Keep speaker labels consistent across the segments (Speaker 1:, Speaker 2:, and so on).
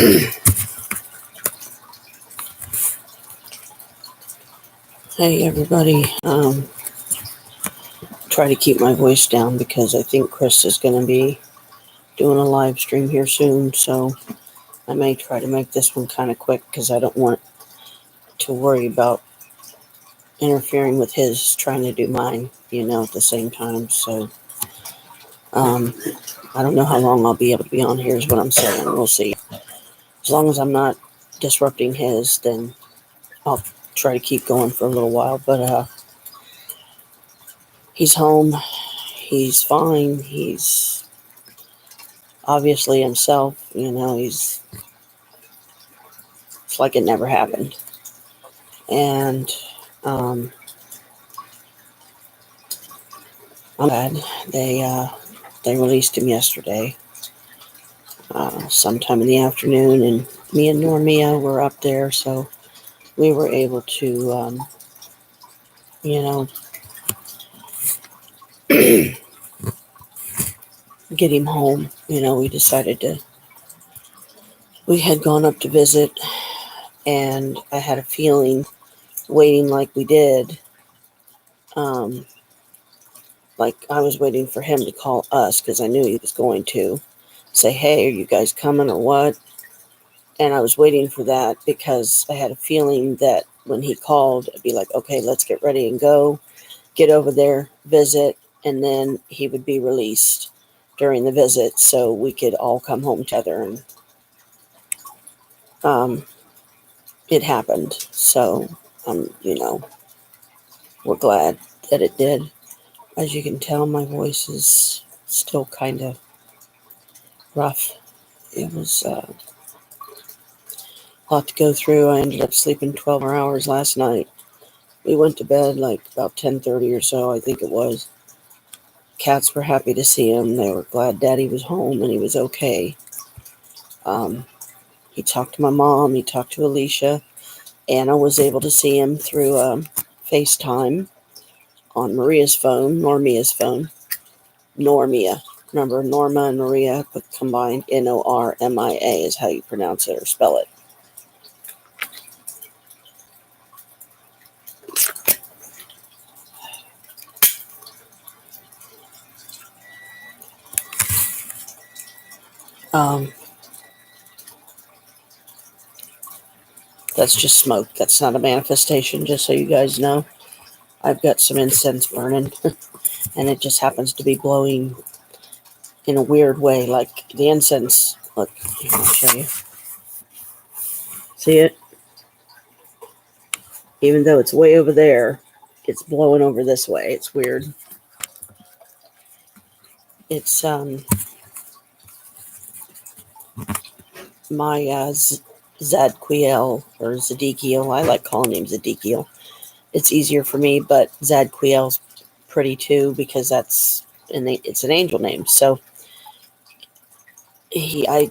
Speaker 1: Hey everybody, try to keep my voice down because I think Krist is going to be doing a live stream here soon, so I may try to make this one kind of quick because I don't want to worry about interfering with his trying to do mine, at the same time. So I don't know how long I'll be able to be on here is what I'm saying. We'll see. As long as I'm not disrupting his, then I'll try to keep going for a little while. But he's home. He's fine. He's obviously himself. It's like it never happened. And I'm glad they released him yesterday, sometime in the afternoon, and me and Normia were up there, so we were able to, get him home. We had gone up to visit, and I had a feeling, waiting like we did, like I was waiting for him to call us because I knew he was going to say, hey, are you guys coming or what? And I was waiting for that because I had a feeling that when he called, I'd be like, okay, let's get ready and go, get over there, visit, and then he would be released during the visit so we could all come home together. And it happened. So, we're glad that it did. As you can tell, my voice is still kind of rough. It was a lot to go through. I ended up sleeping 12 hours last night. We went to bed like about 10:30 or so, I think it was. Cats were happy to see him. They were glad Daddy was home and he was okay. He talked to my mom. He talked to Alicia. Anna was able to see him through FaceTime on Maria's phone, Normia's phone. Normia. Remember, Norma and Maria, but combined, Normia is how you pronounce it or spell it. That's just smoke. That's not a manifestation, just so you guys know. I've got some incense burning, and it just happens to be blowing in a weird way, like the incense. Look, I'll show you. See it? Even though it's way over there, it's blowing over this way. It's weird. It's my Zadquiel or Zadikiel. I like calling him Zadikiel. It's easier for me, but Zadquiel's pretty too because it's an angel name. So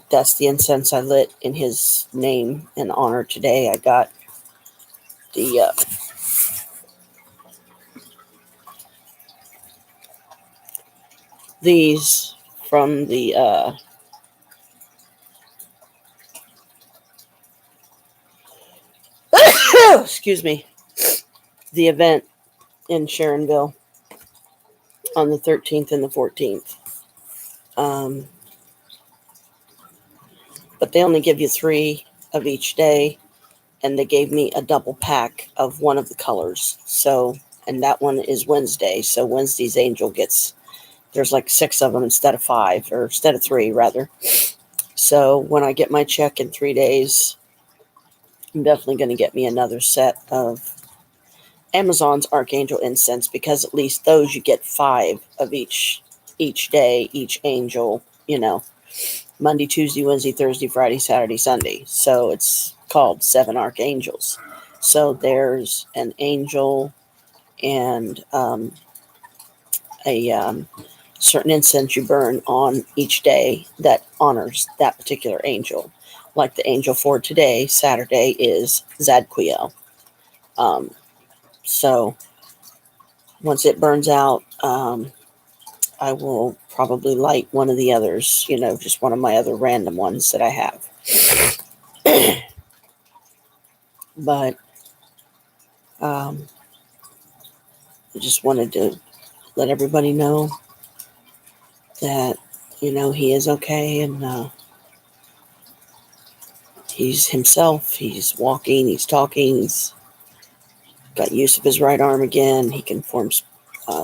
Speaker 1: that's the incense I lit in his name and honor today. I got the these from the excuse me, the event in Sharonville on the 13th and the 14th. But they only give you 3 of each day, and they gave me a double pack of one of the colors. So, and that one is Wednesday. So Wednesday's angel there's like 6 of them instead of 5, or instead of 3 rather. So when I get my check in 3 days, I'm definitely going to get me another set of Amazon's Archangel incense, because at least those you get 5 of each day, each angel, Monday, Tuesday, Wednesday, Thursday, Friday, Saturday, Sunday. So it's called 7 Archangels. So there's an angel and a certain incense you burn on each day that honors that particular angel. Like the angel for today, Saturday, is Zadquiel. So once it burns out, I will probably light one of the others, just one of my other random ones that I have. But I just wanted to let everybody know that, he is okay, and he's himself. He's walking, he's talking, he's got use of his right arm again. He can form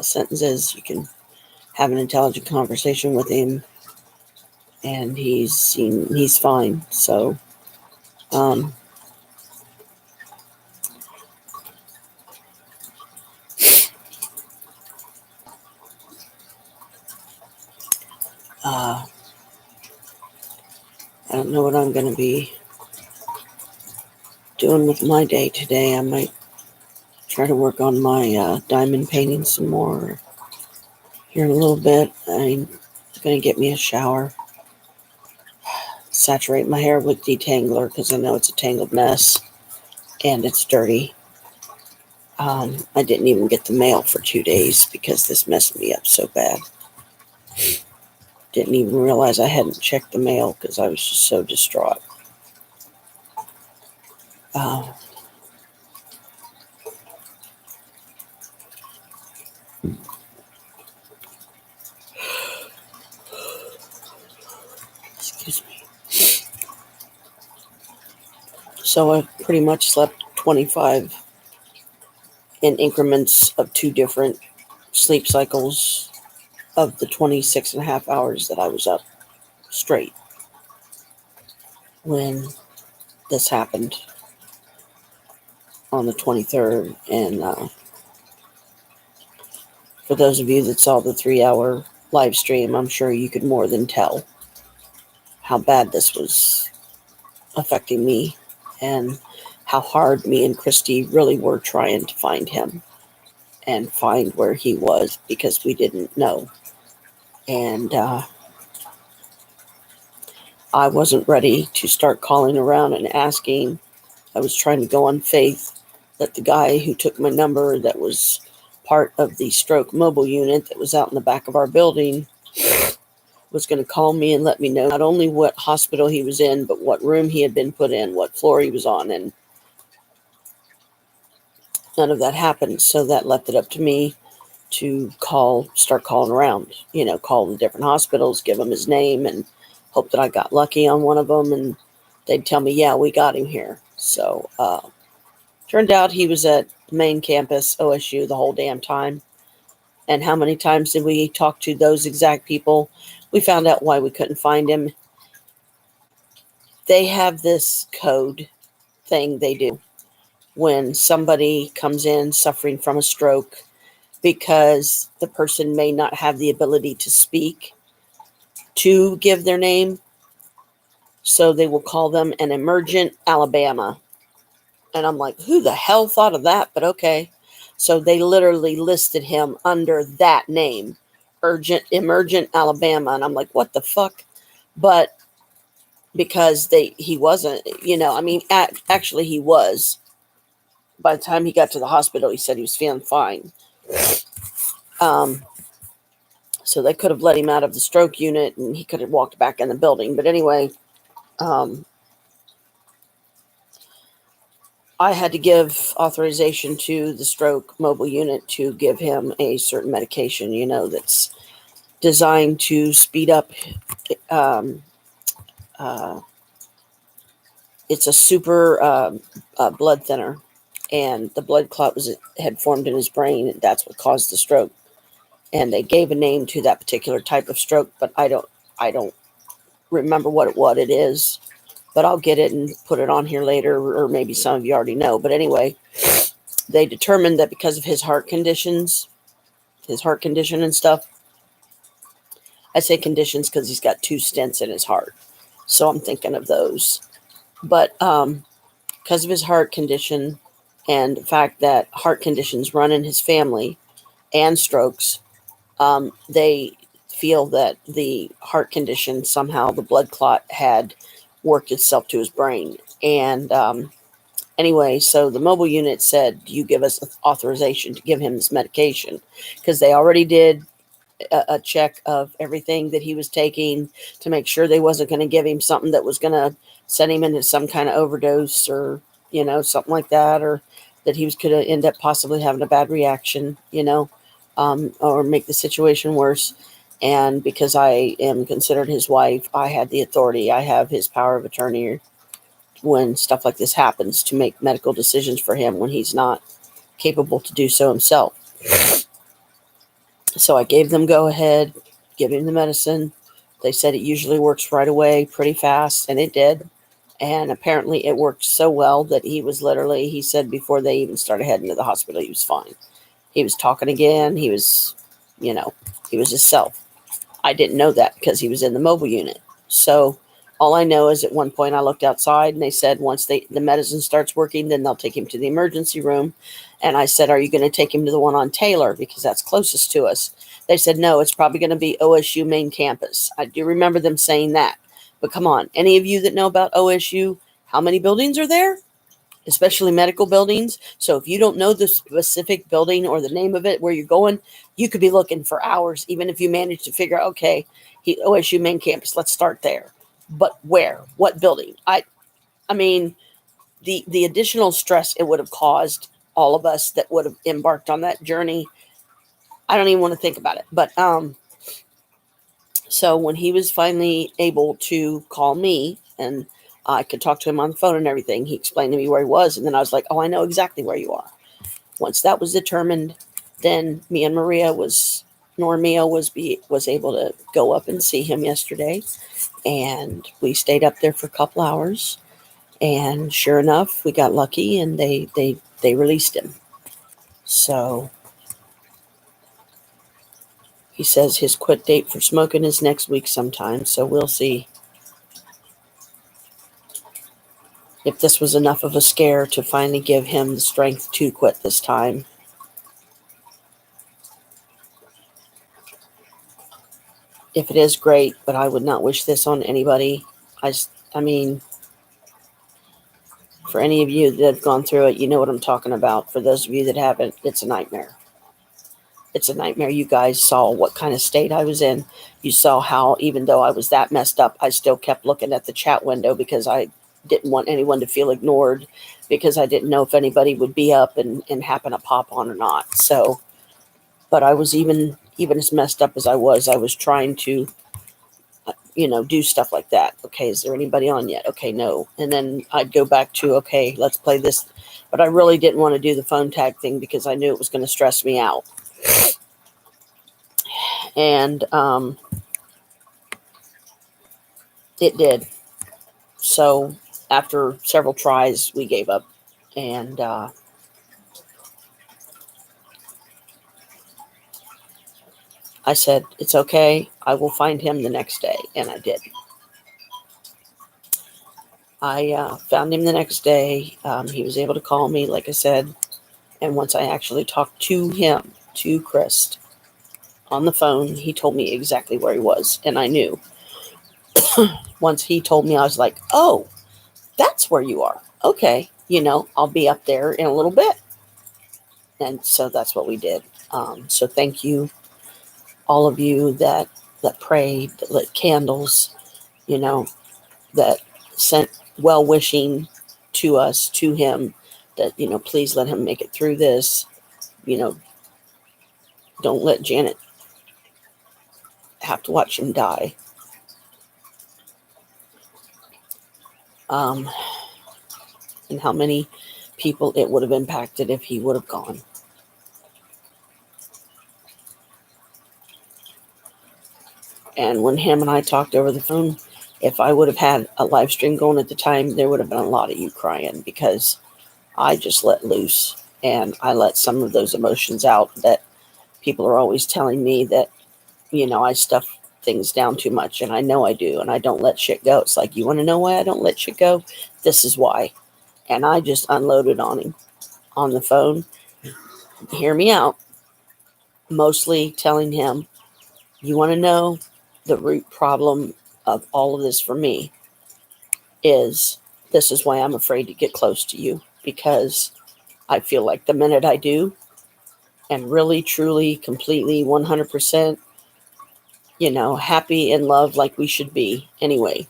Speaker 1: sentences. You can have an intelligent conversation with him, and he's fine. So, um, I don't know what I'm going to be doing with my day today. I might try to work on my diamond painting some more here in a little bit. I'm going to get me a shower, saturate my hair with detangler because I know it's a tangled mess and it's dirty. I didn't even get the mail for 2 days because this messed me up so bad. Didn't even realize I hadn't checked the mail because I was just so distraught. Excuse me. So I pretty much slept 25 in increments of 2 different sleep cycles of the 26 and a half hours that I was up straight when this happened on the 23rd. And for those of you that saw the 3-hour live stream, I'm sure you could more than tell how bad this was affecting me and how hard me and Christy really were trying to find him and find where he was because we didn't know. And I wasn't ready to start calling around and asking. I was trying to go on faith that the guy who took my number that was part of the stroke mobile unit that was out in the back of our building was going to call me and let me know not only what hospital he was in, but what room he had been put in, what floor he was on. And none of that happened. So that left it up to me to start calling around, call the different hospitals, give them his name, and hope that I got lucky on one of them. And they'd tell me, yeah, we got him here. So turned out he was at the main campus, OSU, the whole damn time. And how many times did we talk to those exact people? We found out why we couldn't find him. They have this code thing they do when somebody comes in suffering from a stroke because the person may not have the ability to speak to give their name. So they will call them an emergent Alabama. And I'm like, who the hell thought of that? But okay. So they literally listed him under that name, emergent Alabama. And I'm like, what the fuck? But because he wasn't, actually he was. By the time he got to the hospital, he said he was feeling fine. So they could have let him out of the stroke unit and he could have walked back in the building. But anyway, I had to give authorization to the stroke mobile unit to give him a certain medication, that's designed to speed up. It's a super blood thinner, and the blood clot had formed in his brain. And that's what caused the stroke. And they gave a name to that particular type of stroke, but I don't remember what it is. But I'll get it and put it on here later, or maybe some of you already know. But anyway, they determined that because of his heart condition and stuff, I say conditions because he's got 2 stents in his heart. So I'm thinking of those. But because of his heart condition and the fact that heart conditions run in his family and strokes, they feel that the heart condition, somehow the blood clot had worked itself to his brain. And anyway, so the mobile unit said, you give us authorization to give him this medication, because they already did a check of everything that he was taking to make sure they wasn't going to give him something that was going to send him into some kind of overdose or, something like that, or that he was could end up possibly having a bad reaction, or make the situation worse. And because I am considered his wife, I had the authority. I have his power of attorney when stuff like this happens to make medical decisions for him when he's not capable to do so himself. So I gave them go ahead, give him the medicine. They said it usually works right away, pretty fast, and it did. And apparently it worked so well that he said before they even started heading to the hospital, he was fine. He was talking again. He was himself. I didn't know that because he was in the mobile unit. So all I know is at one point I looked outside and they said once the medicine starts working, then they'll take him to the emergency room. And I said, are you going to take him to the one on Taylor? Because that's closest to us. They said, no, it's probably going to be OSU main campus. I do remember them saying that. But come on, any of you that know about OSU, how many buildings are there? Especially medical buildings. So if you don't know the specific building or the name of it where you're going, you could be looking for hours, even if you manage to figure out, okay, OSU main campus, let's start there. But where? What building? I mean, the additional stress it would have caused all of us that would have embarked on that journey, I don't even want to think about it. But so when he was finally able to call me and I could talk to him on the phone and everything, he explained to me where he was. And then I was like, oh, I know exactly where you are. Once that was determined, then Normia was able to go up and see him yesterday. And we stayed up there for a couple hours. And sure enough, we got lucky and they released him. So he says his quit date for smoking is next week sometime. So we'll see if this was enough of a scare to finally give him the strength to quit this time. If it is, great, but I would not wish this on anybody. I mean, for any of you that have gone through it, you know what I'm talking about. For those of you that haven't, it's a nightmare. It's a nightmare. You guys saw what kind of state I was in. You saw how, even though I was that messed up, I still kept looking at the chat window because I didn't want anyone to feel ignored, because I didn't know if anybody would be up and happen to pop on or not. So, but I was even as messed up as I was trying to, do stuff like that. Okay, is there anybody on yet? Okay, no. And then I'd go back to, okay, let's play this. But I really didn't want to do the phone tag thing because I knew it was going to stress me out. And it did. So after several tries, we gave up. And I said, it's okay. I will find him the next day. And I did. I found him the next day. He was able to call me, like I said. And once I actually talked to him, to Krist, on the phone, he told me exactly where he was. And I knew. Once he told me, I was like, oh, that's where you are. Okay. I'll be up there in a little bit. And so that's what we did. So thank you, all of you that prayed, that lit candles, that sent well-wishing to us, to him, that, please let him make it through this. Don't let Janet have to watch him die. And how many people it would have impacted if he would have gone. And when him and I talked over the phone, if I would have had a live stream going at the time, there would have been a lot of you crying, because I just let loose and I let some of those emotions out that people are always telling me that, I stuff things down too much, and I know I do, and I don't let shit go. It's like, you want to know why I don't let shit go? This is why. And I just unloaded on him on the phone. Hear me out. Mostly telling him, you want to know the root problem of all of this for me is, this is why I'm afraid to get close to you, because I feel like the minute I do, and really, truly, completely, 100% happy in love like we should be anyway,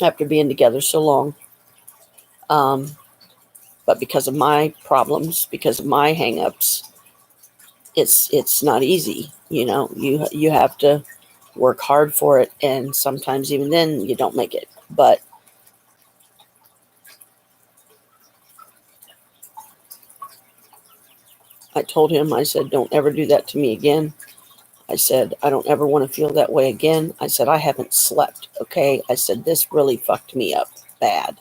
Speaker 1: after being together so long. Um, but because of my problems, because of my hangups, it's not easy. You have to work hard for it, and sometimes even then you don't make it. But I told him, I said, don't ever do that to me again. I said, I don't ever want to feel that way again. I said, I haven't slept. Okay. I said, this really fucked me up bad.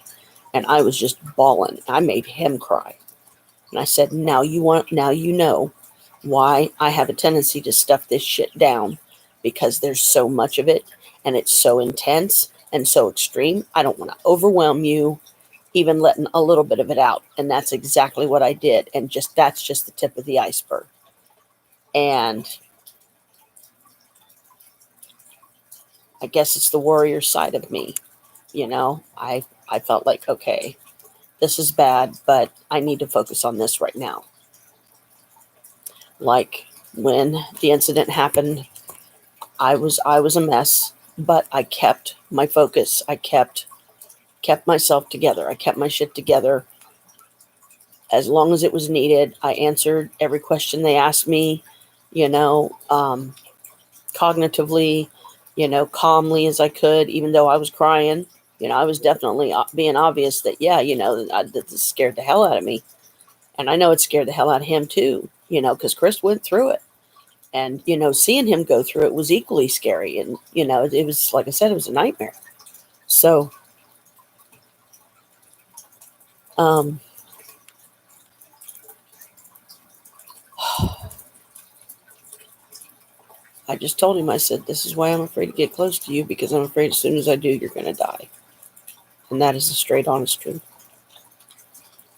Speaker 1: And I was just bawling. I made him cry. And I said, now you know why I have a tendency to stuff this shit down, because there's so much of it and it's so intense and so extreme. I don't want to overwhelm you, even letting a little bit of it out. And that's exactly what I did. And that's just the tip of the iceberg. And I guess it's the warrior side of me. I felt like, okay, this is bad, but I need to focus on this right now. Like when the incident happened, I was a mess, but I kept my focus. I kept myself together. I kept my shit together as long as it was needed. I answered every question they asked me, cognitively, calmly as I could, even though I was crying. I was definitely being obvious that, yeah, that this scared the hell out of me. And I know it scared the hell out of him too, because Krist went through it. And, seeing him go through it was equally scary. And, it was, like I said, it was a nightmare. So, um, I just told him, I said, this is why I'm afraid to get close to you, because I'm afraid as soon as I do, you're going to die. And that is the straight, honest truth.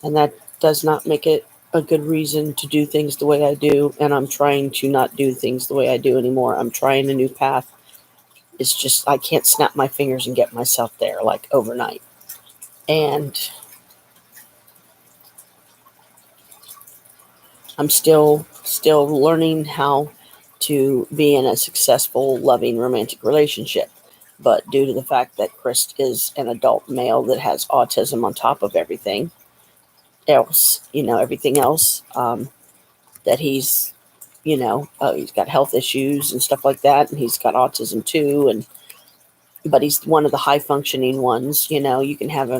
Speaker 1: And that does not make it a good reason to do things the way I do. And I'm trying to not do things the way I do anymore. I'm trying a new path. It's just, I can't snap my fingers and get myself there like overnight. And I'm still learning how to be in a successful, loving, romantic relationship. But due to the fact that Krist is an adult male that has autism on top of everything else, that he's, he's got health issues and stuff like that, and he's got autism too, but he's one of the high functioning ones. You can have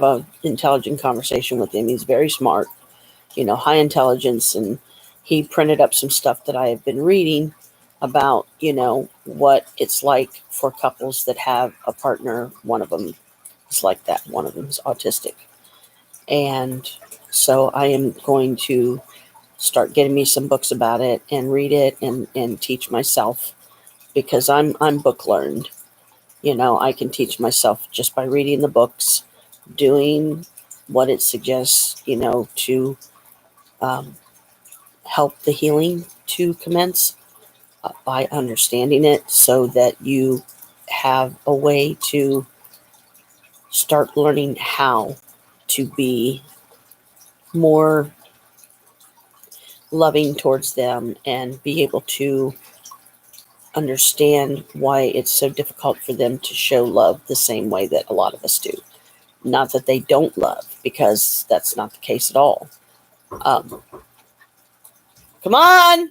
Speaker 1: a intelligent conversation with him. He's very smart, high intelligence, and he printed up some stuff that I have been reading about, what it's like for couples that have a partner. One of them is like that. One of them is autistic. And so I am going to start getting me some books about it and read it and teach myself, because I'm book learned. I can teach myself just by reading the books, doing what it suggests, to help the healing to commence, by understanding it, so that you have a way to start learning how to be more loving towards them and be able to understand why it's so difficult for them to show love the same way that a lot of us do. Not that they don't love, because that's not the case at all. Come on!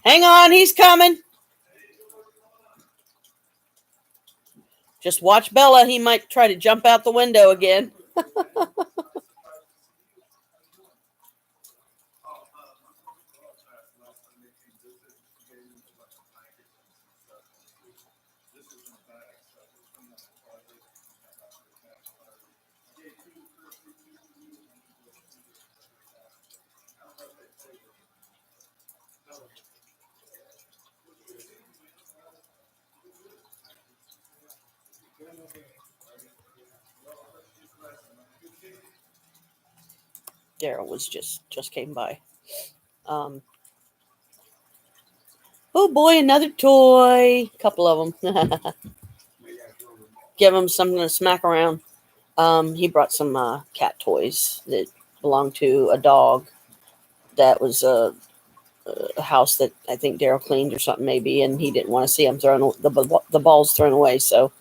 Speaker 1: Hang on, he's coming. Just watch Bella. He might try to jump out the window again. Daryl was just came by. Oh boy, another toy. Couple of them. Give him something to smack around. He brought some cat toys that belonged to a dog that was a house that I think Daryl cleaned or something maybe, and he didn't want to see him thrown the balls thrown away. So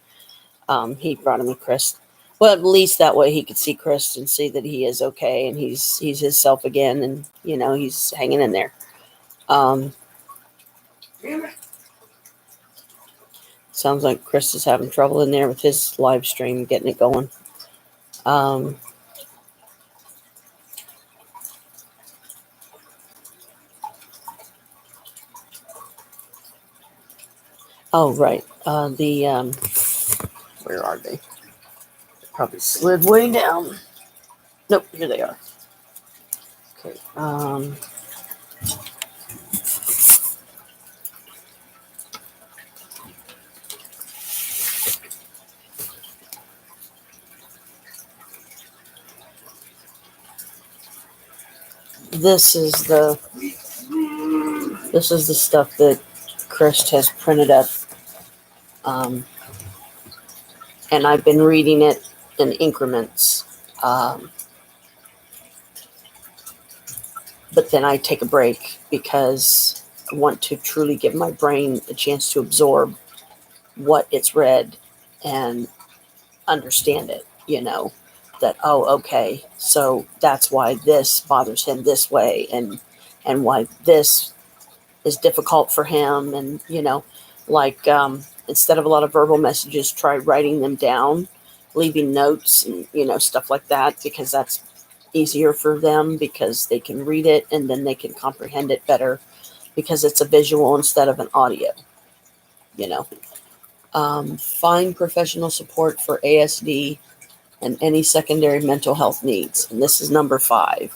Speaker 1: he brought him a Krist. Well, at least that way he could see Krist and see that he is okay and he's himself again, and he's hanging in there. Sounds like Krist is having trouble in there with his live stream getting it going. Oh, right. Where are they? Probably slid way down. Nope, here they are. Okay. This is the stuff that Krist has printed up, and I've been reading it in increments. But then I take a break because I want to truly give my brain a chance to absorb what it's read and understand it, that, oh, okay, so that's why this bothers him this way, and why this is difficult for him. And, like, instead of a lot of verbal messages, try writing them down, leaving notes and, stuff like that, because that's easier for them because they can read it and then they can comprehend it better because it's a visual instead of an audio, Find professional support for ASD and any secondary mental health needs. And this is number 5.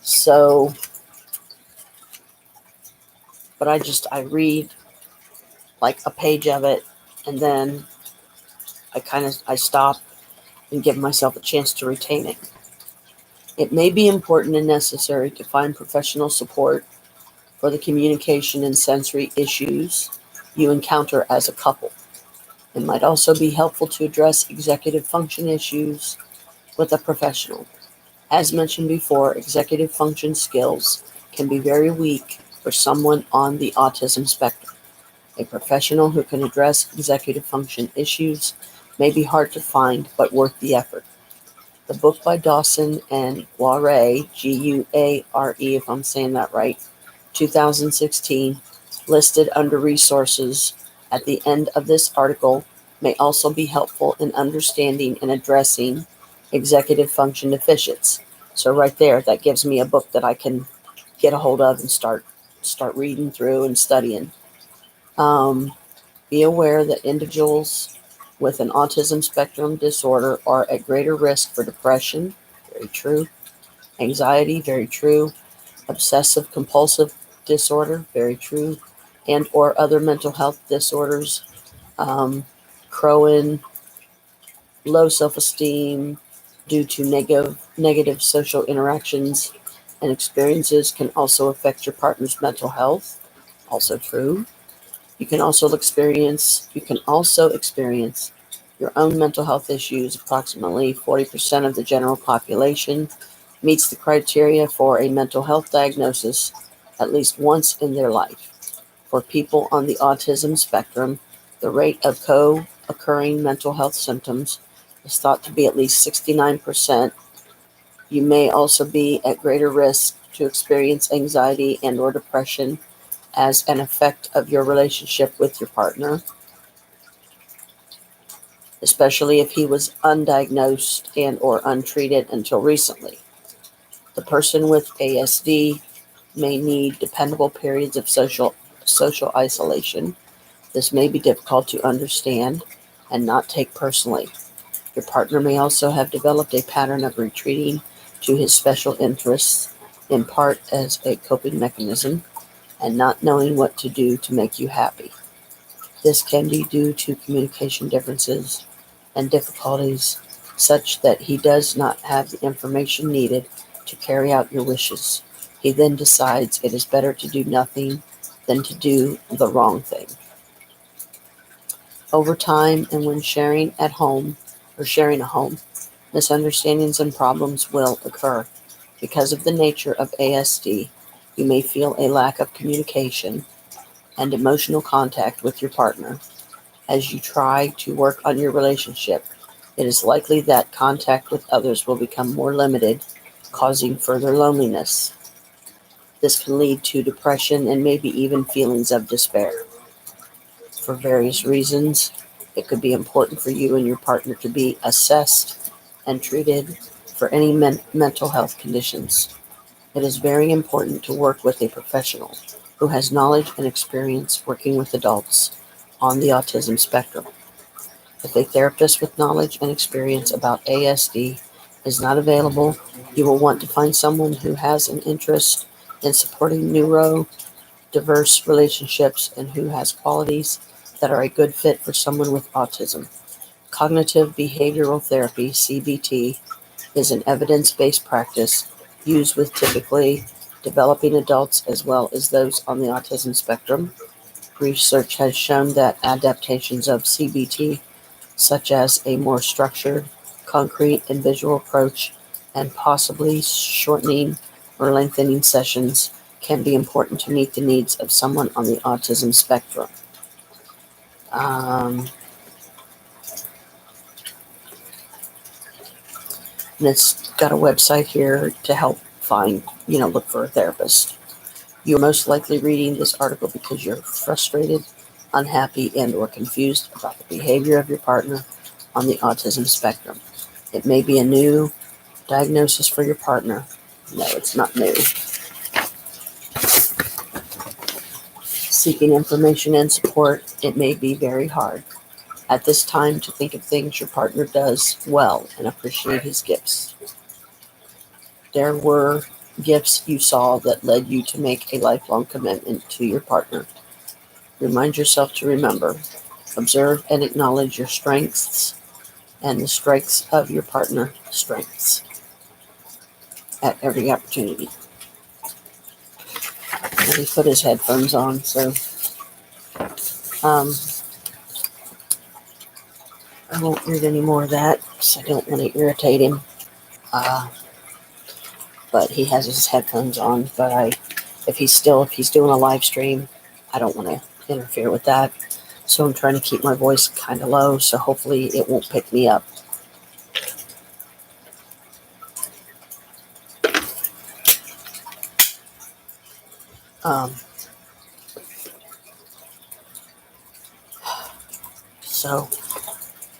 Speaker 1: So, but I read like a page of it, and then I stop and give myself a chance to retain it. It may be important and necessary to find professional support for the communication and sensory issues you encounter as a couple. It might also be helpful to address executive function issues with a professional. As mentioned before, executive function skills can be very weak for someone on the autism spectrum. A professional who can address executive function issues may be hard to find, but worth the effort. The book by Dawson and Guare, Guare, if I'm saying that right, 2016, listed under resources at the end of this article, may also be helpful in understanding and addressing executive function deficits. So right there, that gives me a book that I can get a hold of and start reading through and studying. Be aware that individuals with an autism spectrum disorder are at greater risk for depression, very true, anxiety, very true, obsessive compulsive disorder, very true, and or other mental health disorders, Crohn, low self-esteem due to negative social interactions and experiences can also affect your partner's mental health, also true. You can also experience your own mental health issues. Approximately 40% of the general population meets the criteria for a mental health diagnosis at least once in their life. For people on the autism spectrum, the rate of co-occurring mental health symptoms is thought to be at least 69%. You may also be at greater risk to experience anxiety and or depression as an effect of your relationship with your partner, especially if he was undiagnosed and or untreated until recently. The person with ASD may need dependable periods of social isolation. This may be difficult to understand and not take personally. Your partner may also have developed a pattern of retreating to his special interests, in part as a coping mechanism, and not knowing what to do to make you happy. This can be due to communication differences and difficulties such that he does not have the information needed to carry out your wishes. He then decides it is better to do nothing than to do the wrong thing. Over time and when sharing a home, Misunderstandings and problems will occur. Because of the nature of ASD, you may feel a lack of communication and emotional contact with your partner. As you try to work on your relationship, it is likely that contact with others will become more limited, causing further loneliness. This can lead to depression and maybe even feelings of despair. For various reasons, it could be important for you and your partner to be assessed and treated for any mental health conditions. It is very important to work with a professional who has knowledge and experience working with adults on the autism spectrum. If a therapist with knowledge and experience about ASD is not available, you will want to find someone who has an interest in supporting neurodiverse relationships and who has qualities that are a good fit for someone with autism. Cognitive behavioral therapy, CBT, is an evidence-based practice used with typically developing adults as well as those on the autism spectrum. Research has shown that adaptations of CBT, such as a more structured, concrete, and visual approach, and possibly shortening or lengthening sessions, can be important to meet the needs of someone on the autism spectrum. And it's got a website here to help find, look for a therapist. You're most likely reading this article because you're frustrated, unhappy, and or confused about the behavior of your partner on the autism spectrum. It may be a new diagnosis for your partner. No, it's not new. Seeking information and support, it may be very hard at this time to think of things your partner does well and appreciate his gifts. There were gifts you saw that led you to make a lifelong commitment to your partner. Remind yourself to remember, observe, and acknowledge your strengths and the strengths of your partner's strengths at every opportunity. And he put his headphones on, so I won't read any more of that because I don't want to irritate him. But he has his headphones on. But if he's doing a live stream, I don't want to interfere with that. So I'm trying to keep my voice kind of low, so hopefully it won't pick me up. So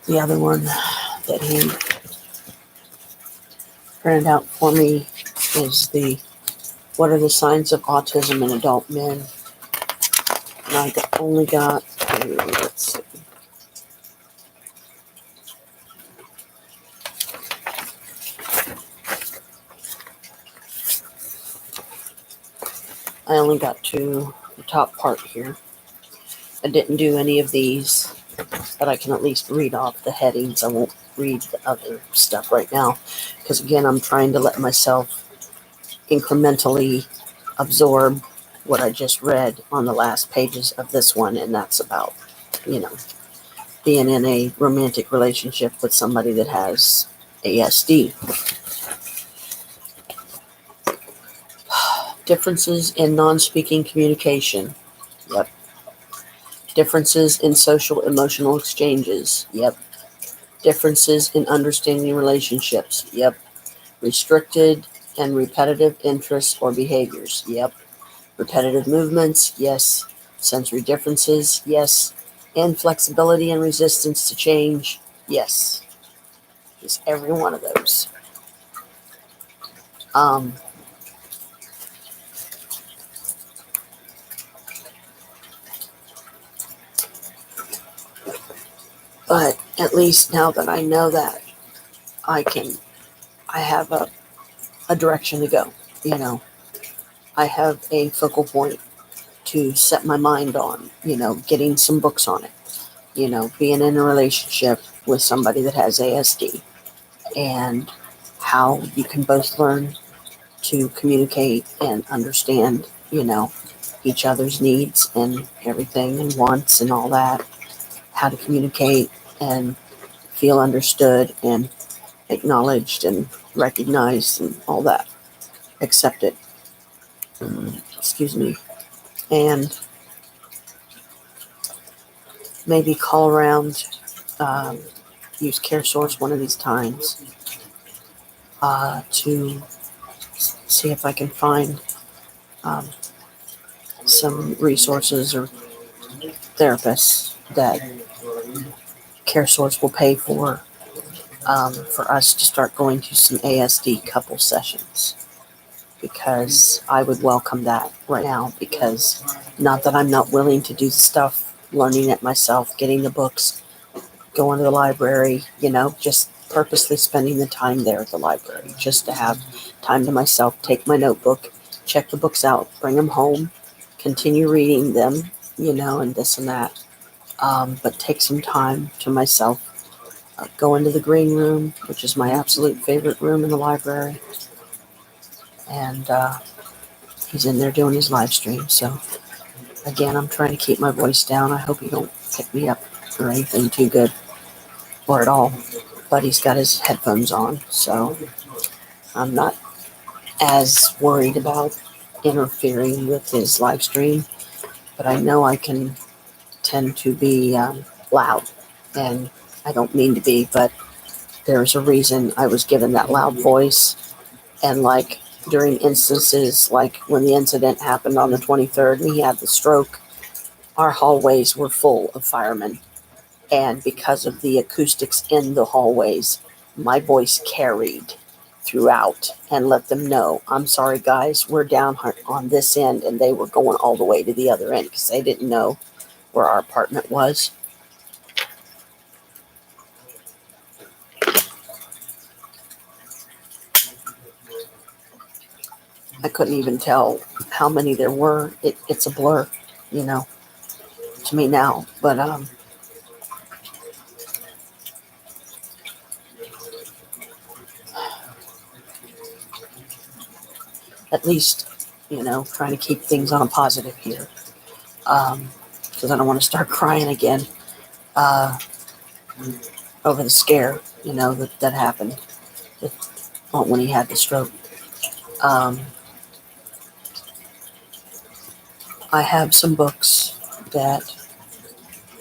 Speaker 1: the other one that he printed out for me is what are the signs of autism in adult men? And I only got, let's see. I only got to the top part here. I didn't do any of these, but I can at least read off the headings. I won't read the other stuff right now because, again, I'm trying to let myself incrementally absorb what I just read on the last pages of this one, and that's about, being in a romantic relationship with somebody that has ASD. Differences in non-speaking communication. Yep. Differences in social emotional exchanges. Yep. Differences in understanding relationships. Yep. Restricted and repetitive interests or behaviors. Yep. Repetitive movements. Yes. Sensory differences. Yes. Inflexibility and resistance to change. Yes. Just every one of those. But at least now that I know that, I have a direction to go. I have a focal point to set my mind on, getting some books on it, being in a relationship with somebody that has ASD, and how you can both learn to communicate and understand, each other's needs and everything and wants and all that, how to communicate and feel understood and acknowledged and recognized and all that, accepted. Excuse me. And maybe call around, use CareSource one of these times to see if I can find um, some resources or therapists that CareSource will pay for us to start going to some ASD couple sessions, because I would welcome that right now. Because not that I'm not willing to do the stuff, learning it myself, getting the books, going to the library, just purposely spending the time there at the library just to have time to myself, take my notebook, check the books out, bring them home, continue reading them, and this and that. But take some time to myself. Go into the green room, which is my absolute favorite room in the library. And he's in there doing his live stream. So, again, I'm trying to keep my voice down. I hope you don't pick me up or anything too good or at all. But he's got his headphones on, so I'm not as worried about interfering with his live stream. But I know I can tend to be loud, and I don't mean to be, but there's a reason I was given that loud voice. And like during instances like when the incident happened on the 23rd and he had the stroke, our hallways were full of firemen. And because of the acoustics in the hallways, my voice carried throughout and let them know, I'm sorry, guys, we're down on this end. And they were going all the way to the other end because they didn't know where our apartment was. I couldn't even tell how many there were. It's a blur, to me now. But at least, trying to keep things on a positive here. Because I don't want to start crying again over the scare, that happened when he had the stroke. I have some books that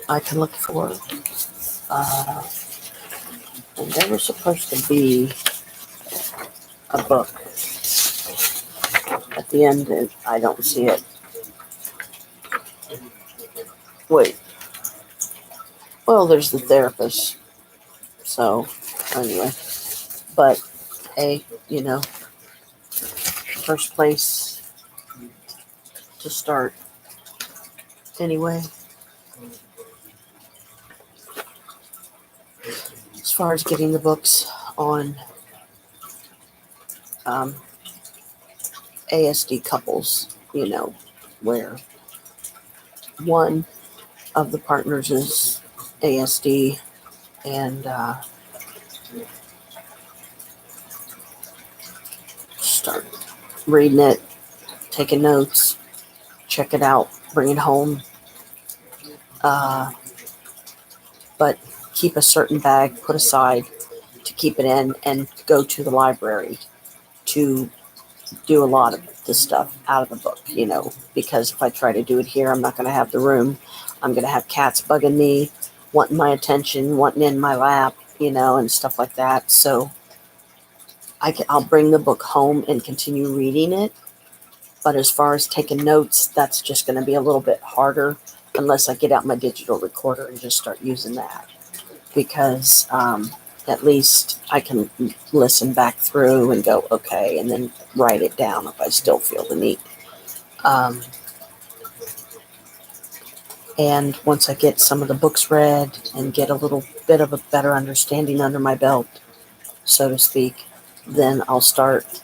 Speaker 1: I can look for. And there was supposed to be a book at the end, and I don't see it. Wait. Well, there's the therapist. So, anyway. But, hey, first place to start. Anyway. As far as getting the books on ASD couples, where one of the partners is ASD, and start reading it, taking notes, check it out, bring it home. But keep a certain bag put aside to keep it in, and go to the library to do a lot of the stuff out of the book, because if I try to do it here, I'm not going to have the room. I'm going to have cats bugging me, wanting my attention, wanting in my lap, and stuff like that. So I'll bring the book home and continue reading it. But as far as taking notes, that's just going to be a little bit harder unless I get out my digital recorder and just start using that. Because at least I can listen back through and go, okay, and then write it down if I still feel the need. And once I get some of the books read and get a little bit of a better understanding under my belt, so to speak, then I'll start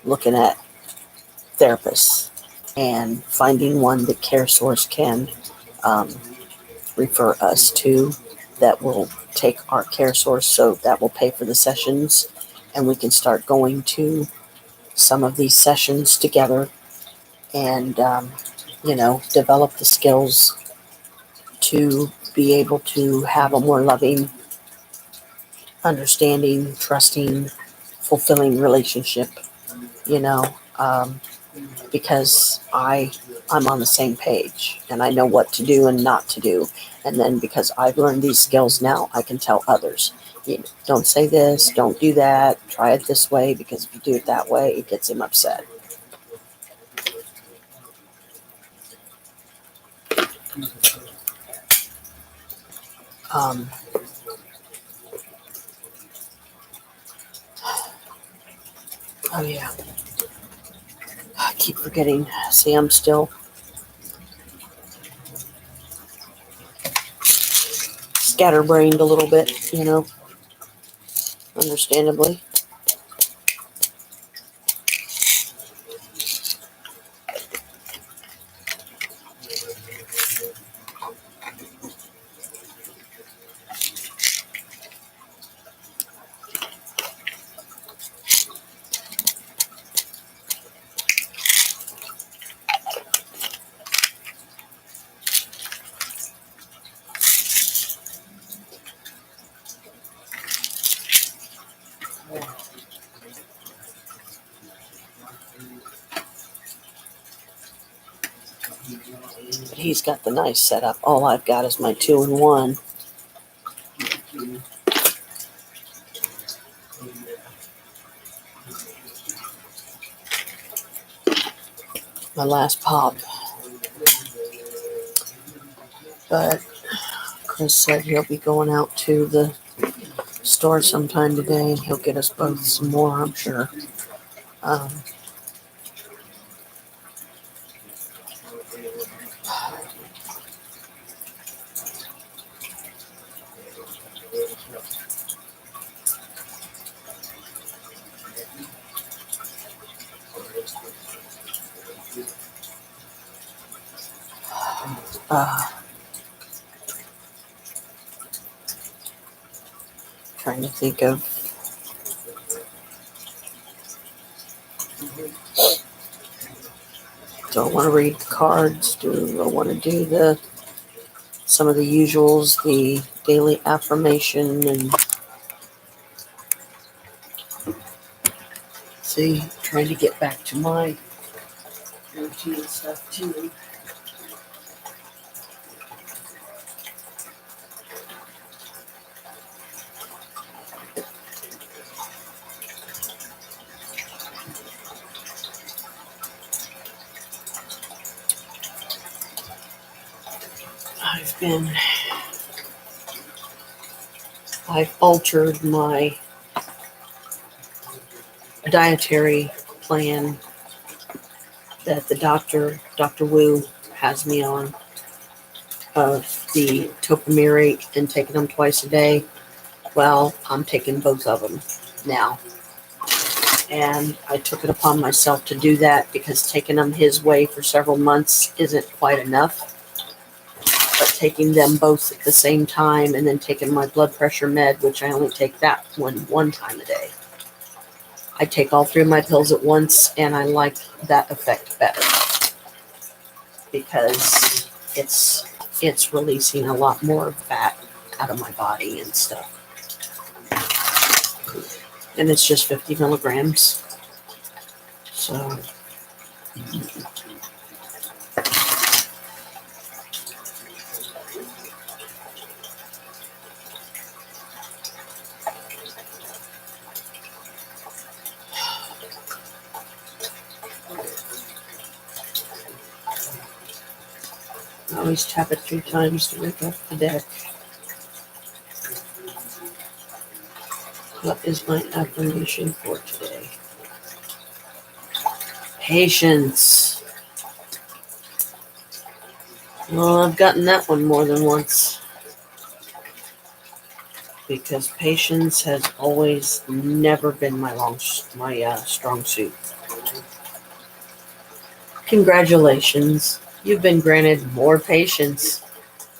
Speaker 1: looking at therapists and finding one that CareSource can refer us to, that will take our CareSource, so that will pay for the sessions, and we can start going to some of these sessions together and, develop the skills to be able to have a more loving understanding, trusting, fulfilling relationship, you know, because I'm on the same page and I know what to do and not to do. And then because I've learned these skills now, I can tell others, don't say this, don't do that, try it this way, because if you do it that way, it gets him upset. Um, oh yeah, I keep forgetting. See, I'm still scatterbrained a little bit, understandably. But he's got the nice setup. All I've got is my 2-in-1. My last pop. But Krist said he'll be going out to the store sometime today and he'll get us both some more, I'm sure. Um, trying to think of do I want to read the cards? Do I want to do some of the usuals, the daily affirmation, and see, trying to get back to my routine stuff too. I've altered my dietary plan that the Dr. Wu, has me on, of the topiramate and taking them twice a day. Well, I'm taking both of them now. And I took it upon myself to do that because taking them his way for several months isn't quite enough. But taking them both at the same time and then taking my blood pressure med, which I only take that one time a day. I take all 3 of my pills at once, and I like that effect better because it's releasing a lot more fat out of my body and stuff. And it's just 50 milligrams. So I always tap it 3 times to wake up the deck. What is my affirmation for today? Patience. Well, I've gotten that one more than once. Because patience has always never been my strong suit. Congratulations. You've been granted more patience.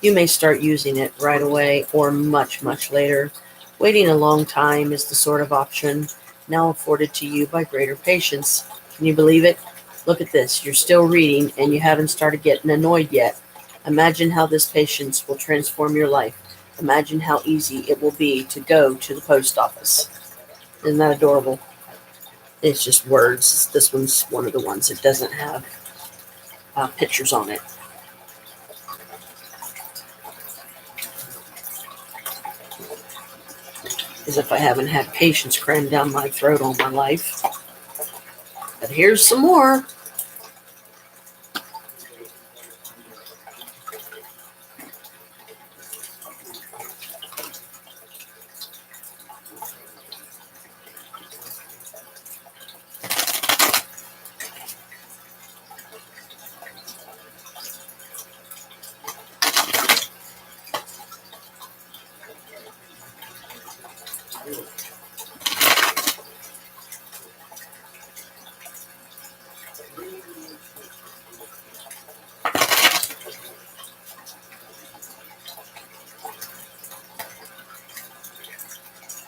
Speaker 1: You may start using it right away or much, much later. Waiting a long time is the sort of option now afforded to you by greater patience. Can you believe it? Look at this. You're still reading and you haven't started getting annoyed yet. Imagine how this patience will transform your life. Imagine how easy it will be to go to the post office. Isn't that adorable? It's just words. This one's one of the ones that doesn't have pictures on it. As if I haven't had patience crammed down my throat all my life. But here's some more.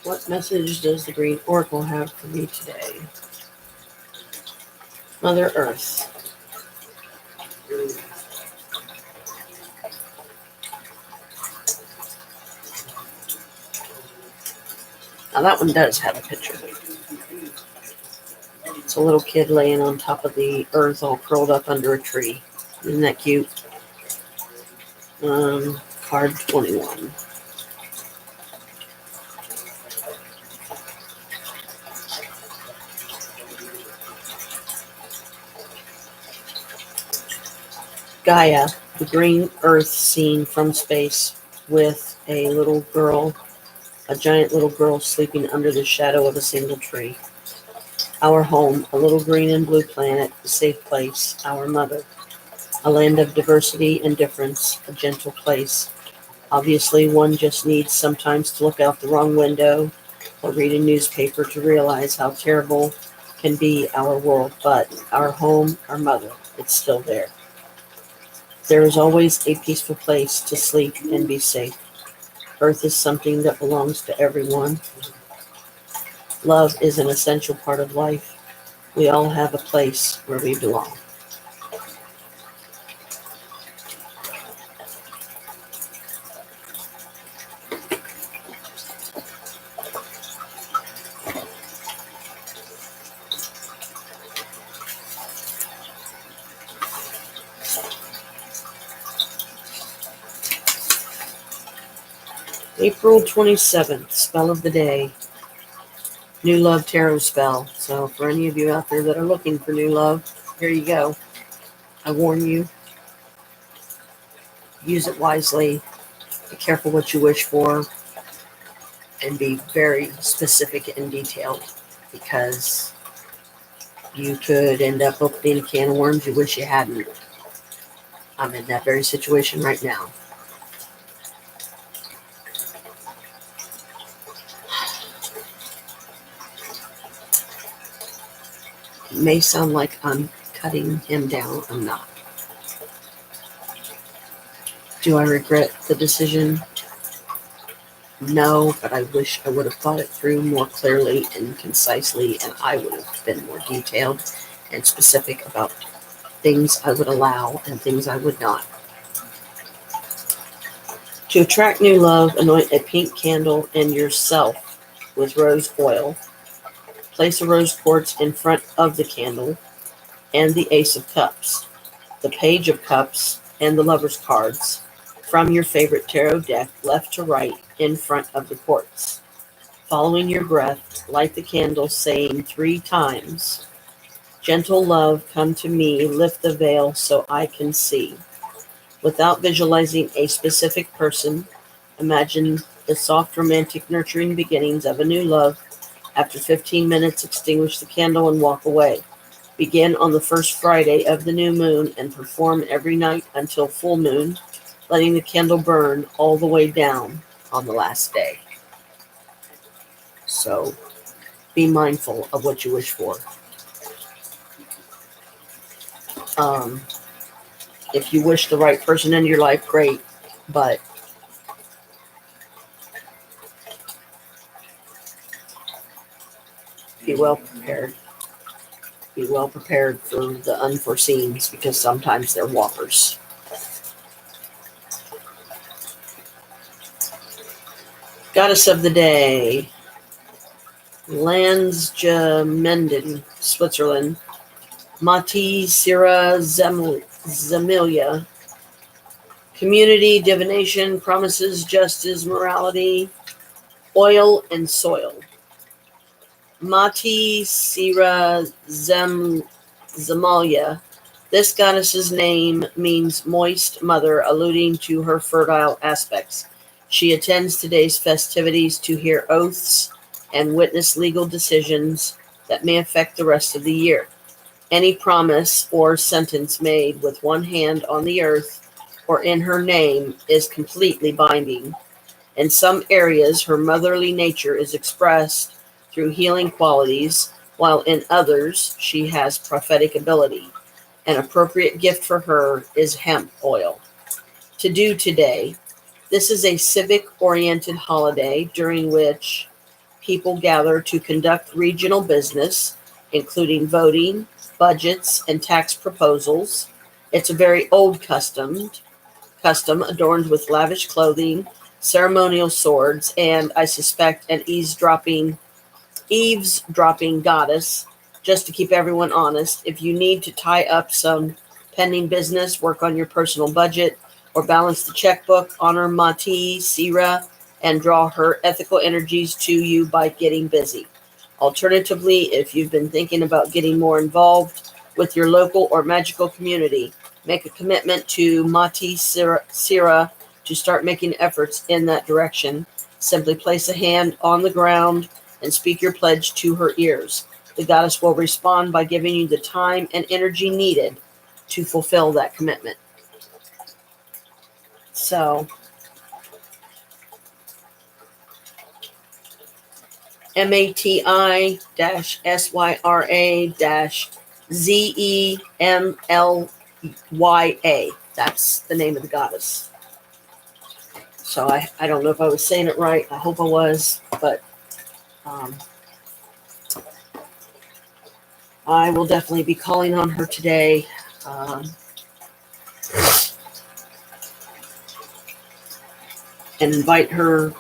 Speaker 1: What message does the Green Oracle have for me today? Mother Earth. Now that one does have a picture. It's a little kid laying on top of the earth all curled up under a tree. Isn't that cute? Card 21. Gaia, the green earth seen from space with a little girl, a giant little girl sleeping under the shadow of a single tree. Our home, a little green and blue planet, a safe place, our mother. A land of diversity and difference, a gentle place. Obviously, one just needs sometimes to look out the wrong window or read a newspaper to realize how terrible can be our world, but our home, our mother, it's still there. There is always a peaceful place to sleep and be safe. Earth is something that belongs to everyone. Love is an essential part of life. We all have a place where we belong. April 27th, spell of the day. New Love Tarot spell. So for any of you out there that are looking for new love, here you go. I warn you, use it wisely, be careful what you wish for, and be very specific and detailed, because you could end up opening a can of worms you wish you hadn't. I'm in that very situation right now. It may sound like I'm cutting him down. I'm not. Do I regret the decision? No, but I wish I would have thought it through more clearly and concisely, and I would have been more detailed and specific about things I would allow and things I would not. To attract new love, anoint a pink candle and yourself with rose oil. Place a rose quartz in front of the candle and the Ace of Cups, the Page of Cups, and the Lover's cards from your favorite tarot deck, left to right, in front of the quartz. Following your breath, light the candle, saying 3 times, "Gentle love, come to me, lift the veil so I can see." Without visualizing a specific person, imagine the soft, romantic, nurturing beginnings of a new love. After 15 minutes, extinguish the candle and walk away. Begin on the first Friday of the new moon and perform every night until full moon, letting the candle burn all the way down on the last day. So be mindful of what you wish for. If you wish the right person in your life, great, but be well prepared. Be well prepared for the unforeseens, because sometimes they're whoppers. Goddess of the day, Landsgemenden, Switzerland. Mati Sira Zemilia. Community, divination, promises, justice, morality, oil, and soil. Mati Sira Zemalia. This goddess's name means moist mother, alluding to her fertile aspects. She attends today's festivities to hear oaths and witness legal decisions that may affect the rest of the year. Any promise or sentence made with one hand on the earth or in her name is completely binding. In some areas, her motherly nature is expressed through healing qualities, while in others, she has prophetic ability. An appropriate gift for her is hemp oil. To do today, this is a civic-oriented holiday during which people gather to conduct regional business, including voting, budgets, and tax proposals. It's a very old custom adorned with lavish clothing, ceremonial swords, and I suspect an eavesdropping goddess, just to keep everyone honest. If you need to tie up some pending business, work on your personal budget, or balance the checkbook, honor Mati Sira and draw her ethical energies to you by getting busy. Alternatively, if you've been thinking about getting more involved with your local or magical community, make a commitment to Mati Sira to start making efforts in that direction. Simply place a hand on the ground and speak your pledge to her ears. The goddess will respond by giving you the time and energy needed to fulfill that commitment. So, MATI-SYRA-ZEMLYA. That's the name of the goddess. So I don't know if I was saying it right. I hope I was, but I will definitely be calling on her today. And invite her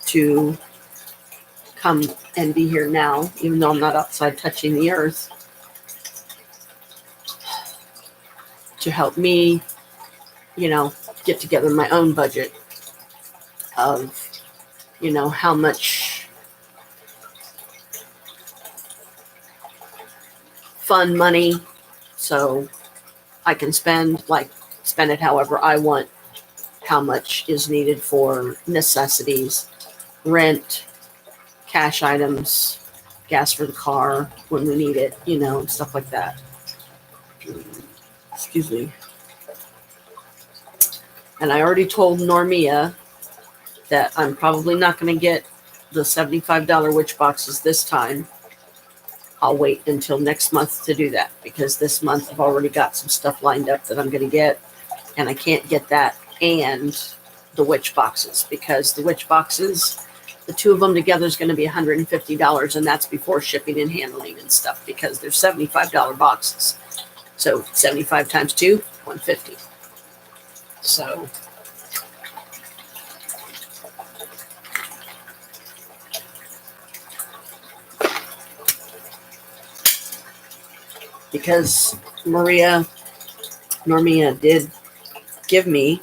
Speaker 1: to come and be here now, even though I'm not outside touching the earth, to help me, get together my own budget of, how much fun money so I can spend it however I want, how much is needed for necessities, rent, cash items, gas for the car when we need it, and stuff like that. Excuse me. And I already told Normia that I'm probably not going to get the $75 witch boxes this time. I'll wait until next month to do that, because this month I've already got some stuff lined up that I'm going to get, and I can't get that and the witch boxes, because the witch boxes, the two of them together is going to be $150, and that's before shipping and handling and stuff, because they're $75 boxes. So 75 times 2, 150. So because Normia did give me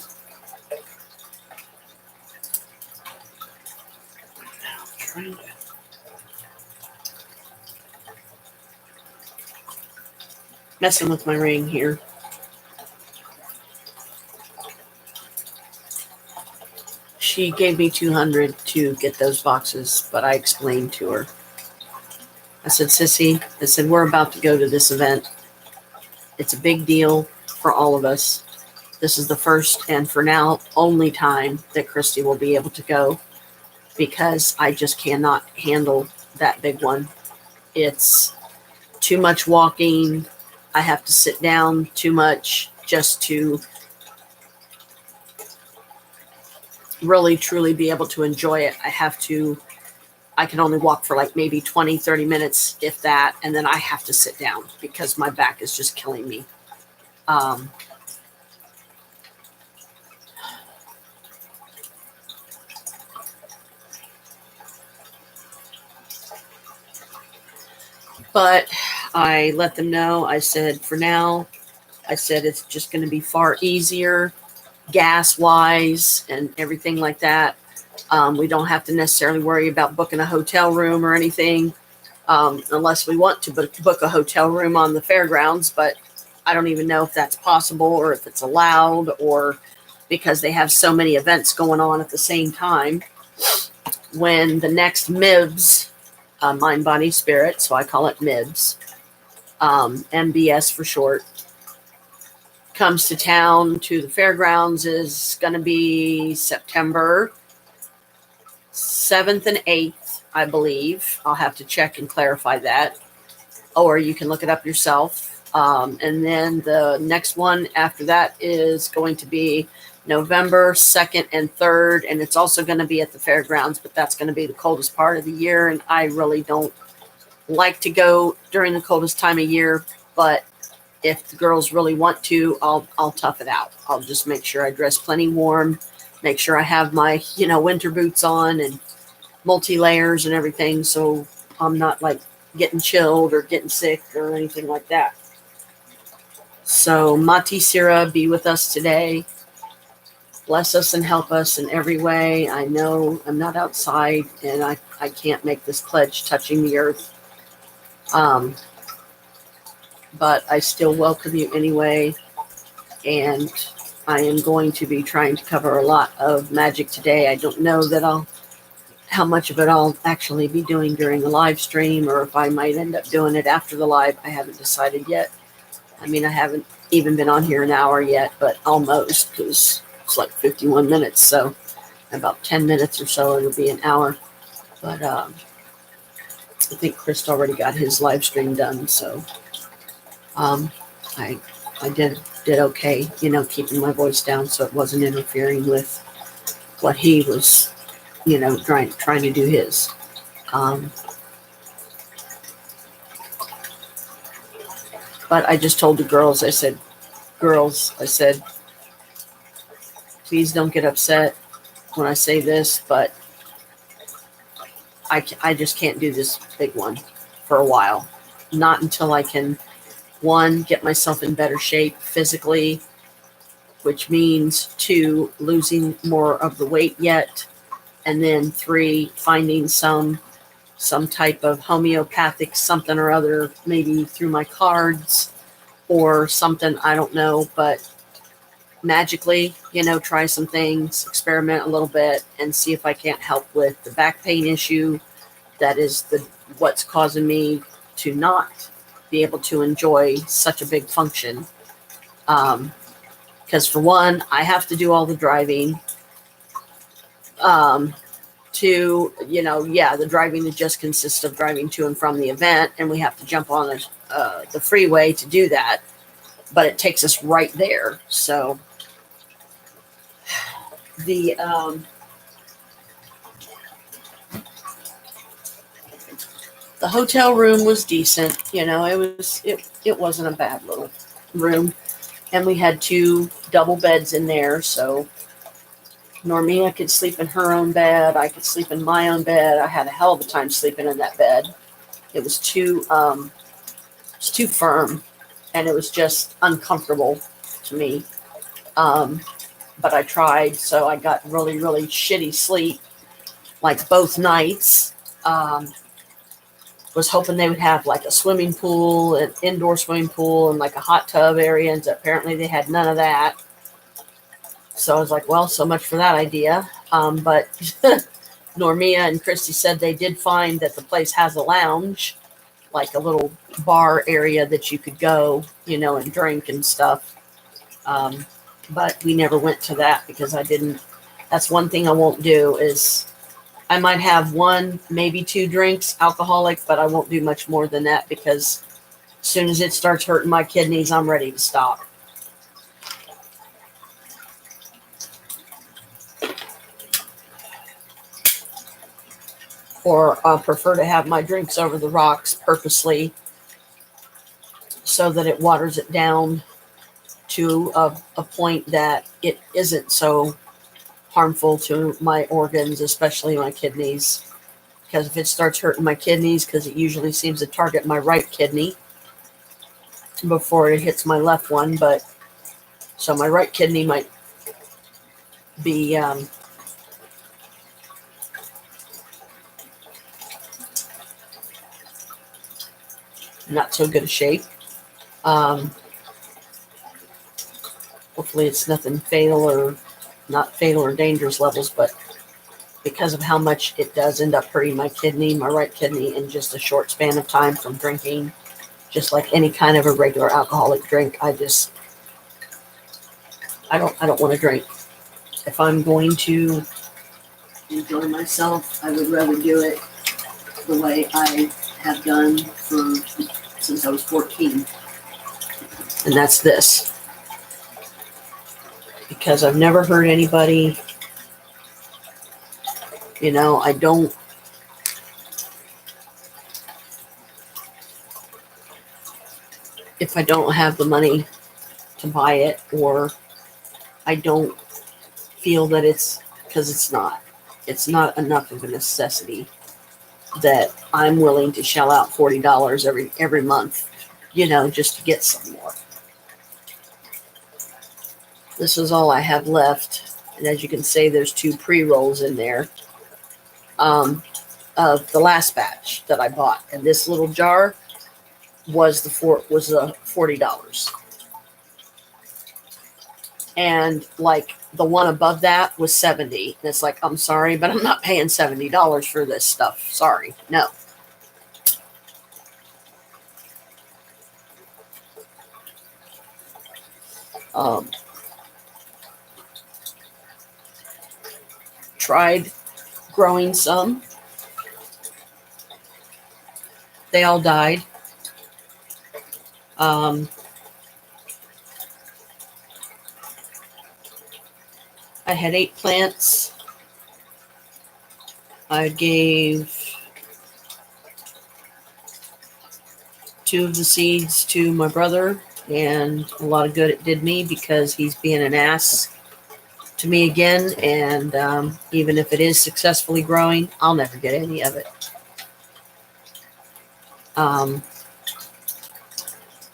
Speaker 1: messing with my ring here. She gave me $200 to get those boxes, but I explained to her. I said, Sissy, we're about to go to this event. It's a big deal for all of us. This is the first and for now only time that Christy will be able to go, because I just cannot handle that big one. It's too much walking. I have to sit down too much just to really, truly be able to enjoy it. I can only walk for maybe 20, 30 minutes, if that, and then I have to sit down because my back is just killing me. But I let them know. I said, for now, I said it's just going to be far easier gas wise and everything like that. We don't have to necessarily worry about booking a hotel room or anything, unless we want to book a hotel room on the fairgrounds. But I don't even know if that's possible or if it's allowed, or because they have so many events going on at the same time. When the next MIBS, Mind, Body, Spirit, so I call it MIBS, MBS for short, comes to town to the fairgrounds is going to be September 7th and 8th, I believe. I'll have to check and clarify that, or you can look it up yourself. And then the next one after that is going to be November 2nd and 3rd, and it's also going to be at the fairgrounds, but that's going to be the coldest part of the year, and I really don't like to go during the coldest time of year, but if the girls really want to, I'll tough it out. I'll just make sure I dress plenty warm, make sure I have my, winter boots on and multi-layers and everything, so I'm not like getting chilled or getting sick or anything like that. So Mati Sira, be with us today. Bless us and help us in every way. I know I'm not outside and I can't make this pledge touching the earth. But I still welcome you anyway. And I am going to be trying to cover a lot of magic today. I don't know that how much of it I'll actually be doing during the live stream, or if I might end up doing it after the live. I haven't decided yet. I mean, I haven't even been on here an hour yet, but almost, because it's like 51 minutes. So about 10 minutes or so, it'll be an hour. But I think Krist already got his live stream done. So I did okay, keeping my voice down so it wasn't interfering with what he was, trying to do his. But I just told the girls, I said, please don't get upset when I say this, but I just can't do this big one for a while. Not until I can, 1, get myself in better shape physically, which means 2, losing more of the weight yet, and then 3, finding some type of homeopathic something or other, maybe through my cards or something, I don't know, but magically, try some things, experiment a little bit, and see if I can't help with the back pain issue that is what's causing me to not be able to enjoy such a big function. Because for 1, I have to do all the driving. 2, the driving that just consists of driving to and from the event, and we have to jump on the freeway to do that, but it takes us right there. So the hotel room was decent. It wasn't a bad little room, and we had 2 double beds in there, so Normia could sleep in her own bed. I could sleep in my own bed. I had a hell of a time sleeping in that bed. It was too firm, and it was just uncomfortable to me. But I tried, so I got really, really shitty sleep, like both nights. Was hoping they would have like a swimming pool, an indoor swimming pool, and like a hot tub area, and apparently they had none of that. So I was like, well, so much for that idea. But Normia and Christy said they did find that the place has a lounge, like a little bar area that you could go, and drink and stuff. But we never went to that because that's one thing I won't do is I might have 1, maybe 2 drinks, alcoholic, but I won't do much more than that because as soon as it starts hurting my kidneys, I'm ready to stop. Or I'll prefer to have my drinks over the rocks purposely so that it waters it down to a point that it isn't so harmful to my organs, especially my kidneys. because if it starts hurting my kidneys, because it usually seems to target my right kidney before it hits my left one, but so my right kidney might be not so good a shape. Hopefully it's nothing fatal or not fatal or dangerous levels, but because of how much it does end up hurting my kidney, my right kidney, in just a short span of time from drinking, just like any kind of a regular alcoholic drink, I don't want to drink. If I'm going to enjoy myself, I would rather do it the way I have done since I was 14. And that's this. Because I've never hurt anybody. You know, if I don't have the money to buy it, or I don't feel that because it's not enough of a necessity that I'm willing to shell out $40 every month, just to get some more. This is all I have left. And as you can see, there's 2 pre-rolls in there of the last batch that I bought. And this little jar was $40. And like the one above that was $70. And it's like, I'm sorry, but I'm not paying $70 for this stuff. Sorry. No. Tried growing some. They all died. I had 8 plants. I gave 2 of the seeds to my brother, and a lot of good it did me because he's being an ass to me again. And even if it is successfully growing, I'll never get any of it.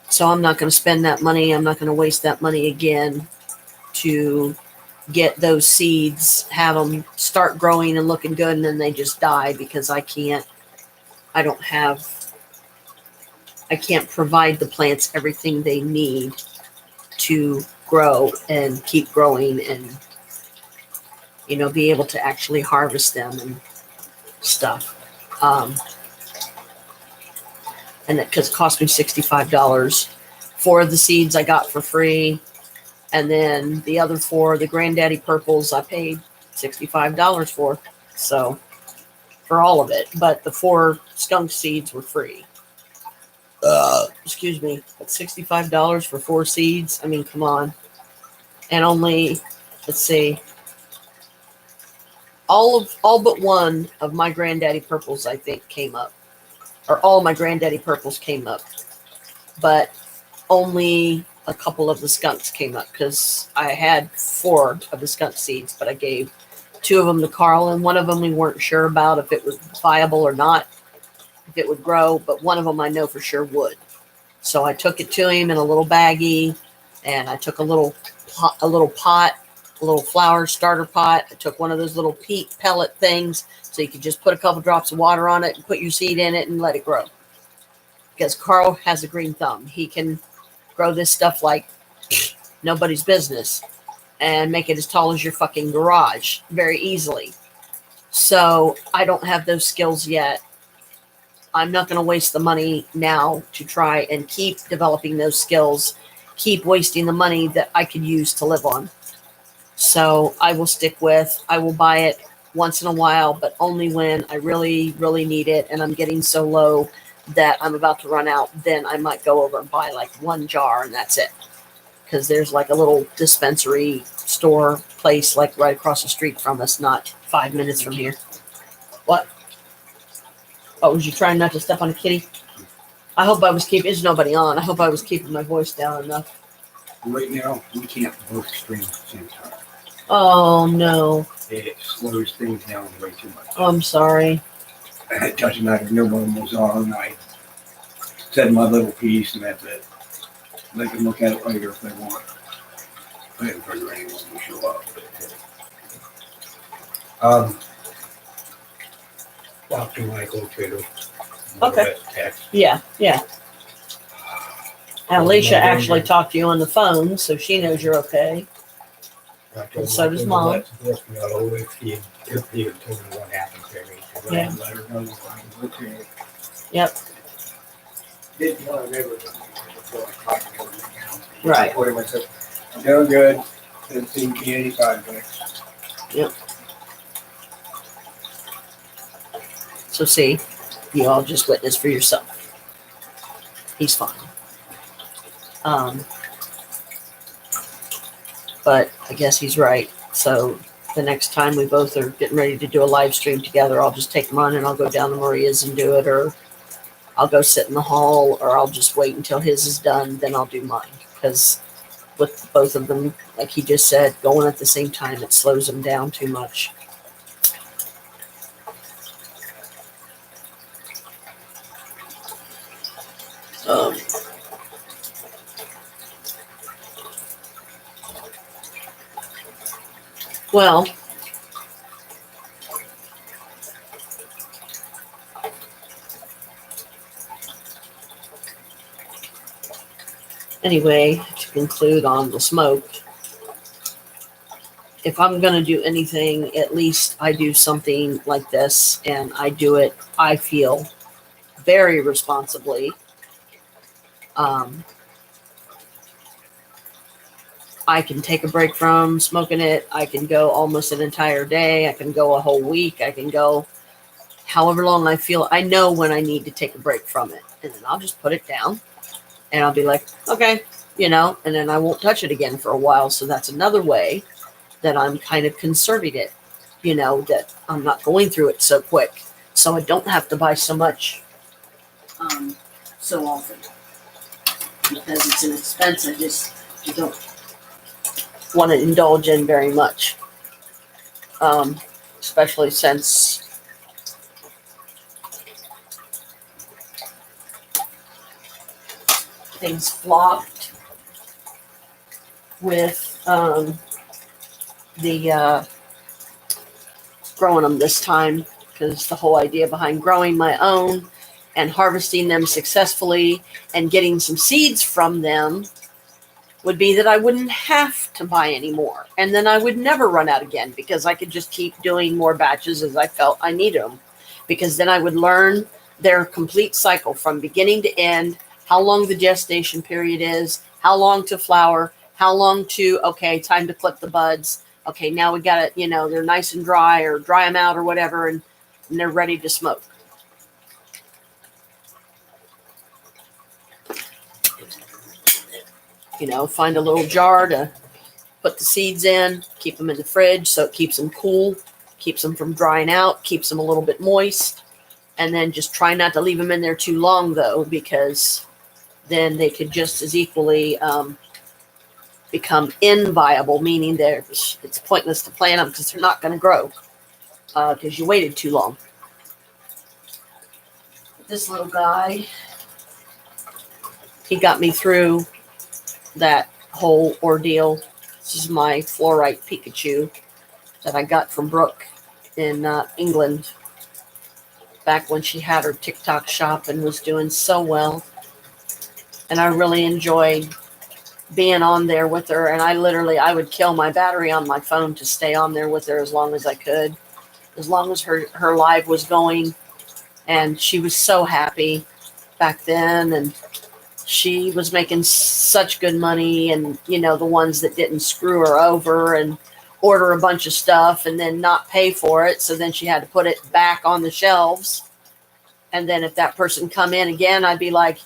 Speaker 1: So I'm not going to spend that money. I'm not going to waste that money again to get those seeds, have them start growing and looking good, and then they just die because I can't provide the plants everything they need to grow and keep growing and, be able to actually harvest them and stuff. And that because it cost me $65. 4 of the seeds I got for free. And then the other 4, the Granddaddy Purples, I paid $65 for. So, for all of it. But the 4 skunk seeds were free. Excuse me. But $65 for 4 seeds? I mean, come on. And only, let's see, all but one of my Granddaddy Purples, I think, came up. Or all my Granddaddy Purples came up. But only a couple of the skunks came up because I had 4 of the skunk seeds, but I gave 2 of them to Carl, and one of them we weren't sure about if it was viable or not, if it would grow, but one of them I know for sure would. So I took it to him in a little baggie, and I took a little pot, a little flower starter pot. I took one of those little peat pellet things, so you could just put a couple drops of water on it and put your seed in it and let it grow. Because Carl has a green thumb. He can grow this stuff like nobody's business and make it as tall as your fucking garage very easily. So I don't have those skills yet. I'm not going to waste the money now to try and keep developing those skills, keep wasting the money that I could use to live on. So I will buy it once in a while, but only when I really, really need it and I'm getting so low that I'm about to run out. Then I might go over and buy like 1 jar and that's it. Because there's like a little dispensary store place like right across the street from us, not 5 minutes from here. What? Oh, was you trying not to step on a kitty? I hope I was keeping, there's nobody on. I hope I was keeping my voice down enough.
Speaker 2: Right now, we can't both stream at the same time.
Speaker 1: Oh, no.
Speaker 2: It slows things down way too much.
Speaker 1: Oh, I'm sorry.
Speaker 2: It doesn't matter. No one was on. I said my little piece, and that's it. They can look at it later if they want. I didn't figure anyone would show up. Um, Dr. Michael too.
Speaker 1: Okay.
Speaker 2: Text.
Speaker 1: Yeah. And Alicia
Speaker 2: Well,
Speaker 1: actually talked to you on the phone, so she knows you're okay. And so does Mom.
Speaker 2: If he had told me what happened to me, because I had let her know that I was okay.
Speaker 1: Yep.
Speaker 2: Didn't want to ever before I talked to her.
Speaker 1: Right.
Speaker 2: I told him, I said, I'm doing good. Didn't seem to be any side effects.
Speaker 1: Yep. So see, you all just witnessed for yourself. He's fine. But I guess he's right. So the next time we both are getting ready to do a live stream together, I'll just take mine and I'll go down to Maria's and do it, or I'll go sit in the hall, or I'll just wait until his is done, then I'll do mine. Because with both of them, like he just said, going at the same time, it slows them down too much. Well, anyway, to conclude on the smoke, if I'm going to do anything, at least I do something like this, and I do it, I feel, very responsibly. I can take a break from smoking it. I can go almost an entire day. I can go a whole week. I can go however long I feel. I know when I need to take a break from it. And then I'll just put it down. And I'll be like, okay, and then I won't touch it again for a while. So that's another way that I'm kind of conserving it, that I'm not going through it so quick. So I don't have to buy so much so often. Because it's an expense I don't want to indulge in very much. Especially since things flopped with the growing them this time, because the whole idea behind growing my own and harvesting them successfully and getting some seeds from them would be that I wouldn't have to buy any more. And then I would never run out again, because I could just keep doing more batches as I felt I needed them. Because then I would learn their complete cycle from beginning to end, how long the gestation period is, how long to flower, how long to, okay, time to clip the buds. Okay, now we got it, they're nice and dry, or dry them out or whatever, and they're ready to smoke. Find a little jar to put the seeds in, keep them in the fridge so it keeps them cool, keeps them from drying out, keeps them a little bit moist, and then just try not to leave them in there too long, though, because then they could just as equally become inviable, meaning it's pointless to plant them because they're not going to grow because you waited too long. This little guy, he got me through that whole ordeal. This is my fluorite Pikachu that I got from Brooke in England back when she had her TikTok shop and was doing so well. And I really enjoyed being on there with her. And I would kill my battery on my phone to stay on there with her as long as I could, as long as her live was going. And she was so happy back then. And she was making such good money, and the ones that didn't screw her over and order a bunch of stuff and then not pay for it, so then she had to put it back on the shelves. And then if that person come in again, I'd be like,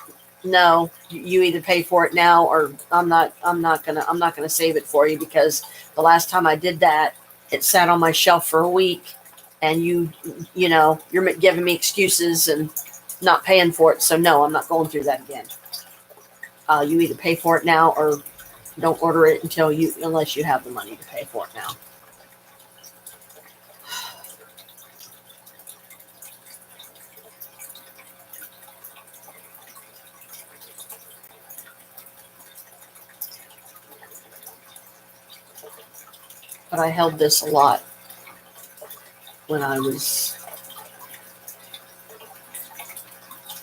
Speaker 1: no, you either pay for it now, or I'm not gonna save it for you, because the last time I did that, it sat on my shelf for a week, and you're giving me excuses and not paying for it. So no, I'm not going through that again. You either pay for it now, or don't order it unless you have the money to pay for it now. I held this a lot when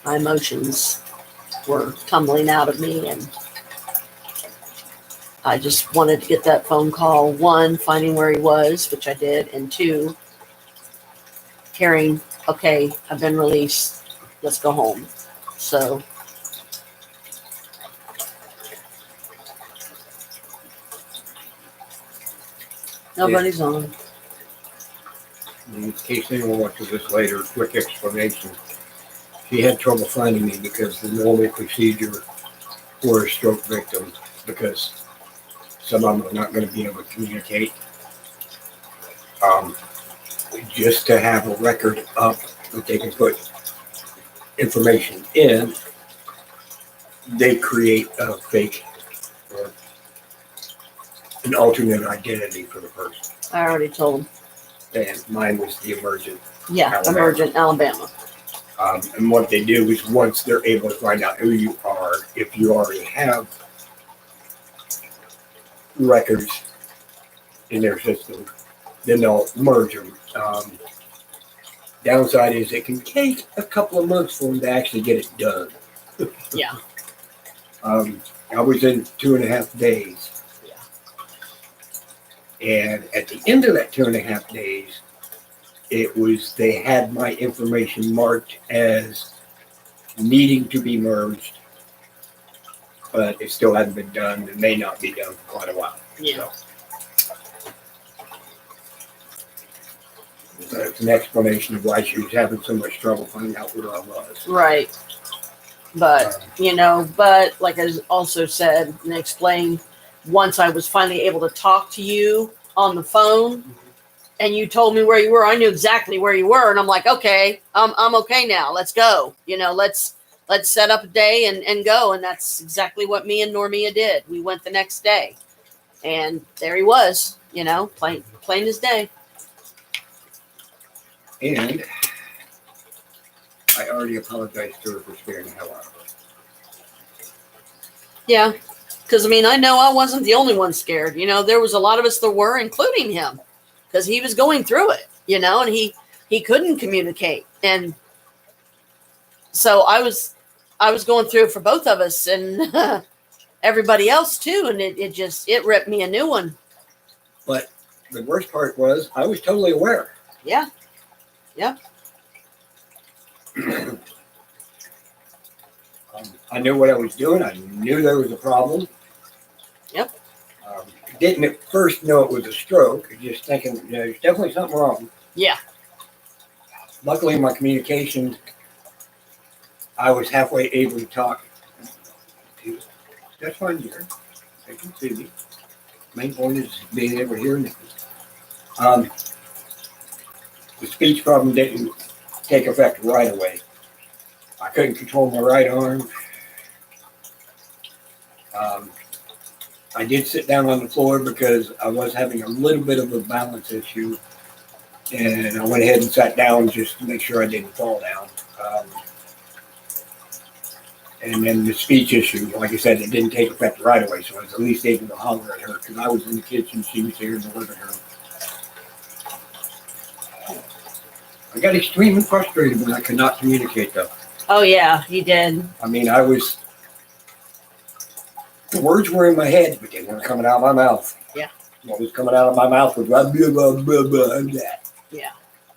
Speaker 1: my emotions were tumbling out of me, and I just wanted to get that phone call. One, finding where he was, which I did, and two, hearing, okay, I've been released, let's go home. So nobody's on.
Speaker 2: In case anyone watches this later, quick explanation. She had trouble finding me because the normal procedure for a stroke victim, because some of them are not going to be able to communicate. Just to have a record up that they can put information in, they create a fake or an alternate identity for the person.
Speaker 1: I already told him.
Speaker 2: And mine was the emergent.
Speaker 1: Yeah,
Speaker 2: Alabama.
Speaker 1: emergent Alabama.
Speaker 2: And what they do is once they're able to find out who you are, if you already have records in their system, then they'll merge them. Downside is it can take a couple of months for them to actually get it done.
Speaker 1: Yeah.
Speaker 2: I was in 2.5 days.
Speaker 1: Yeah.
Speaker 2: And at the end of that 2.5 days, they had my information marked as needing to be merged, but it still hadn't been done. It may not be done for quite a while.
Speaker 1: Yeah.
Speaker 2: So that's an explanation of why she was having so much trouble finding out where I was.
Speaker 1: Right. But, but like I also said and explained, once I was finally able to talk to you on the phone and you told me where you were, I knew exactly where you were. And I'm like, okay, I'm okay now. Let's go. Let's set up a day and go. And that's exactly what me and Normia did. We went the next day and there he was, plain as day.
Speaker 2: And I already apologized to her for scaring the hell out of her.
Speaker 1: Yeah, because, I know I wasn't the only one scared. There was a lot of us that were, including him, because he was going through it, and he couldn't communicate. And so I was going through it for both of us and everybody else, too, and it ripped me a new one.
Speaker 2: But the worst part was I was totally aware.
Speaker 1: Yeah. Yeah.
Speaker 2: I knew what I was doing. I knew there was a problem.
Speaker 1: Yep.
Speaker 2: Didn't at first know it was a stroke. Just thinking there's definitely something wrong.
Speaker 1: Yeah.
Speaker 2: Luckily, my communication, I was halfway able to talk. That's fine, dear. They can see me. Main point is being able to hear me. The speech problem didn't take effect right away. I couldn't control my right arm. I did sit down on the floor because I was having a little bit of a balance issue. And I went ahead and sat down just to make sure I didn't fall down. And then the speech issue, like I said, it didn't take effect right away. So I was at least able to holler at her because I was in the kitchen. She was here in the living room. I got extremely frustrated when I could not communicate, though.
Speaker 1: Oh, yeah, he did.
Speaker 2: The words were in my head, but they weren't coming out of my mouth.
Speaker 1: Yeah.
Speaker 2: What was coming out of my mouth was blah, blah, blah, blah, blah, and that.
Speaker 1: Yeah.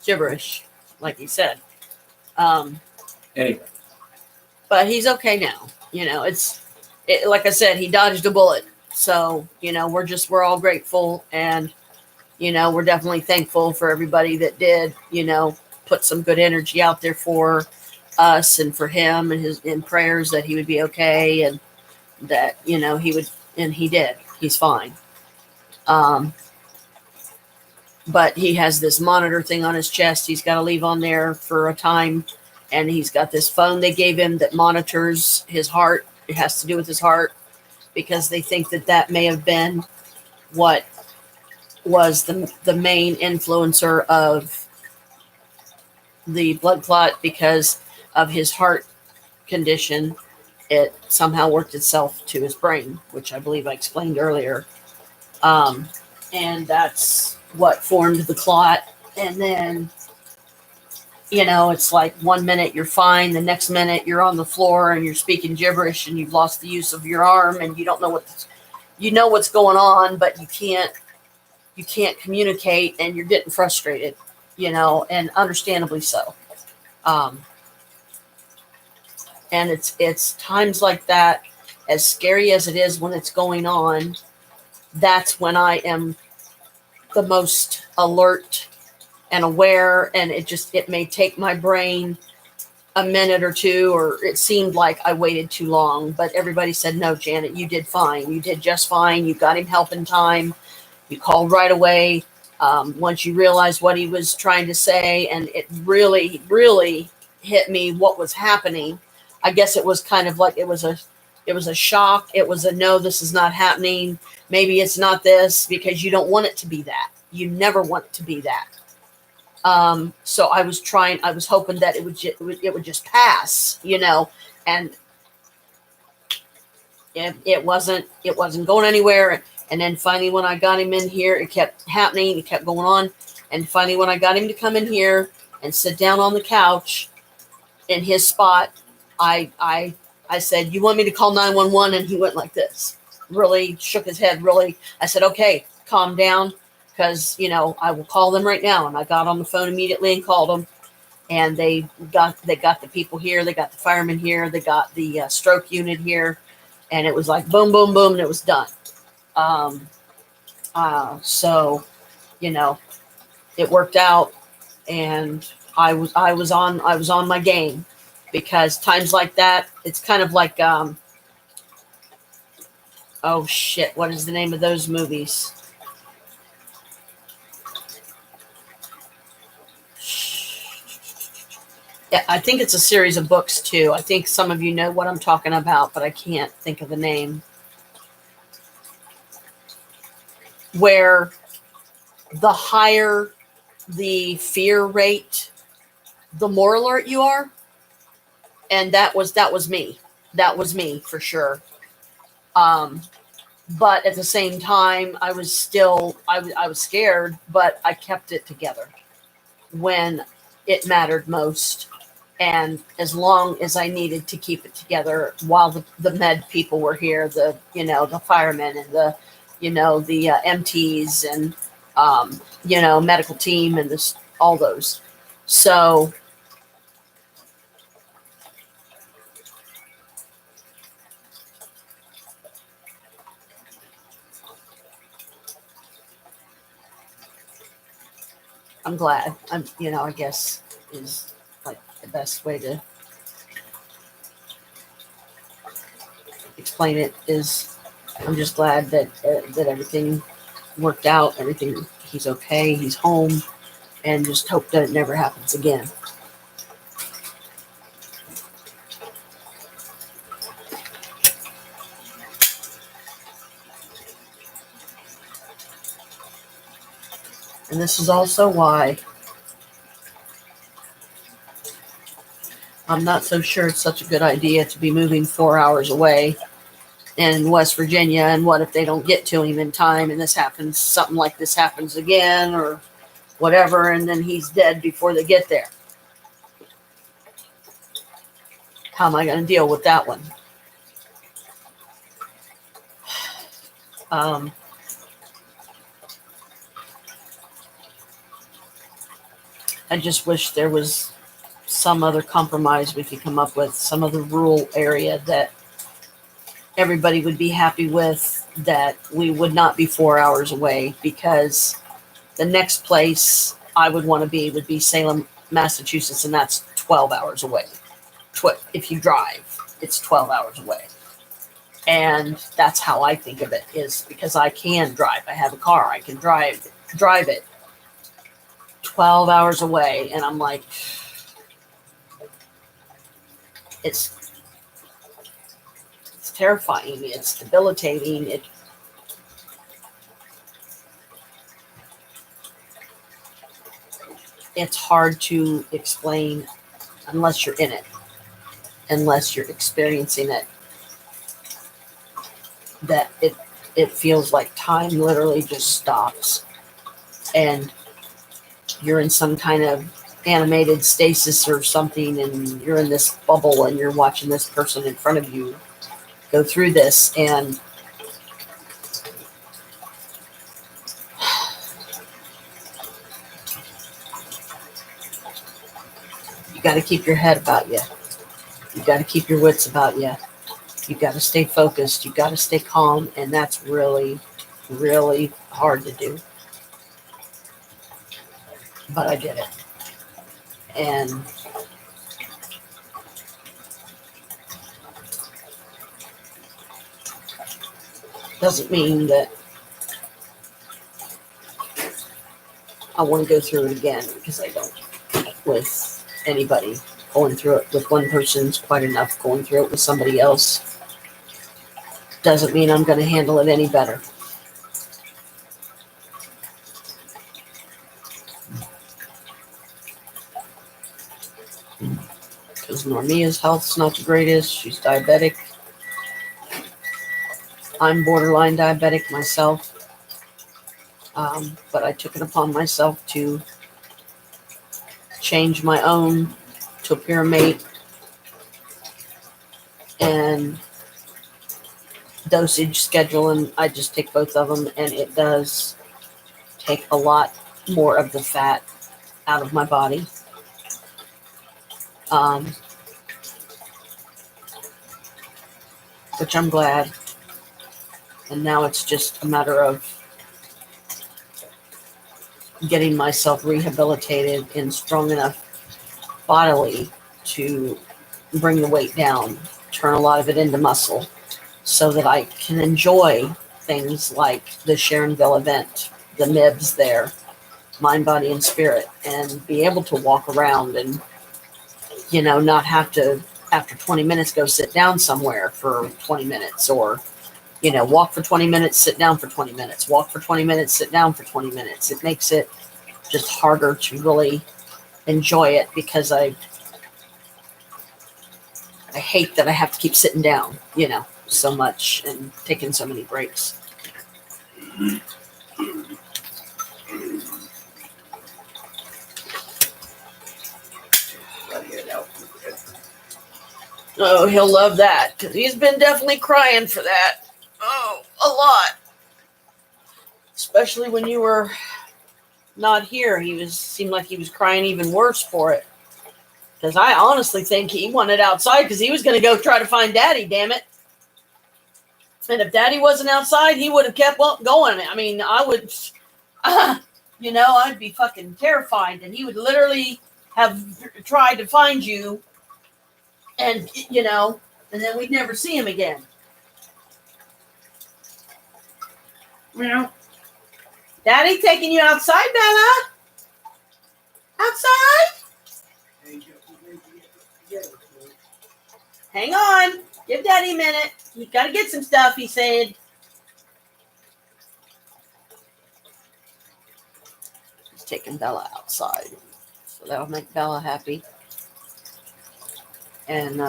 Speaker 1: Gibberish, like he said.
Speaker 2: Anyway.
Speaker 1: But he's okay now. Like I said, he dodged a bullet. So, we're all grateful. And, we're definitely thankful for everybody that did, put some good energy out there for us and for him and in prayers that he would be okay and that, he would, and he did. He's fine. But he has this monitor thing on his chest. He's got to leave on there for a time. And he's got this phone they gave him that monitors his heart. It has to do with his heart because they think that may have been what was the main influencer of the blood clot because of his heart condition. It somehow worked itself to his brain, which I believe I explained earlier. and that's what formed the clot. And then, you know, it's like 1 minute you're fine, the next minute you're on the floor and you're speaking gibberish and you've lost the use of your arm and you don't know you know what's going on, but you can't communicate and you're getting frustrated, you know, and understandably so. Um, and it's times like that, as scary as it is when it's going on, that's when I am the most alert and aware, and it may take my brain a minute or two, or it seemed like I waited too long, but everybody said, no, Janet, you did fine. You did just fine. You got him help in time. You called right away. Once you realized what he was trying to say, and it really, really hit me what was happening. I guess it was kind of like it was a shock. It was a no, this is not happening. Maybe it's not this, because you don't want it to be that. You never want it to be that. So I was hoping that it would just pass, you know, and it wasn't going anywhere. And then finally, when I got him in here, it kept happening. It kept going on. And finally, when I got him to come in here and sit down on the couch in his spot, I said, you want me to call 911? And he went like this, really shook his head. Really, I said, okay, calm down, because, you know, I will call them right now. And I got on the phone immediately and called them. And they got the people here. They got the firemen here. They got the stroke unit here. And it was like boom, boom, boom, and it was done. So, you know, it worked out, and I was on my game, because times like that, it's kind of like, oh shit, what is the name of those movies? Yeah, I think it's a series of books too. I think some of you know what I'm talking about, but I can't think of the name. Where the higher the fear rate, the more alert you are. And that was me. That was me for sure. But at the same time, I was scared, but I kept it together when it mattered most. And as long as I needed to keep it together while the med people were here, the firemen and the MTs and medical team and this all those. So I'm glad. I guess is like the best way to explain it is I'm just glad that everything worked out. Everything, he's okay. He's home, and just hope that it never happens again. And this is also why I'm not so sure it's such a good idea to be moving 4 hours away in West Virginia. And what if they don't get to him in time and something like this happens again or whatever, and then he's dead before they get there? How am I going to deal with that one? I just wish there was some other compromise we could come up with, some other rural area that everybody would be happy with, that we would not be 4 hours away, because the next place I would want to be would be Salem, Massachusetts, and that's 12 hours away. If you drive, it's 12 hours away. And that's how I think of it, is because I can drive. I have a car. I can drive it 12 hours away. And I'm like, it's terrifying. It's debilitating. It's hard to explain unless you're in it, unless you're experiencing it, that it feels like time literally just stops, and you're in some kind of animated stasis or something, and you're in this bubble and you're watching this person in front of you go through this. And you got to keep your head about you. You got to keep your wits about you. You got to stay focused. You got to stay calm. And that's really, really hard to do. But I did it. And doesn't mean that I want to go through it again, because I don't. With anybody, going through it with one person's quite enough. Going through it with somebody else doesn't mean I'm going to handle it any better. Because Normia's health's not the greatest. She's diabetic. I'm borderline diabetic myself. But I took it upon myself to change my own to a pyramid and dosage schedule, and I just take both of them, and it does take a lot more of the fat out of my body. Which I'm glad. And now it's just a matter of getting myself rehabilitated and strong enough bodily to bring the weight down, turn a lot of it into muscle, so that I can enjoy things like the Sharonville event, the MIBS there, Mind, Body, and Spirit, and be able to walk around and, not have to, after 20 minutes, go sit down somewhere for 20 minutes, or, walk for 20 minutes, sit down for 20 minutes, walk for 20 minutes, sit down for 20 minutes. It makes it just harder to really enjoy it, because I hate that I have to keep sitting down, so much and taking so many breaks. Oh, he'll love that, because he's been definitely crying for that. Oh, a lot. Especially when you were not here. Seemed like he was crying even worse for it. Because I honestly think he wanted outside, because he was going to go try to find Daddy, damn it. And if Daddy wasn't outside, he would have kept going. I mean, I would, I'd be fucking terrified. And he would literally have tried to find you, and, and then we'd never see him again. Daddy taking you outside, Bella? Outside? Hang on. Give Daddy a minute. You got to get some stuff, he said. He's taking Bella outside. So that'll make Bella happy. And,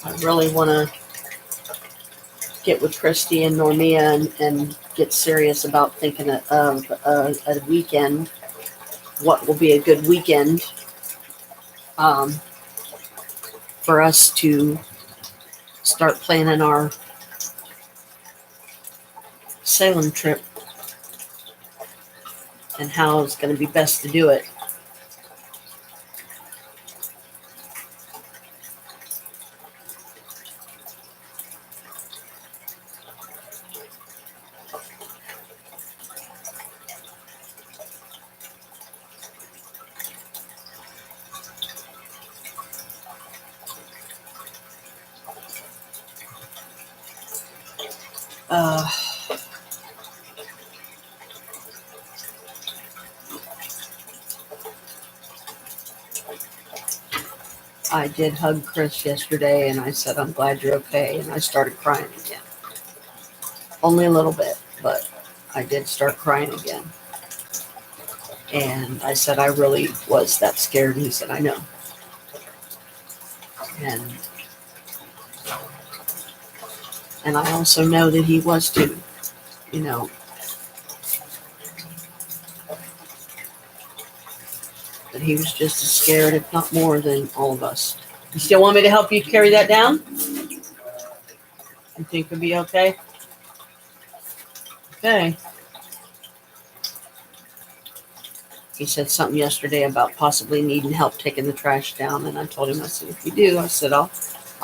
Speaker 1: I really want to get with Christy and Normia and get serious about thinking of a weekend. What will be a good weekend for us to start planning our Salem trip, and how it's going to be best to do it. I did hug Chris yesterday, and I said, I'm glad you're okay. And I started crying again. Only a little bit, but I did start crying again. And I said, I really was that scared. And he said, I know. And I also know that he was too, you know. That he was just as scared, if not more, than all of us. You still want me to help you carry that down? You think it'll be okay? Okay. He said something yesterday about possibly needing help taking the trash down, and I told him, I said, if you do, I said, I'll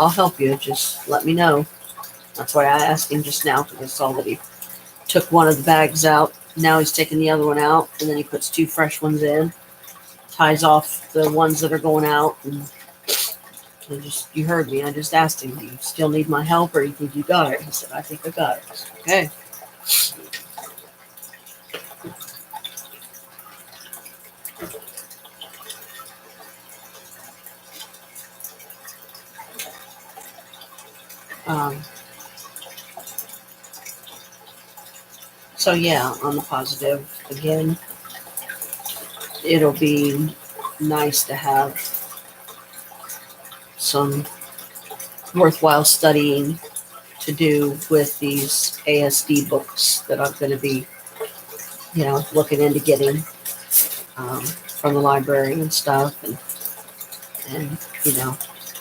Speaker 1: help you. Just let me know. That's why I asked him just now, because I saw that he took one of the bags out. Now he's taking the other one out, and then he puts 2 fresh ones in, ties off the ones that are going out, and you heard me. I just asked him, do you still need my help, or do you think you got it? He said, I think I got it. I said, okay. So yeah, on the positive, again, it'll be nice to have some worthwhile studying to do with these ASD books that I'm going to be, looking into getting from the library and stuff, and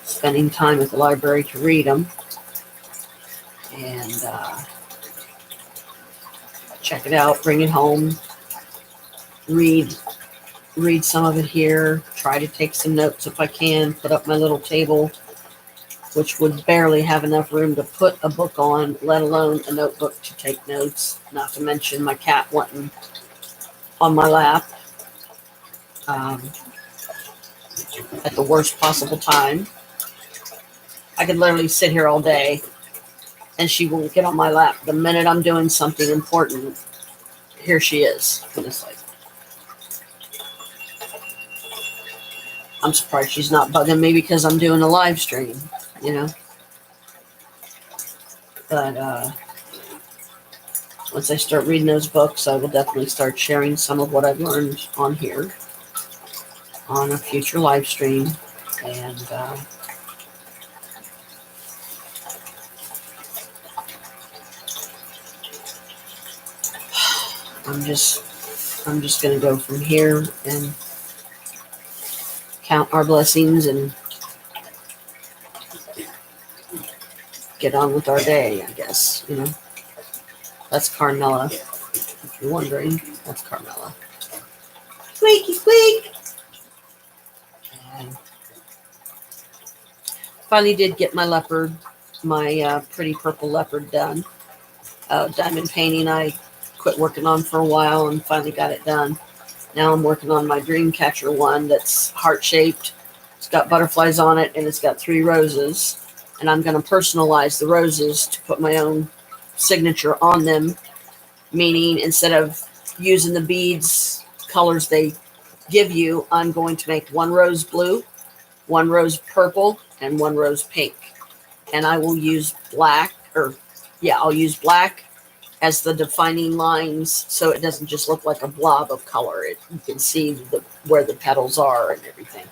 Speaker 1: spending time at the library to read them and check it out, bring it home, read some of it here, try to take some notes if I can, put up my little table, which would barely have enough room to put a book on, let alone a notebook to take notes, not to mention my cat wanting on my lap at the worst possible time. I could literally sit here all day and she won't get on my lap. The minute I'm doing something important, here she is. And it's like, I'm surprised she's not bugging me because I'm doing a live stream, But once I start reading those books, I will definitely start sharing some of what I've learned on here on a future live stream. And I'm just going to go from here and count our blessings and get on with our day, I guess, That's Carmela. If you're wondering, that's Carmela. Squeaky squeak! And finally did get my leopard, my pretty purple leopard done. Diamond painting I quit working on for a while and finally got it done. Now I'm working on my dream catcher one that's heart-shaped. It's got butterflies on it and it's got 3 roses. And I'm going to personalize the roses to put my own signature on them, meaning instead of using the beads colors they give you, I'm going to make 1 rose blue, 1 rose purple, and 1 rose pink. And I will use black, I'll use black as the defining lines so it doesn't just look like a blob of color. You can see where the petals are and everything.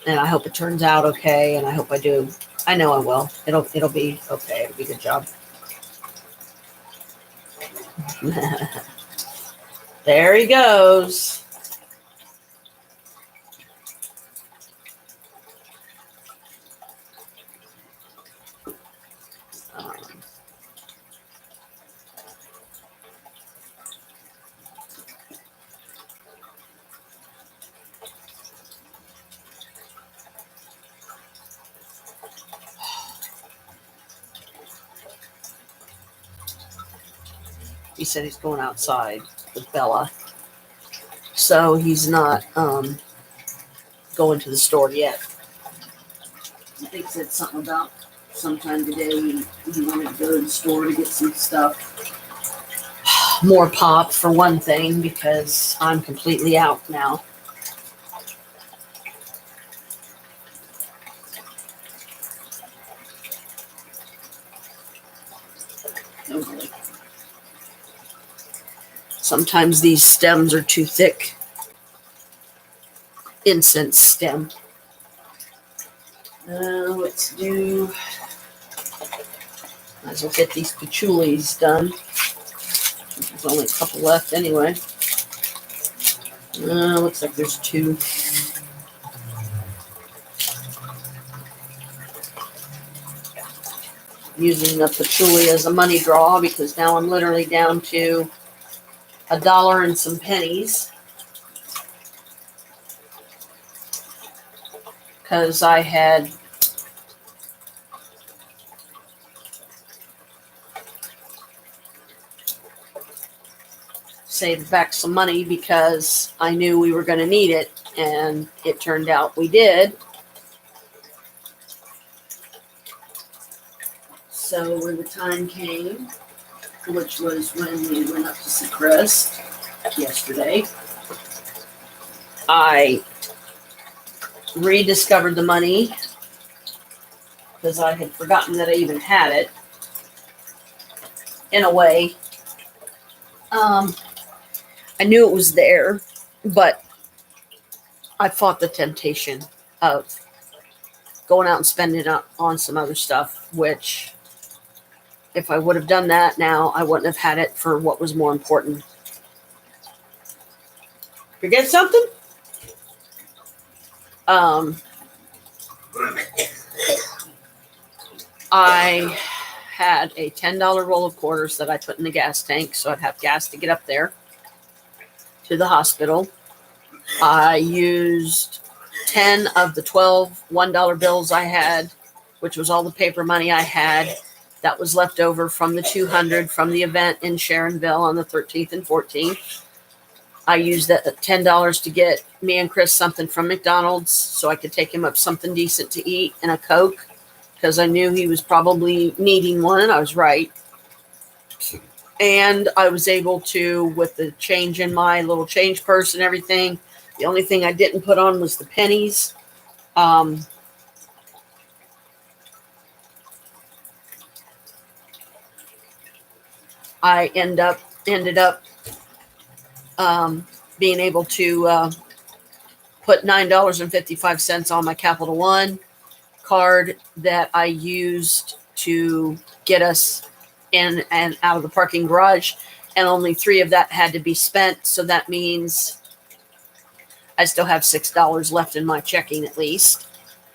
Speaker 1: And I hope it turns out okay, and I hope I do. I know I will. It'll be okay. It'll be a good job. There he goes. He said he's going outside with Bella. So he's not going to the store yet. I think he said something about sometime today he wanted to go to the store to get some stuff. More pop for one thing, because I'm completely out now. Sometimes these stems are too thick. Incense stem. Let's do. Might as well get these patchoulis done. There's only a couple left anyway. Looks like there's 2. Using the patchouli as a money draw because now I'm literally down to $1 and some pennies. Because I had saved back some money because I knew we were going to need it, and it turned out we did. So when the time came, which was when we went up to see Krist yesterday, I rediscovered the money because I had forgotten that I even had it in a way. I knew it was there, but I fought the temptation of going out and spending it on some other stuff, which if I would have done that now, I wouldn't have had it for what was more important. Forget something? I had a $10 roll of quarters that I put in the gas tank so I'd have gas to get up there to the hospital. I used 10 of the 12 $1 bills I had, which was all the paper money I had that was left over from the 200 from the event in Sharonville on the 13th and 14th. I used that $10 to get me and Chris something from McDonald's so I could take him up something decent to eat and a Coke because I knew he was probably needing one, and I was right. And I was able to, with the change in my little change purse and everything, the only thing I didn't put on was the pennies. I ended up being able to put $9.55 on my Capital One card that I used to get us in and out of the parking garage, and only 3 of that had to be spent. So that means I still have $6 left in my checking at least.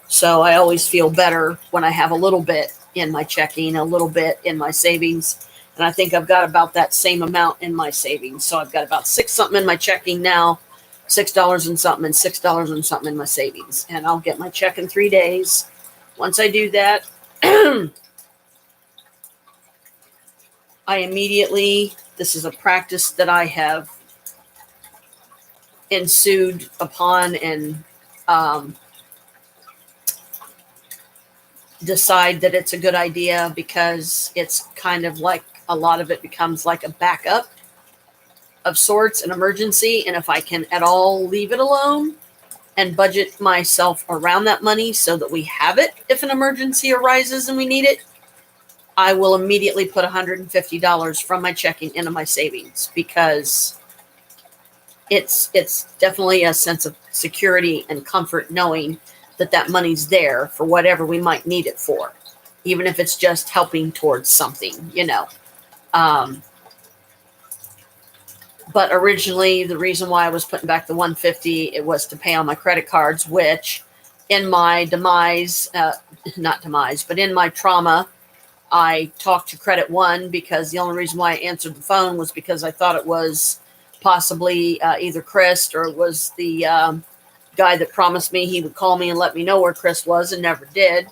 Speaker 1: So I always feel better when I have a little bit in my checking, a little bit in my savings. And I think I've got about that same amount in my savings. So I've got about 6 something in my checking now, $6 and something, and $6 and something in my savings. And I'll get my check in 3 days. Once I do that, I immediately, this is a practice that I have ensued upon and decide that it's a good idea because it's kind of like a lot of it becomes like a backup of sorts, an emergency. And if I can at all leave it alone and budget myself around that money so that we have it if an emergency arises and we need it, I will immediately put $150 from my checking into my savings because it's definitely a sense of security and comfort knowing that that money's there for whatever we might need it for, even if it's just helping towards something, you know. But originally, the reason why I was putting back the $150, it was to pay on my credit cards, which in my demise, not demise, but in my trauma, I talked to Credit One because the only reason why I answered the phone was because I thought it was possibly either Krist or it was the guy that promised me he would call me and let me know where Krist was and never did.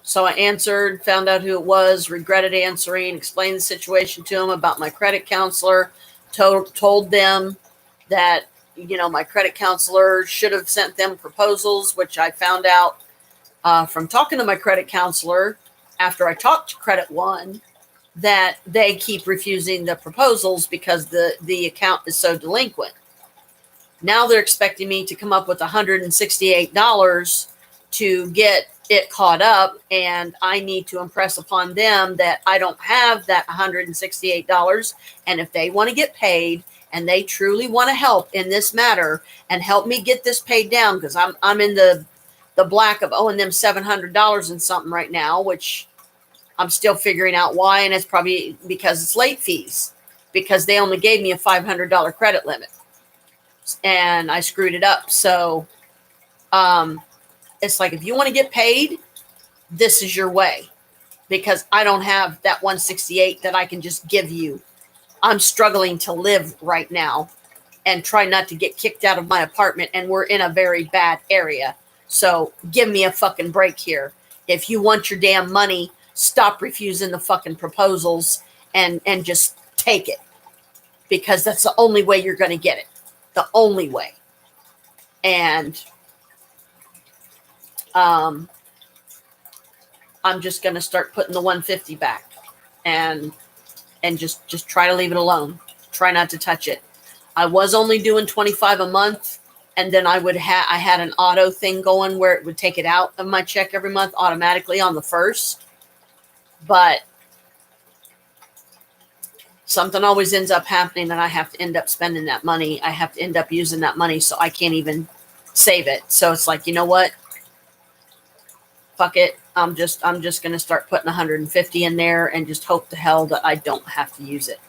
Speaker 1: So I answered, found out who it was, regretted answering, explained the situation to him about my credit counselor, told them that, you know, my credit counselor should have sent them proposals, which I found out from talking to my credit counselor after I talked to Credit One, that they keep refusing the proposals because the account is so delinquent. Now they're expecting me to come up with $168 to get it caught up, and I need to impress upon them that I don't have that $168, and if they want to get paid and they truly want to help in this matter and help me get this paid down, because I'm in the black of owing them $700 and something right now, which I'm still figuring out why, and it's probably because it's late fees, because they only gave me a $500 credit limit and I screwed it up. So it's like, if you want to get paid, this is your way, because I don't have that 168 that I can just give you. I'm struggling to live right now and try not to get kicked out of my apartment, and we're in a very bad area. So give me a fucking break here. If you want your damn money, stop refusing the fucking proposals and just take it, because that's the only way you're going to get it. The only way. And I'm just going to start putting the 150 back and just try to leave it alone. Try not to touch it. I was only doing 25 a month, and then I had an auto thing going where it would take it out of my check every month automatically on the first. But something always ends up happening, and I have to end up spending that money. I have to end up using that money, so I can't even save it. So it's like, you know what? Fuck it. I'm just going to start putting 150 in there and just hope to hell that I don't have to use it.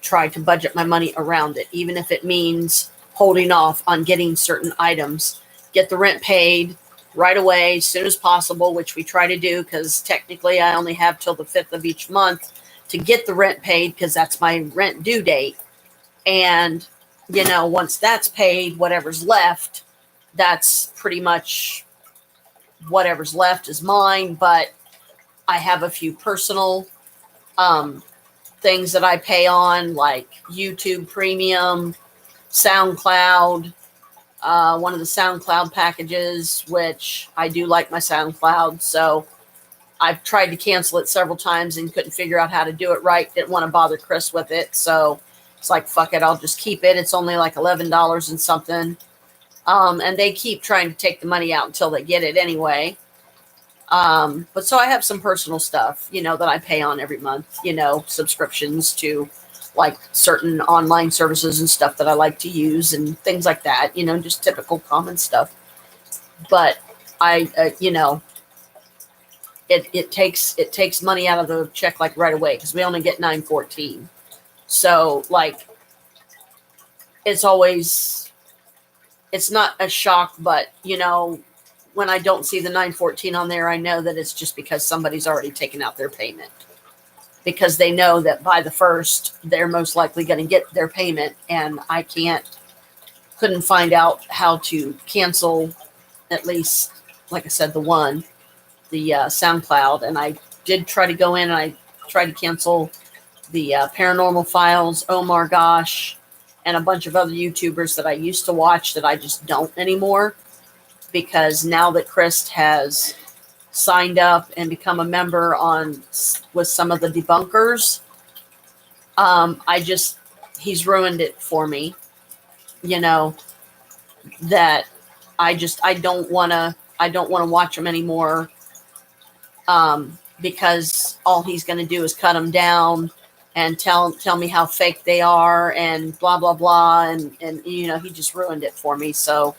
Speaker 1: Try to budget my money around it, even if it means holding off on getting certain items. Get the rent paid right away as soon as possible, which we try to do, because technically I only have till the 5th of each month to get the rent paid, because that's my rent due date. And, once that's paid, whatever's left, that's pretty much whatever's left is mine. But I have a few personal things that I pay on, like YouTube Premium, SoundCloud, one of the SoundCloud packages, which I do like my SoundCloud. So I've tried to cancel it several times and couldn't figure out how to do it right. Didn't want to bother Krist with it. So it's like, fuck it, I'll just keep it. It's only like $11 and something. And they keep trying to take the money out until they get it anyway. But so I have some personal stuff, that I pay on every month, subscriptions to like certain online services and stuff that I like to use and things like that, just typical common stuff. But it takes money out of the check like right away, because we only get $9.14. So like, it's not a shock, but when I don't see the $9.14 on there, I know that it's just because somebody's already taken out their payment, because they know that by the 1st, they're most likely going to get their payment. And I couldn't find out how to cancel, at least, like I said, the SoundCloud. And I did try to go in and I tried to cancel the Paranormal Files, Omar Gosh, and a bunch of other YouTubers that I used to watch that I just don't anymore. Because now that Krist has signed up and become a member with some of the debunkers, he's ruined it for me. That I don't want to watch him anymore. Because all he's going to do is cut them down and tell me how fake they are and blah, blah, blah. And he just ruined it for me. So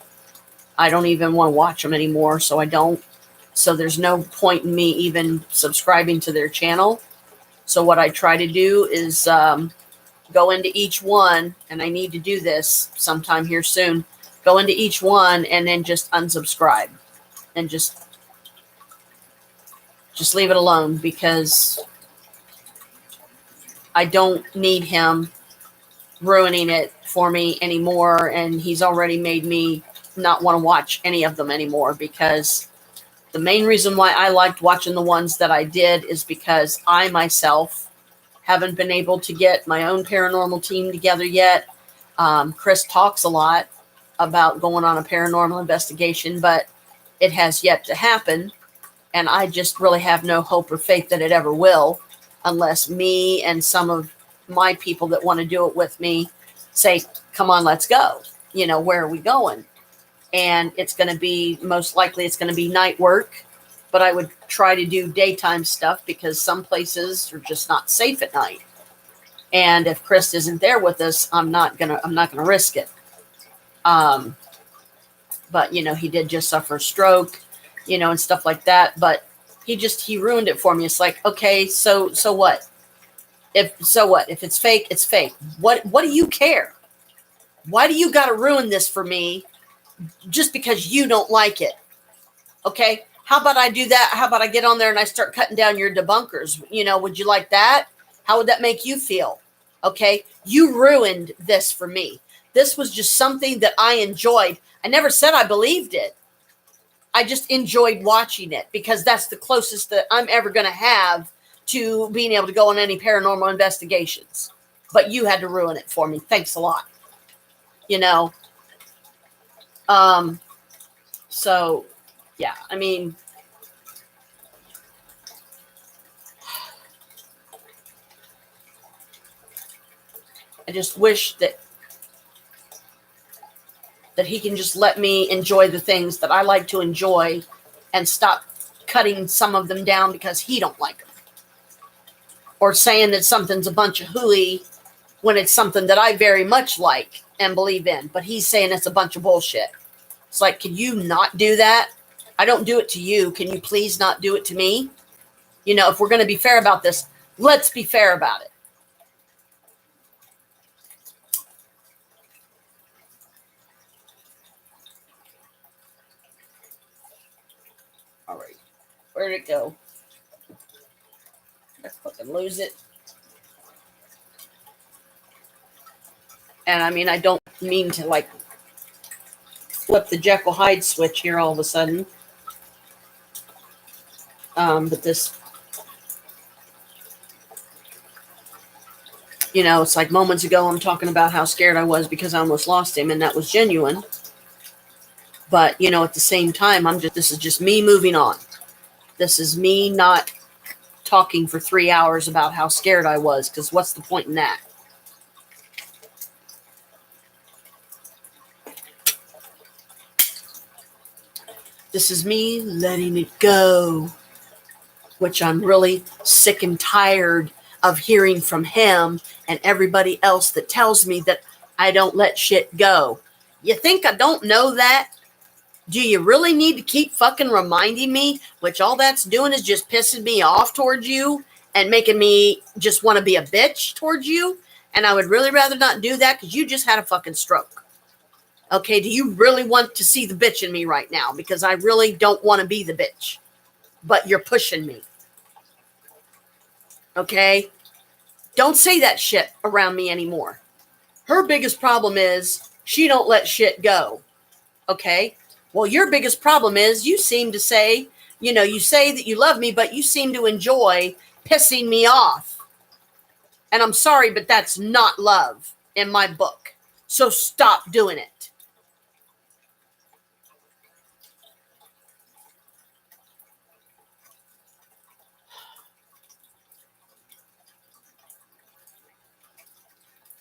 Speaker 1: I don't even want to watch them anymore. So I don't. So there's no point in me even subscribing to their channel. So what I try to do is go into each one, and I need to do this sometime here soon. Go into each one and then just unsubscribe and just leave it alone, because I don't need him ruining it for me anymore. And he's already made me not want to watch any of them anymore, because the main reason why I liked watching the ones that I did is because I myself haven't been able to get my own paranormal team together yet. Krist talks a lot about going on a paranormal investigation, but it has yet to happen. And I just really have no hope or faith that it ever will, unless me and some of my people that want to do it with me say, come on, let's go. Where are we going? And it's going to be, most likely it's going to be night work, but I would try to do daytime stuff, because some places are just not safe at night. And if Krist isn't there with us, I'm not gonna risk it. But he did just suffer a stroke, and stuff like that. But he ruined it for me. It's like, okay, so what? If it's fake, it's fake. What do you care? Why do you got to ruin this for me just because you don't like it? Okay, how about I do that? How about I get on there and I start cutting down your debunkers? Would you like that? How would that make you feel? Okay, you ruined this for me. This was just something that I enjoyed. I never said I believed it. I just enjoyed watching it because that's the closest that I'm ever going to have to being able to go on any paranormal investigations. But you had to ruin it for me. Thanks a lot. So yeah, I mean, I just wish that he can just let me enjoy the things that I like to enjoy and stop cutting some of them down because he don't like them. Or saying that something's a bunch of hooey when it's something that I very much like and believe in. But he's saying it's a bunch of bullshit. It's like, can you not do that? I don't do it to you. Can you please not do it to me? If we're going to be fair about this, let's be fair about it. All right. Where'd it go? I fucking lose it. And I mean, I don't mean to like flip the Jekyll Hyde switch here all of a sudden. But this, it's like moments ago I'm talking about how scared I was because I almost lost him, and that was genuine. But, at the same time, this is just me moving on. This is me not talking for 3 hours about how scared I was, because what's the point in that? This is me letting it go, which I'm really sick and tired of hearing from him and everybody else that tells me that I don't let shit go. You think I don't know that? Do you really need to keep fucking reminding me? Which all that's doing is just pissing me off towards you and making me just want to be a bitch towards you. And I would really rather not do that because you just had a fucking stroke. Okay, do you really want to see the bitch in me right now? Because I really don't want to be the bitch. But you're pushing me. Okay? Don't say that shit around me anymore. Her biggest problem is she don't let shit go. Okay? Well, your biggest problem is you seem to say, you say that you love me, but you seem to enjoy pissing me off. And I'm sorry, but that's not love in my book. So stop doing it.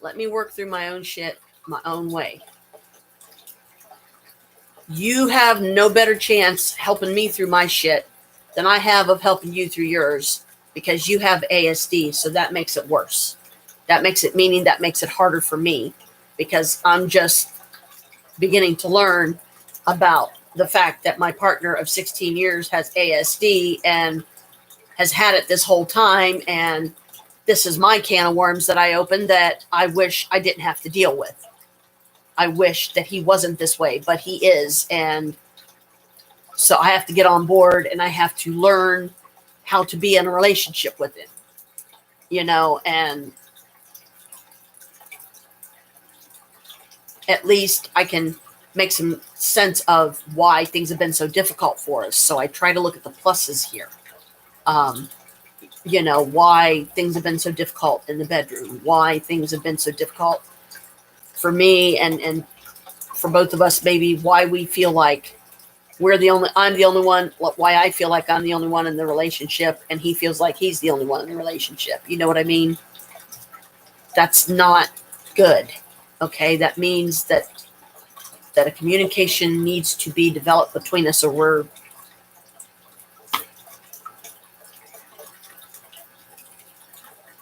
Speaker 1: Let me work through my own shit my own way. You have no better chance helping me through my shit than I have of helping you through yours because you have ASD, so that makes it worse. That makes it harder for me because I'm just beginning to learn about the fact that my partner of 16 years has ASD and has had it this whole time, and this is my can of worms that I opened that I wish I didn't have to deal with. I wish that he wasn't this way, but he is. And so I have to get on board and I have to learn how to be in a relationship with him, and at least I can make some sense of why things have been so difficult for us. So I try to look at the pluses here. Why things have been so difficult in the bedroom, why things have been so difficult for me and for both of us, maybe why we feel like I'm the only one, why I feel like I'm the only one in the relationship and he feels like he's the only one in the relationship. You know what I mean? That's not good. Okay. That means that a communication needs to be developed between us, or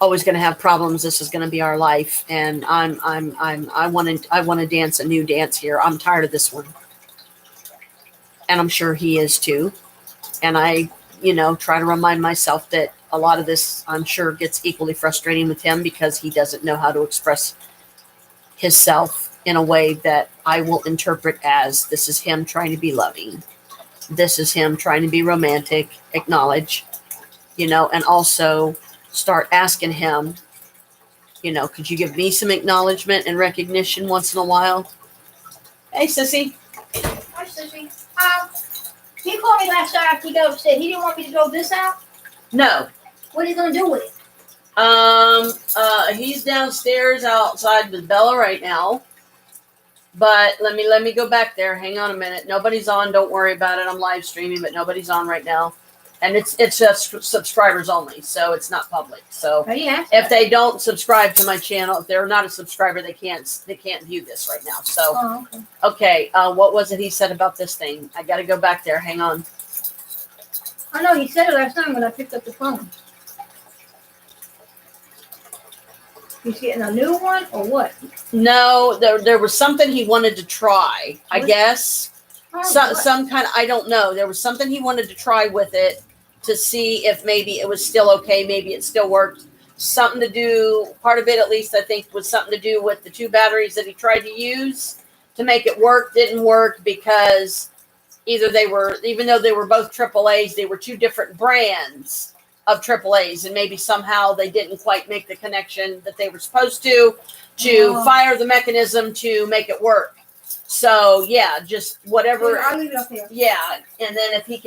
Speaker 1: always going to have problems. This is going to be our life, and I want to dance a new dance here. I'm tired of this one, and I'm sure he is too. And I, try to remind myself that a lot of this, I'm sure, gets equally frustrating with him because he doesn't know how to express himself in a way that I will interpret as this is him trying to be loving. This is him trying to be romantic, acknowledge, and also start asking him, could you give me some acknowledgement and recognition once in a while? Hey, sissy.
Speaker 3: Hi, Sissy. He called me last night after he got upset. He didn't want me to throw this out.
Speaker 1: No.
Speaker 3: What are you gonna do with it?
Speaker 1: He's downstairs outside with Bella right now. But let me go back there. Hang on a minute. Nobody's on. Don't worry about it. I'm live streaming, but nobody's on right now. And it's just subscribers only, so it's not public. So if they don't subscribe to my channel, if they're not a subscriber, they can't view this right now. So okay. What was it he said about this thing? I got to go back there. Hang on.
Speaker 3: I know he said it last time when I picked up the phone. He's getting a new one or what?
Speaker 1: No, there was something he wanted to try. I guess some kind of, I don't know. There was something he wanted to try with it to see if maybe it was still okay. Maybe it still worked. Something to do. Part of it, at least, I think, was something to do with the 2 batteries that he tried to use to make it work. Didn't work because even though they were both AAAs, they were 2 different brands of AAAs, and maybe somehow they didn't quite make the connection that they were supposed to fire the mechanism to make it work. So yeah, just whatever.
Speaker 3: I'll leave it up there.
Speaker 1: Yeah, and then if he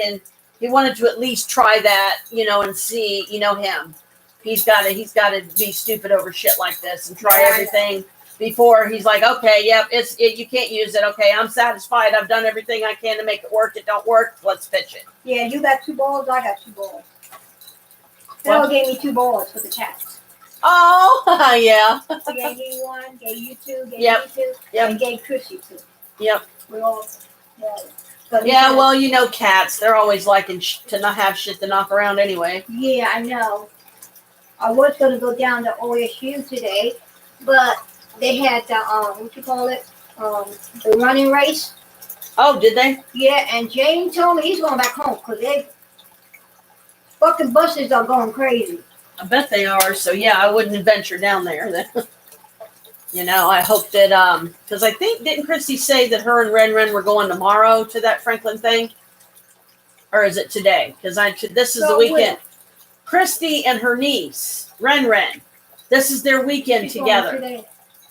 Speaker 1: wanted to at least try that, and see, him. He's got to be stupid over shit like this and try everything before he's like, okay, yep, you can't use it. Okay, I'm satisfied. I've done everything I can to make it work. It don't work. Let's pitch it.
Speaker 3: Yeah, you got 2 balls. I got 2 balls. Bill gave me 2 balls for the cats.
Speaker 1: Oh, yeah.
Speaker 3: So gave me 1, gave you 2, gave
Speaker 1: Yep.
Speaker 3: me 2, and gave Krist 2.
Speaker 1: Yep.
Speaker 3: We all.
Speaker 1: Yeah, well, cats, they're always liking to not have shit to knock around anyway.
Speaker 3: Yeah, I know. I was going to go down to OSU today, but they had the, the running race.
Speaker 1: Oh, did they?
Speaker 3: Yeah, and Jane told me he's going back home because they fucking buses are going crazy.
Speaker 1: I bet they are. So, yeah, I wouldn't venture down there then. I hope that, because I think, didn't Christy say that her and Ren were going tomorrow to that Franklin thing? Or is it today? Because this is the weekend. Christy and her niece, Ren, this is their weekend together.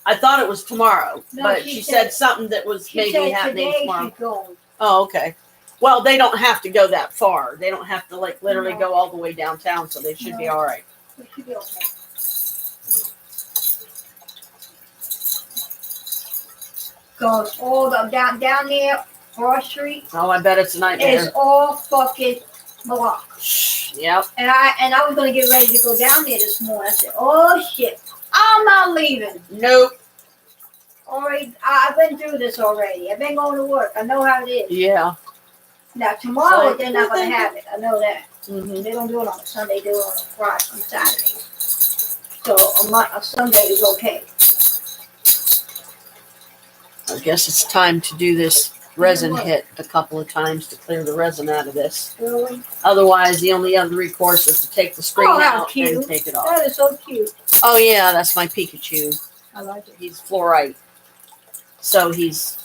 Speaker 1: I thought it was tomorrow, but she said something that was maybe happening tomorrow. Oh, okay. Well, they don't have to go that far. They don't have to, literally go all the way downtown, so they should be all right.
Speaker 3: They should be okay. Goes all the down there, Broad Street.
Speaker 1: Oh, I bet it's a nightmare.
Speaker 3: It's all fucking blocked.
Speaker 1: Yep.
Speaker 3: And I was gonna get ready to go down there this morning. I said, "Oh shit, I'm not leaving."
Speaker 1: Nope.
Speaker 3: Already, I've been through this already. I've been going to work. I know how it is.
Speaker 1: Yeah.
Speaker 3: Now tomorrow they're not gonna have it. I know that.
Speaker 1: Mm-hmm.
Speaker 3: They don't do it on a Sunday. They do it on a Friday, on Saturday. So a Sunday is okay.
Speaker 1: I guess it's time to do this resin hit a couple of times to clear the resin out of this.
Speaker 3: Really?
Speaker 1: Otherwise, the only other recourse is to take the screen out
Speaker 3: cute.
Speaker 1: and take it off.
Speaker 3: That is so cute.
Speaker 1: Oh yeah, that's my Pikachu.
Speaker 3: I like it.
Speaker 1: He's fluorite, so he's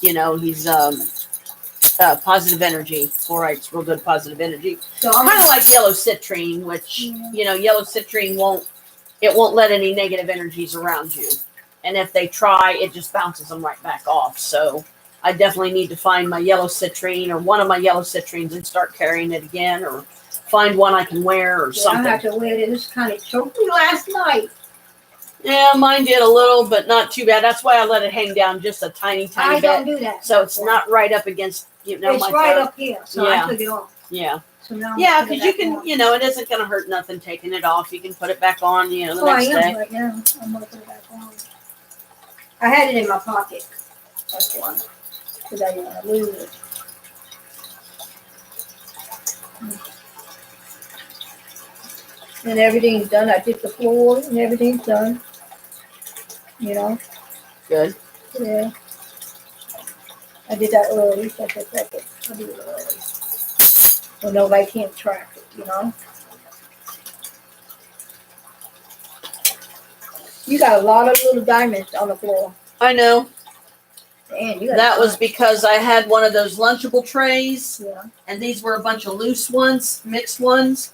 Speaker 1: positive energy. Fluorite's real good positive energy.
Speaker 3: So
Speaker 1: Kind of like yellow citrine, which yellow citrine won't let any negative energies around you. And if they try, it just bounces them right back off. So I definitely need to find my yellow citrine or one of my yellow citrines and start carrying it again, or find one I can wear or something.
Speaker 3: I have to wear it. This kind of choked me last night.
Speaker 1: Yeah, mine did a little, but not too bad. That's why I let it hang down just a tiny bit.
Speaker 3: I don't do that.
Speaker 1: So it's not right up against,
Speaker 3: It's
Speaker 1: my
Speaker 3: right
Speaker 1: throat.
Speaker 3: up here, so I took it off.
Speaker 1: Yeah.
Speaker 3: So now
Speaker 1: Yeah, because you can, it isn't going to hurt nothing taking it off. You can put it back on, the next day.
Speaker 3: Right now. I'm going to put it back on. I had it in my pocket. That's why. Because I didn't want to lose it. And everything's done. I did the floor and everything's done. You know?
Speaker 1: Good.
Speaker 3: Yeah. I did that early, so I said, "Fuck it, I'll do it early." So nobody can't track it, you know? You got a lot of little diamonds on the floor.
Speaker 1: I know.
Speaker 3: Man, you got
Speaker 1: That
Speaker 3: a
Speaker 1: was
Speaker 3: bunch.
Speaker 1: because I had one of those Lunchable trays,
Speaker 3: Yeah.
Speaker 1: and these were a bunch of loose ones, mixed ones.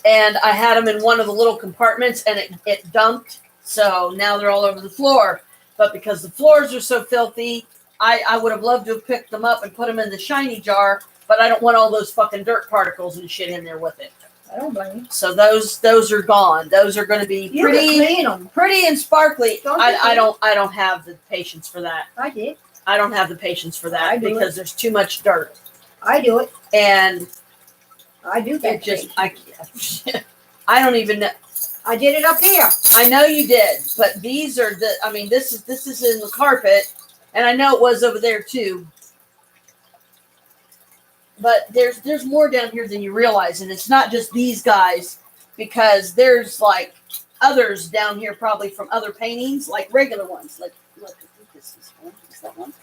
Speaker 1: And I had them in one of the little compartments, and it dumped. So now they're all over the floor. But because the floors are so filthy, I would have loved to have picked them up and put them in the shiny jar, but I don't want all those fucking dirt particles and shit in there with it.
Speaker 3: I don't blame you.
Speaker 1: So those are gone. Those are going to be
Speaker 3: You can clean them.
Speaker 1: pretty and sparkly.
Speaker 3: Don't
Speaker 1: I don't have the patience for that.
Speaker 3: I did.
Speaker 1: I don't have the patience for
Speaker 3: I
Speaker 1: that
Speaker 3: do
Speaker 1: because there's too much dirt,
Speaker 3: I do it.
Speaker 1: and
Speaker 3: I do that.
Speaker 1: it just I don't even know.
Speaker 3: I did it up here.
Speaker 1: I know you did, but these are the. I mean, this is in the carpet, and I know it was over there too. But there's more down here than you realize, and it's not just these guys, because there's like others down here probably from other paintings, like regular ones. Like look, I think this is one. Is that one?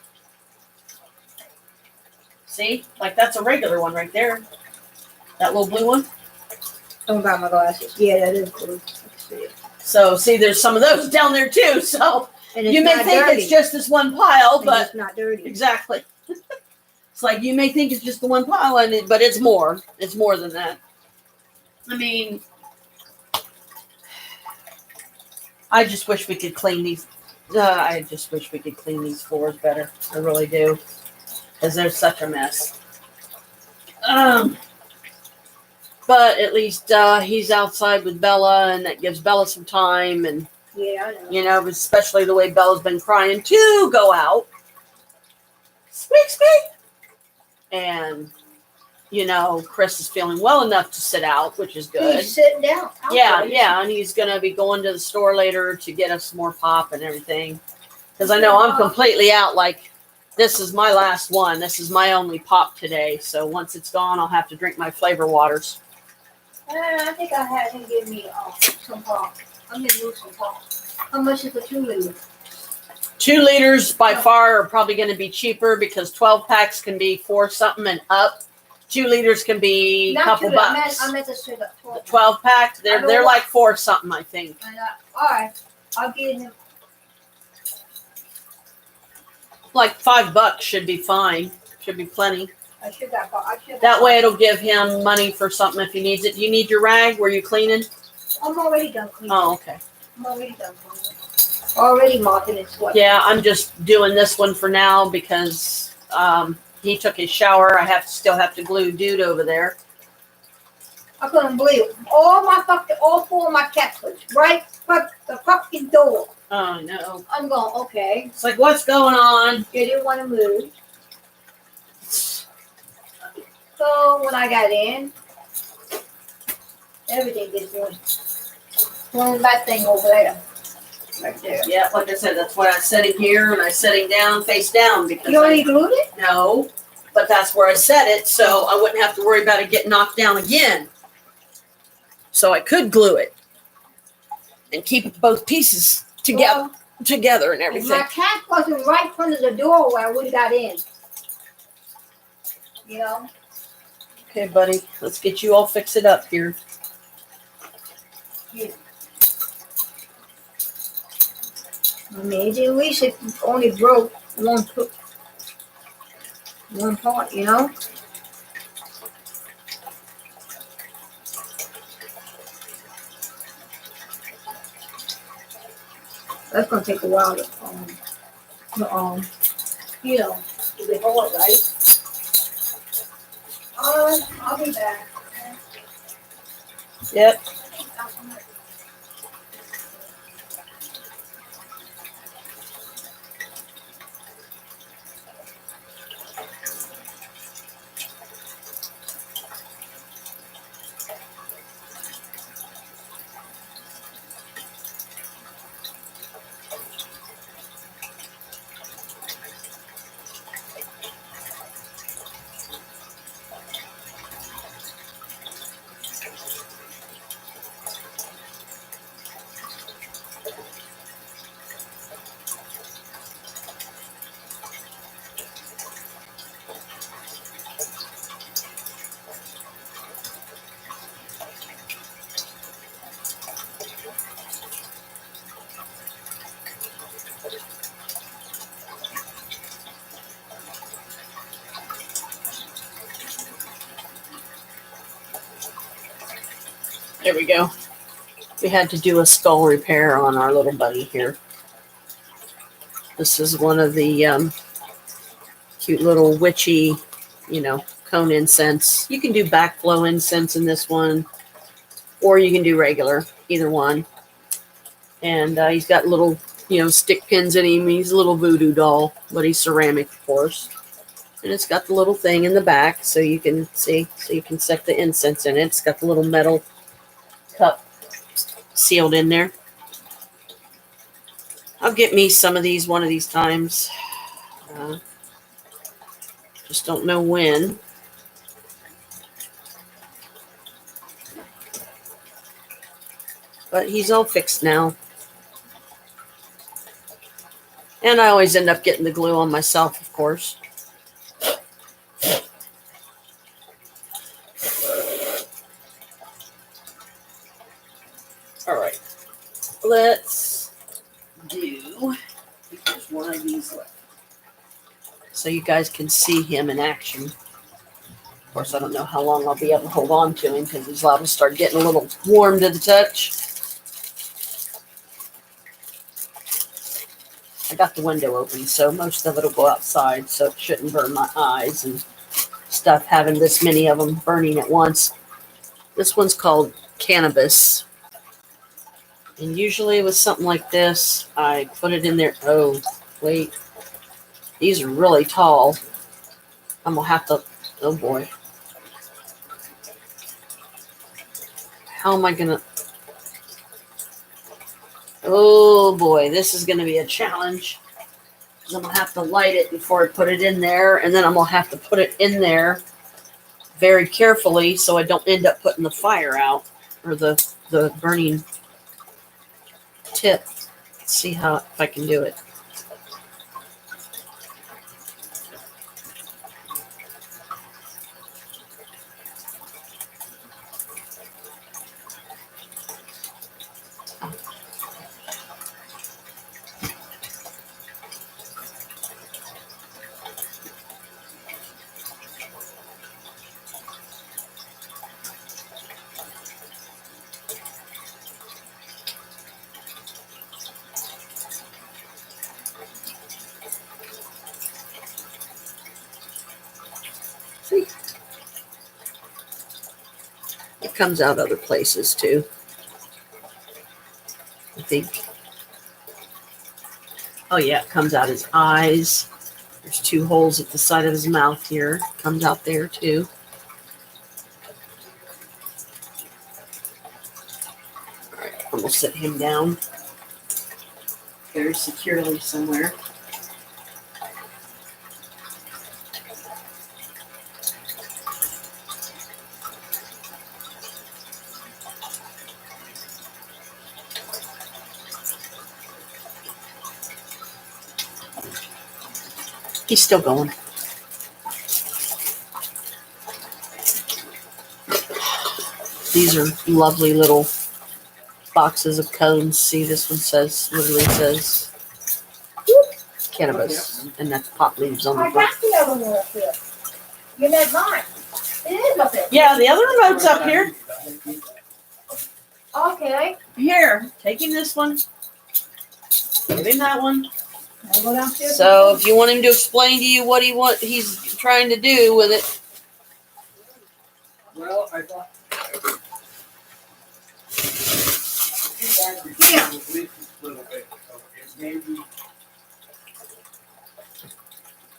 Speaker 1: See, like that's a regular one right there. That little blue one.
Speaker 3: Don't buy my glasses. Yeah, that is blue. Let's see.
Speaker 1: So see, there's some of those down there too. So
Speaker 3: And it's
Speaker 1: you may
Speaker 3: not
Speaker 1: think
Speaker 3: dirty.
Speaker 1: it's just this one pile,
Speaker 3: And
Speaker 1: but
Speaker 3: it's not dirty.
Speaker 1: exactly. It's like you may think it's just the one pile, but it's more. It's more than that. I mean, I just wish we could clean these. I just wish we could clean these floors better. I really do, because they're such a mess. But at least he's outside with Bella, and that gives Bella some time, and
Speaker 3: Yeah, I know.
Speaker 1: especially the way Bella's been crying to go out. Squeak, squeak. And, Krist is feeling well enough to sit out, which is good.
Speaker 3: He's sitting down.
Speaker 1: Yeah, and he's going to be going to the store later to get us more pop and everything. Because I know I'm completely out, like, this is my last one. This is my only pop today. So once it's gone, I'll have to drink my flavor waters.
Speaker 3: I think I had him give me some pop. I'm going to use some pop. How much is the 2 liter?
Speaker 1: 2 liters by far are probably going to be cheaper because 12 packs can be $4 something and up. 2 liters can be a couple bucks.
Speaker 3: I meant to say the 12.
Speaker 1: The 12 pack, they're like $4 something, I think.
Speaker 3: All right, I'll give him.
Speaker 1: Like $5 should be fine. Should be plenty.
Speaker 3: I should have.
Speaker 1: That way it'll give him money for something if he needs it. Do you need your rag? Were you cleaning?
Speaker 3: I'm already done cleaning.
Speaker 1: Oh, okay.
Speaker 3: I'm already done cleaning. Already mopping and sweating.
Speaker 1: Yeah, I'm just doing this one for now because he took his shower. I still have to glue Dude over there.
Speaker 3: I couldn't believe it. All 4 of my cats was right at the fucking door.
Speaker 1: Oh, no.
Speaker 3: I'm going, okay.
Speaker 1: It's like, what's going on?
Speaker 3: They didn't want to move. So when I got in, everything just went that thing over there. Right there.
Speaker 1: Yeah, like I said, that's why I'm sitting here and I'm sitting down, face down. Because
Speaker 3: You already glued it?
Speaker 1: No, but that's where I set it, so I wouldn't have to worry about it getting knocked down again. So I could glue it and keep both pieces together and
Speaker 3: If
Speaker 1: everything.
Speaker 3: my cat wasn't right in front of the door where I would have got in. You know?
Speaker 1: Okay, buddy, let's get you all fix it up here.
Speaker 3: Yeah. Maybe at least it only broke one part, you know? That's gonna take a while to be hard, right? I'll be back.
Speaker 1: Yep. There we go. We had to do a skull repair on our little buddy here. This is one of the cute little witchy, cone incense. You can do backflow incense in this one, or you can do regular, either one. And he's got little, stick pins in him. He's a little voodoo doll, but he's ceramic, of course. And it's got the little thing in the back, so you can see, so you can set the incense in it. It's got the little metal cup sealed in there. I'll get me some of these one of these times. Just don't know when. But he's all fixed now. And I always end up getting the glue on myself, of course. All right. Let's do, there's one of these left, so you guys can see him in action. Of course, I don't know how long I'll be able to hold on to him because he's liable to start getting a little warm to the touch. I got the window open, so most of it will go outside, so it shouldn't burn my eyes and stuff, having this many of them burning at once. This one's called Cannabis. And usually with something like this, I put it in there. Oh, wait. These are really tall. I'm going to have to, oh boy. How am I going to, oh boy, this is going to be a challenge. I'm going to have to light it before I put it in there. And then I'm going to have to put it in there very carefully so I don't end up putting the fire out or the burning tip. Let's see if I can do it. See? It comes out other places too, I think. Oh yeah, it comes out his eyes. There's 2 holes at the side of his mouth here. Comes out there too. All right, I'm gonna set him down very securely somewhere. He's still going. These are lovely little boxes of cones. See, this one literally says cannabis, and that's pot leaves on the
Speaker 3: I
Speaker 1: front.
Speaker 3: got the other one up there. You know mine. It is up there.
Speaker 1: Yeah, the other remote's up here.
Speaker 3: Okay.
Speaker 1: Here, taking this one. Giving that one.
Speaker 3: I'll go downstairs.
Speaker 1: So if you want him to explain to you what he's trying to do with it.
Speaker 2: Well, I thought.
Speaker 3: Yeah.
Speaker 2: At least a little bit, so it maybe.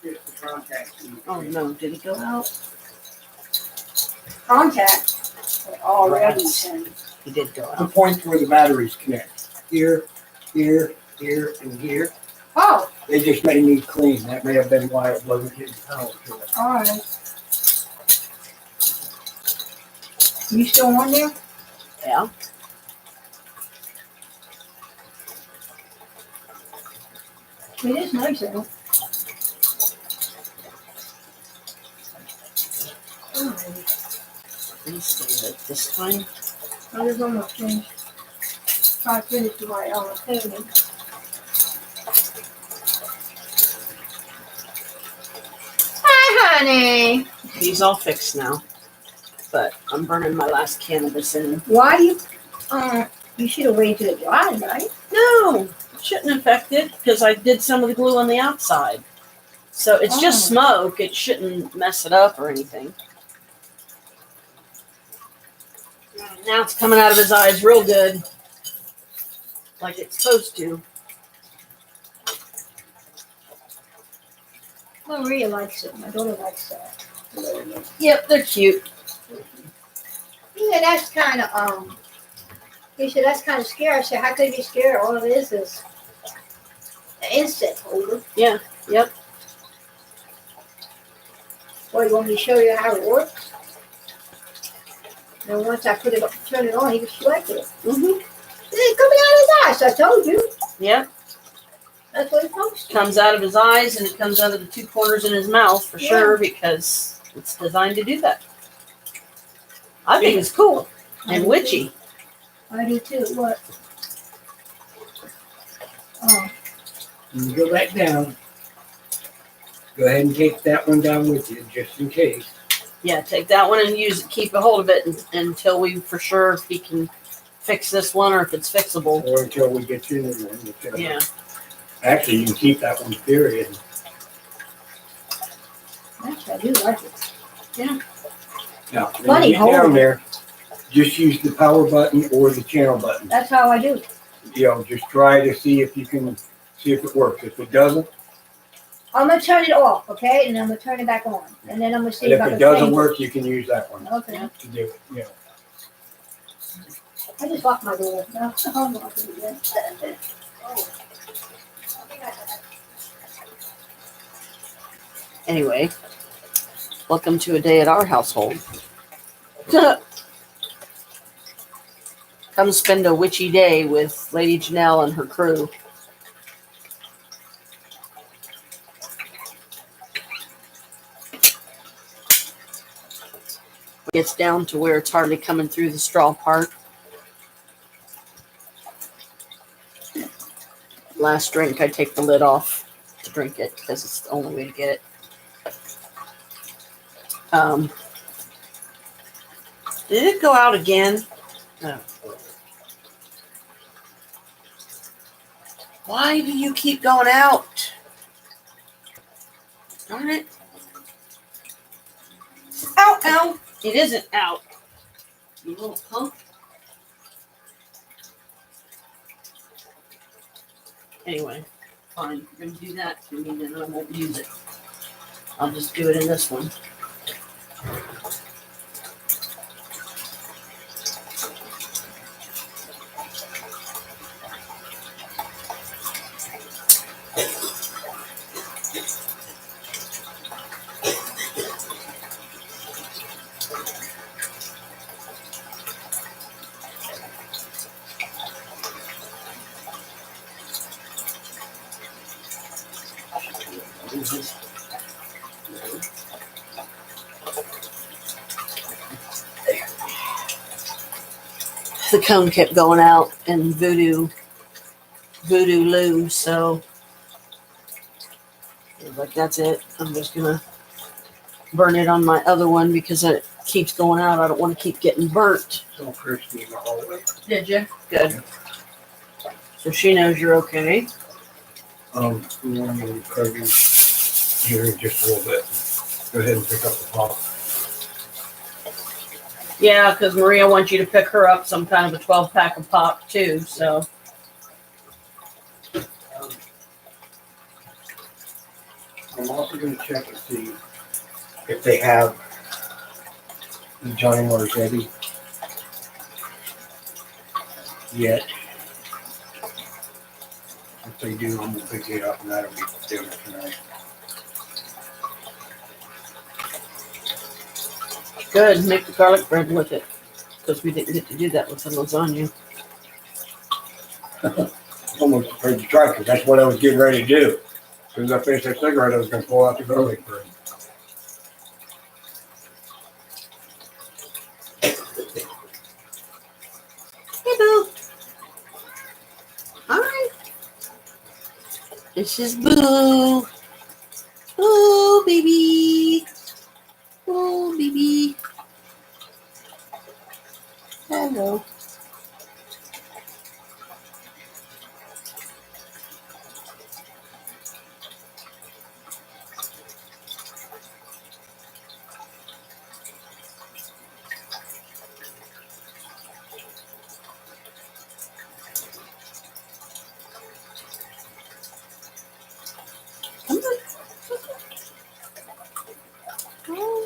Speaker 2: Get the contact.
Speaker 1: Oh no, did it go out?
Speaker 3: Contact. Already.
Speaker 1: He did go
Speaker 2: The
Speaker 1: out.
Speaker 2: point where the batteries connect. Here, here, here, and here.
Speaker 3: Oh,
Speaker 2: They just may need clean. That may have been why it wasn't getting power to it.
Speaker 3: all right. You still on there?
Speaker 1: Yeah.
Speaker 3: It is nice though.
Speaker 1: Please stay right this time.
Speaker 3: I was almost finished. 5 minutes to my cleaning. Hi, honey.
Speaker 1: He's all fixed now. but I'm burning my last cannabis in.
Speaker 3: Why do you should have waited till it dried, right?
Speaker 1: No, it shouldn't affect it because I did some of the glue on the outside. So it's just
Speaker 3: Oh.
Speaker 1: smoke. It shouldn't mess it up or anything. Now it's coming out of his eyes real good. Like it's supposed to.
Speaker 3: Maria likes it. My daughter likes that.
Speaker 1: Yep, they're cute.
Speaker 3: Yeah, that's kind of he said that's kind of scary. I said, how could you be scared? All it is an insect holder.
Speaker 1: Yeah, yep.
Speaker 3: Well, you want me to show you how it works? And once I put it up, turn it on, he selected it.
Speaker 1: Mm-hmm.
Speaker 3: It's coming out of his eyes. I told you.
Speaker 1: Yep.
Speaker 3: That's what it's supposed to.
Speaker 1: Comes out of his eyes and it comes out of the two corners in his mouth for
Speaker 3: Yeah.
Speaker 1: sure because it's designed to do that. I think it's cool and witchy.
Speaker 3: I do too. What? Oh,
Speaker 2: When you go back down, go ahead and take that one down with you, just in case.
Speaker 1: Yeah, take that one and use it. Keep a hold of it until we for sure if he can fix this one or if it's fixable.
Speaker 2: Or until we get you the one. Whichever.
Speaker 1: Yeah.
Speaker 2: Actually, you can keep that one, period.
Speaker 3: actually, I do like it.
Speaker 2: Now,
Speaker 3: Funny,
Speaker 2: when you get
Speaker 3: hold
Speaker 2: down
Speaker 3: it.
Speaker 2: there, just use the power button or the channel button.
Speaker 3: That's how I do.
Speaker 2: Just try to see if you can see if it works. If it doesn't,
Speaker 3: I'm gonna turn it off, okay, and I'm gonna turn it back on, and then I'm gonna see
Speaker 2: and if
Speaker 3: I
Speaker 2: it
Speaker 3: can
Speaker 2: doesn't
Speaker 3: change
Speaker 2: work, you can use that one
Speaker 3: Okay.
Speaker 2: to do it.
Speaker 3: I just locked my door. No, I'm not gonna do that.
Speaker 1: Anyway, welcome to a day at our household. Come spend a witchy day with Lady Janelle and her crew. It gets down to where it's hardly coming through the straw part. Last drink, I take the lid off to drink it because it's the only way to get it. Did it go out again? No. Why do you keep going out? Darn it. Ow, ow. It isn't out. You little punk. Anyway, fine. You're going to do that to me, then I won't use it. I'll just do it in this one. The cone kept going out in Voodoo Lou, so I was like, that's it. I'm just gonna burn it on my other one because it keeps going out. I don't want to keep getting burnt.
Speaker 2: So Krist in the hallway.
Speaker 1: Did you? Good. So she knows you're okay.
Speaker 2: We want to cover here in just a little bit. Go ahead and pick up the pop.
Speaker 1: Yeah, because Maria wants you to pick her up some kind of a 12-pack of pop too. So
Speaker 2: I'm also going to check and see if they have the Johnny Waters ready yet. If they do, I'm going to pick it up and that'll be dinner tonight.
Speaker 1: good. Make the garlic bread with it because we didn't get to do that with the lasagna.
Speaker 2: Almost afraid to try because that's what I was getting ready to do. As soon as I finished that cigarette, I was going to pull out the garlic bread.
Speaker 1: Hey, Boo. Hi. This is Boo. Boo, baby. Boo, baby. Hello. Come on.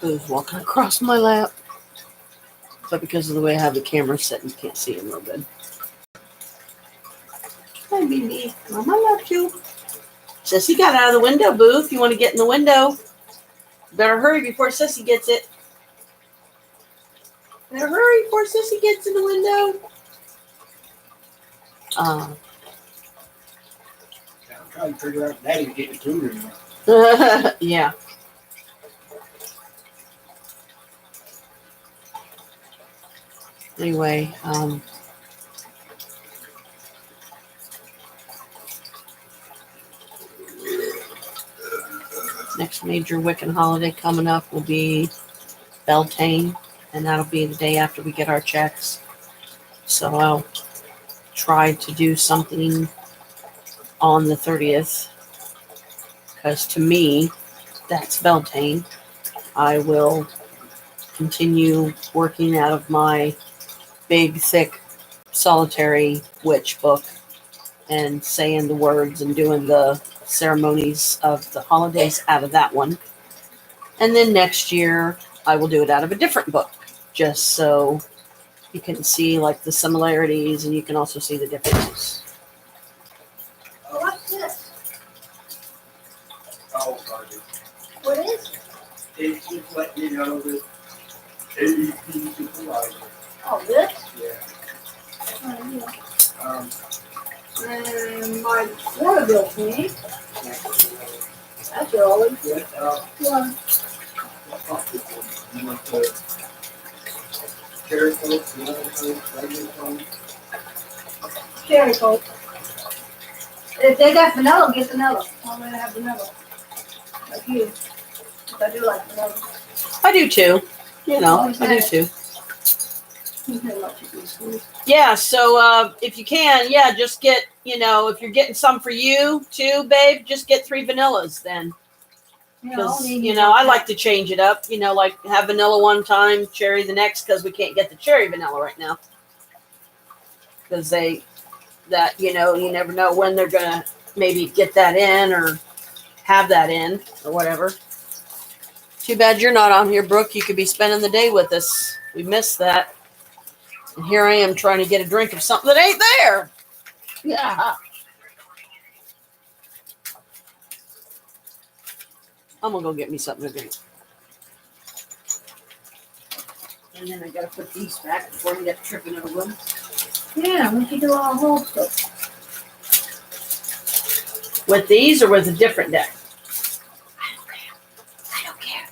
Speaker 1: Who's walking across my lap? But because of the way I have the camera set, you can't see him real good. Hi, baby. Mama loves you. Sissy got out of the window booth. You want to get in the window? Better hurry before Sissy gets it. Better hurry before Sissy gets in the window.
Speaker 2: I'm trying to figure out Daddy's getting food or not.
Speaker 1: Yeah. Anyway, next major Wiccan holiday coming up will be Beltane, and that'll be the day after we get our checks. So I'll try to do something on the 30th, because to me, that's Beltane. I will continue working out of my big, thick, solitary witch book and saying the words and doing the ceremonies of the holidays out of that one. And then next year, I will do it out of a different book, just so you can see like the similarities and you can also see the differences.
Speaker 3: Oh, what's this?
Speaker 2: Oh, sorry.
Speaker 3: What is it?
Speaker 2: It's just letting you know that AEP supervisor.
Speaker 3: Oh, this?
Speaker 2: Yeah.
Speaker 3: Oh, yeah.
Speaker 2: Um,
Speaker 3: My water bill thing. That's all.
Speaker 2: but,
Speaker 3: One.
Speaker 2: you want the cherry coke, lemon coke, regular coke?
Speaker 3: Cherry Coke. If they got vanilla, get vanilla. I'm gonna have vanilla. Like you. If I do like vanilla.
Speaker 1: I do too. You know, I do too. Yeah, so if you can, yeah, just get, if you're getting some for you too, babe, just get 3 vanillas then. Because, I like to change it up, like have vanilla one time, cherry the next, because we can't get the cherry vanilla right now. Because you never know when they're going to maybe get that in or have that in or whatever. Too bad you're not on here, Brooke. You could be spending the day with us. We missed that. And here I am trying to get a drink of something that ain't there. Yeah. I'm going to go get me something to drink. And then I got to put these back before we get tripping over them.
Speaker 3: Yeah, we should do our whole stuff.
Speaker 1: With these or with a different deck?
Speaker 3: I don't care.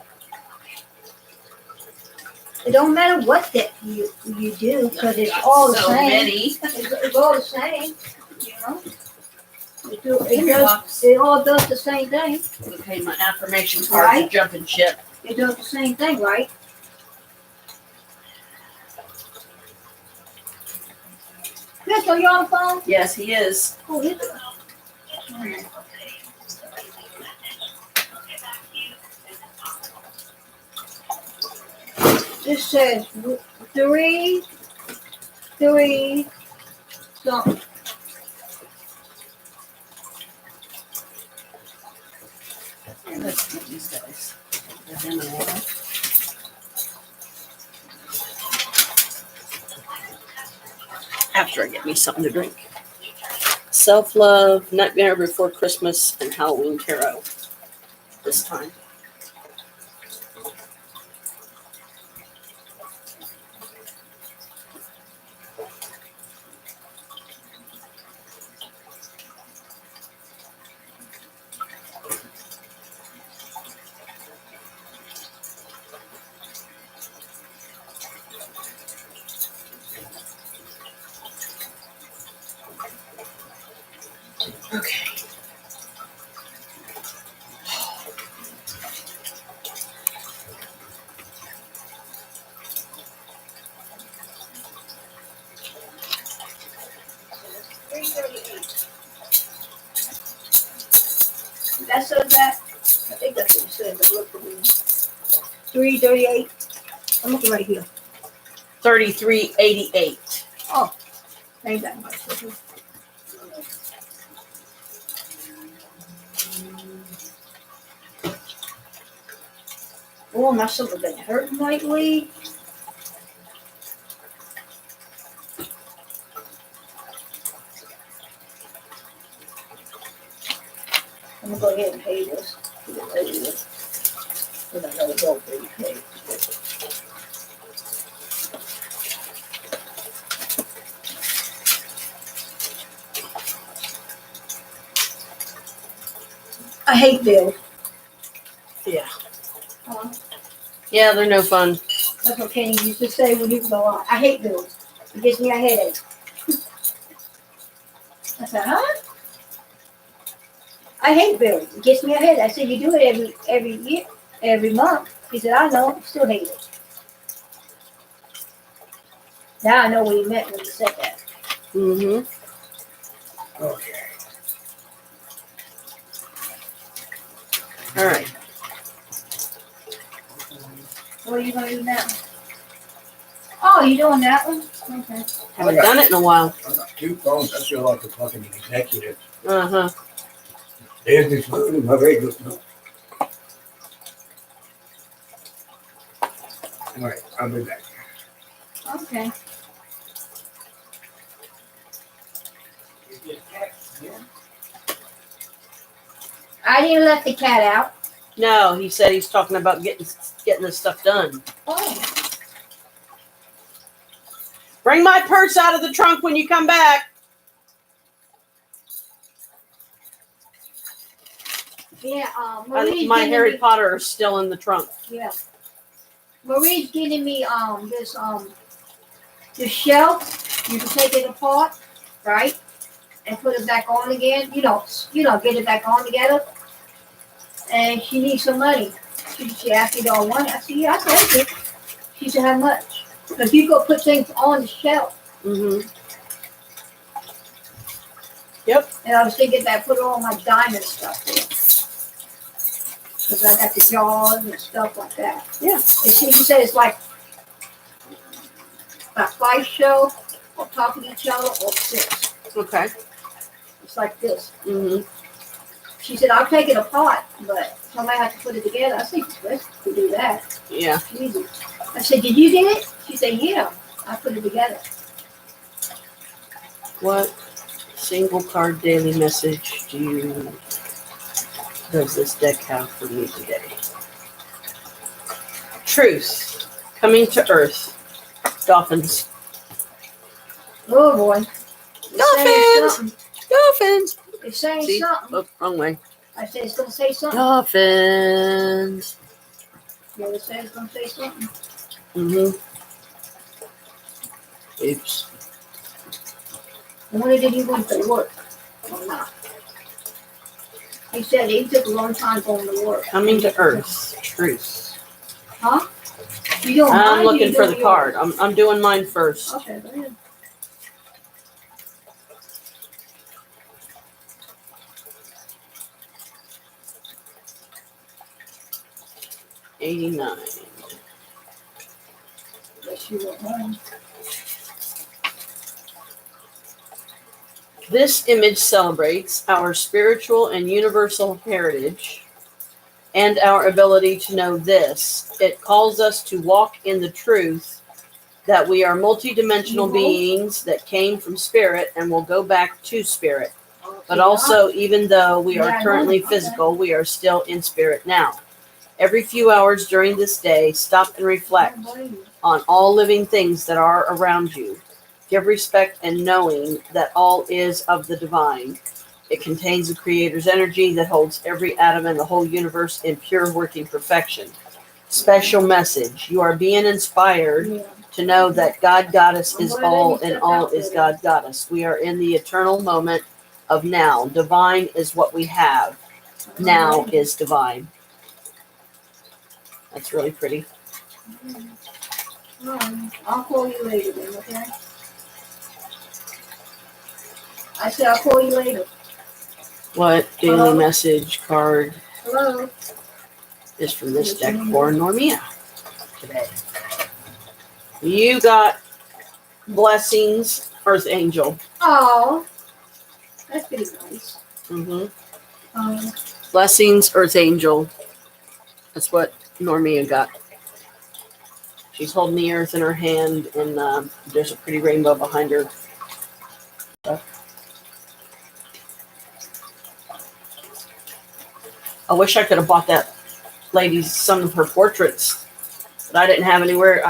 Speaker 3: It don't matter what deck you do, because it's all the same.
Speaker 1: Many.
Speaker 3: It's all the same, It all does the same thing.
Speaker 1: Okay, my affirmation cards
Speaker 3: Right.
Speaker 1: are jumping ship.
Speaker 3: It does the same thing, right? Chris, are you on the phone?
Speaker 1: Yes, he is.
Speaker 3: Oh, is it? This says 3, something.
Speaker 1: Yeah, let's get these guys. Get them in order. After I get me something to drink. Self-Love, Nightmare Before Christmas, and Halloween Tarot this time. Okay.
Speaker 3: That says that? I think that's what it says. But look for me. 338. I'm looking right here.
Speaker 1: 3388.
Speaker 3: Oh, ain't that much. Oh, my shoulder been hurting lately. I'm gonna go ahead and pay this. Because I know it's already paid. I hate bills.
Speaker 1: Yeah.
Speaker 3: Uh,
Speaker 1: Yeah, they're no fun.
Speaker 3: That's what Kenny used to say when he was going, I hate bills. It gives me a headache. I said, huh? I hate bills. It gets me a headache. I said, you do it every year, every month. He said, I know, still hate it. Now I know what he meant when he said that.
Speaker 1: Mm-hmm.
Speaker 2: Okay.
Speaker 1: All right.
Speaker 3: What are you gonna do now? Oh, you doing that one? Okay.
Speaker 1: Haven't done it in a while.
Speaker 2: I got 2 phones. I feel like a fucking executive.
Speaker 1: Uh-huh.
Speaker 2: Business phone and my regular phone. All right, I'll be back.
Speaker 3: Okay. I didn't let the cat out.
Speaker 1: No, he said he's talking about getting this stuff done.
Speaker 3: Oh.
Speaker 1: Bring my purse out of the trunk when you come back.
Speaker 3: Yeah, Marie's
Speaker 1: My
Speaker 3: getting
Speaker 1: Harry
Speaker 3: me,
Speaker 1: Potter is still in the trunk.
Speaker 3: Yeah. Marie's getting me this shelf. You can take it apart, right? And put it back on again. Get it back on together. And she needs some money. She asked me, do I want it? I said, yeah, I'll take it. She said, how much? Because you go put things on the shelf.
Speaker 1: Mm-hmm. Yep.
Speaker 3: And I was thinking that I put all my diamond stuff there. Because I got the jars and stuff like that.
Speaker 1: Yeah.
Speaker 3: And she said it's like about 5 shelves on top of each other or 6.
Speaker 1: Okay.
Speaker 3: It's like this.
Speaker 1: Mm-hmm.
Speaker 3: She said, I'll take it apart, but somebody has to put it together. I said, Krist could do that.
Speaker 1: Yeah.
Speaker 3: Easy. I said, did you get it? She said, yeah. I put it together.
Speaker 1: What single card daily message does this deck have for me today? Truth. Coming to Earth. Dolphins.
Speaker 3: Oh boy.
Speaker 1: Dolphins! Dolphins!
Speaker 3: It's saying
Speaker 1: See?
Speaker 3: something.
Speaker 1: Oh, wrong way.
Speaker 3: I said it's gonna say something.
Speaker 1: Dolphins.
Speaker 3: Yeah, it said it's gonna say something.
Speaker 1: Mm-hmm. Oops.
Speaker 3: And when did he went to work? Or not? He said he took a long time going to work.
Speaker 1: Coming to Earth. Truth.
Speaker 3: Huh? You doing
Speaker 1: I'm
Speaker 3: mine or
Speaker 1: looking
Speaker 3: you
Speaker 1: for
Speaker 3: doing
Speaker 1: the card.
Speaker 3: yours?
Speaker 1: I'm doing mine first.
Speaker 3: Okay, go ahead.
Speaker 1: '89.
Speaker 3: Guess you want mine.
Speaker 1: This image celebrates our spiritual and universal heritage and our ability to know this. It calls us to walk in the truth that we are multidimensional beings that came from spirit and will go back to spirit. But also, even though we
Speaker 3: Yeah,
Speaker 1: are
Speaker 3: I know.
Speaker 1: currently
Speaker 3: Okay.
Speaker 1: physical, we are still in spirit now. Every few hours during this day, stop and reflect on all living things that are around you. Give respect and knowing that all is of the divine. It contains the Creator's energy that holds every atom in the whole universe in pure working perfection. Special message. You are being inspired
Speaker 3: Yeah.
Speaker 1: to know that God Goddess is all and all is God Goddess. We are in the eternal moment of now. Divine is what we have. Now is divine. That's really pretty.
Speaker 3: I'll call you later then, okay? I said I'll call you later.
Speaker 1: What daily
Speaker 3: Hello?
Speaker 1: message card
Speaker 3: Hello?
Speaker 1: is from this deck for Normia today? You got blessings, Earth Angel.
Speaker 3: Oh, that's pretty nice.
Speaker 1: Mm-hmm. Blessings, Earth Angel. That's what Normia got. She's holding the earth in her hand, and there's a pretty rainbow behind her. I wish I could have bought that lady some of her portraits, but I didn't have anywhere.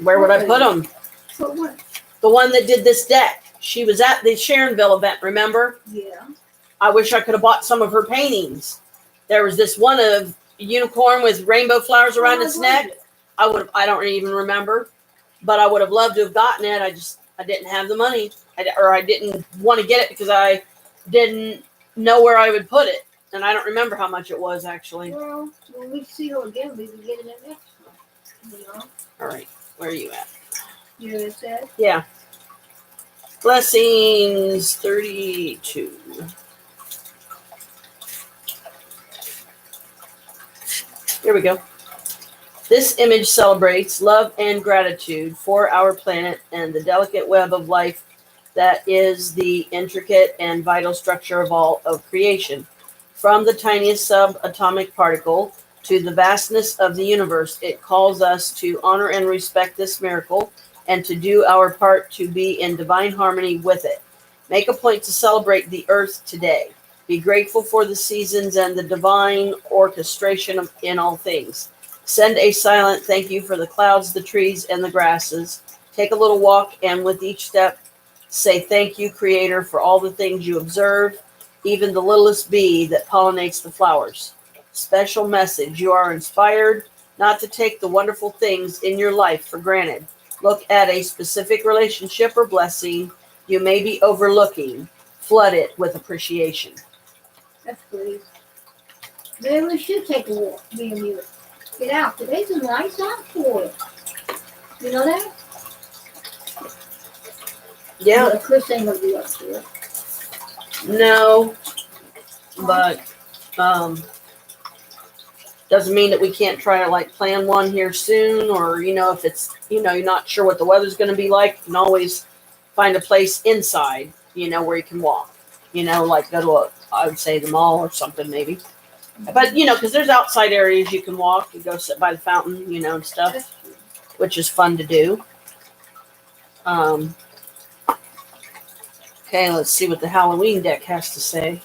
Speaker 1: Where would I put them?
Speaker 3: So what?
Speaker 1: The one that did this deck. She was at the Sharonville event, remember?
Speaker 3: Yeah.
Speaker 1: I wish I could have bought some of her paintings. There was this one of a unicorn with rainbow flowers around its neck. I don't even remember, but I would have loved to have gotten it. I didn't have the money, I didn't want to get it because I didn't know where I would put it, and I don't remember how much it was actually.
Speaker 3: Well, when we see her again, we can get it in next one. You know?
Speaker 1: All right, where are you at?
Speaker 3: You know what it said?
Speaker 1: Yeah. Blessings 32. Here we go. This image celebrates love and gratitude for our planet and the delicate web of life that is the intricate and vital structure of all of creation. From the tiniest subatomic particle to the vastness of the universe, it calls us to honor and respect this miracle and to do our part to be in divine harmony with it. Make a point to celebrate the earth today. Be grateful for the seasons and the divine orchestration in all things. Send a silent thank you for the clouds, the trees, and the grasses. Take a little walk, and with each step, say thank you, Creator, for all the things you observe, even the littlest bee that pollinates the flowers. Special message. You are inspired not to take the wonderful things in your life for granted. Look at a specific relationship or blessing you may be overlooking. Flood it with appreciation.
Speaker 3: That's great. Maybe we should take a walk, me and you. Get out. Today's a nice out for it. You know that?
Speaker 1: Yeah.
Speaker 3: But Chris ain't gonna be up to it.
Speaker 1: No, but doesn't mean that we can't try to like plan one here soon, or if it's you're not sure what the weather's going to be like, you can always find a place inside where you can walk, like go to I would say the mall or something maybe, but because there's outside areas you can walk. You go sit by the fountain, and stuff, which is fun to do. Okay, let's see what the Halloween deck has to say.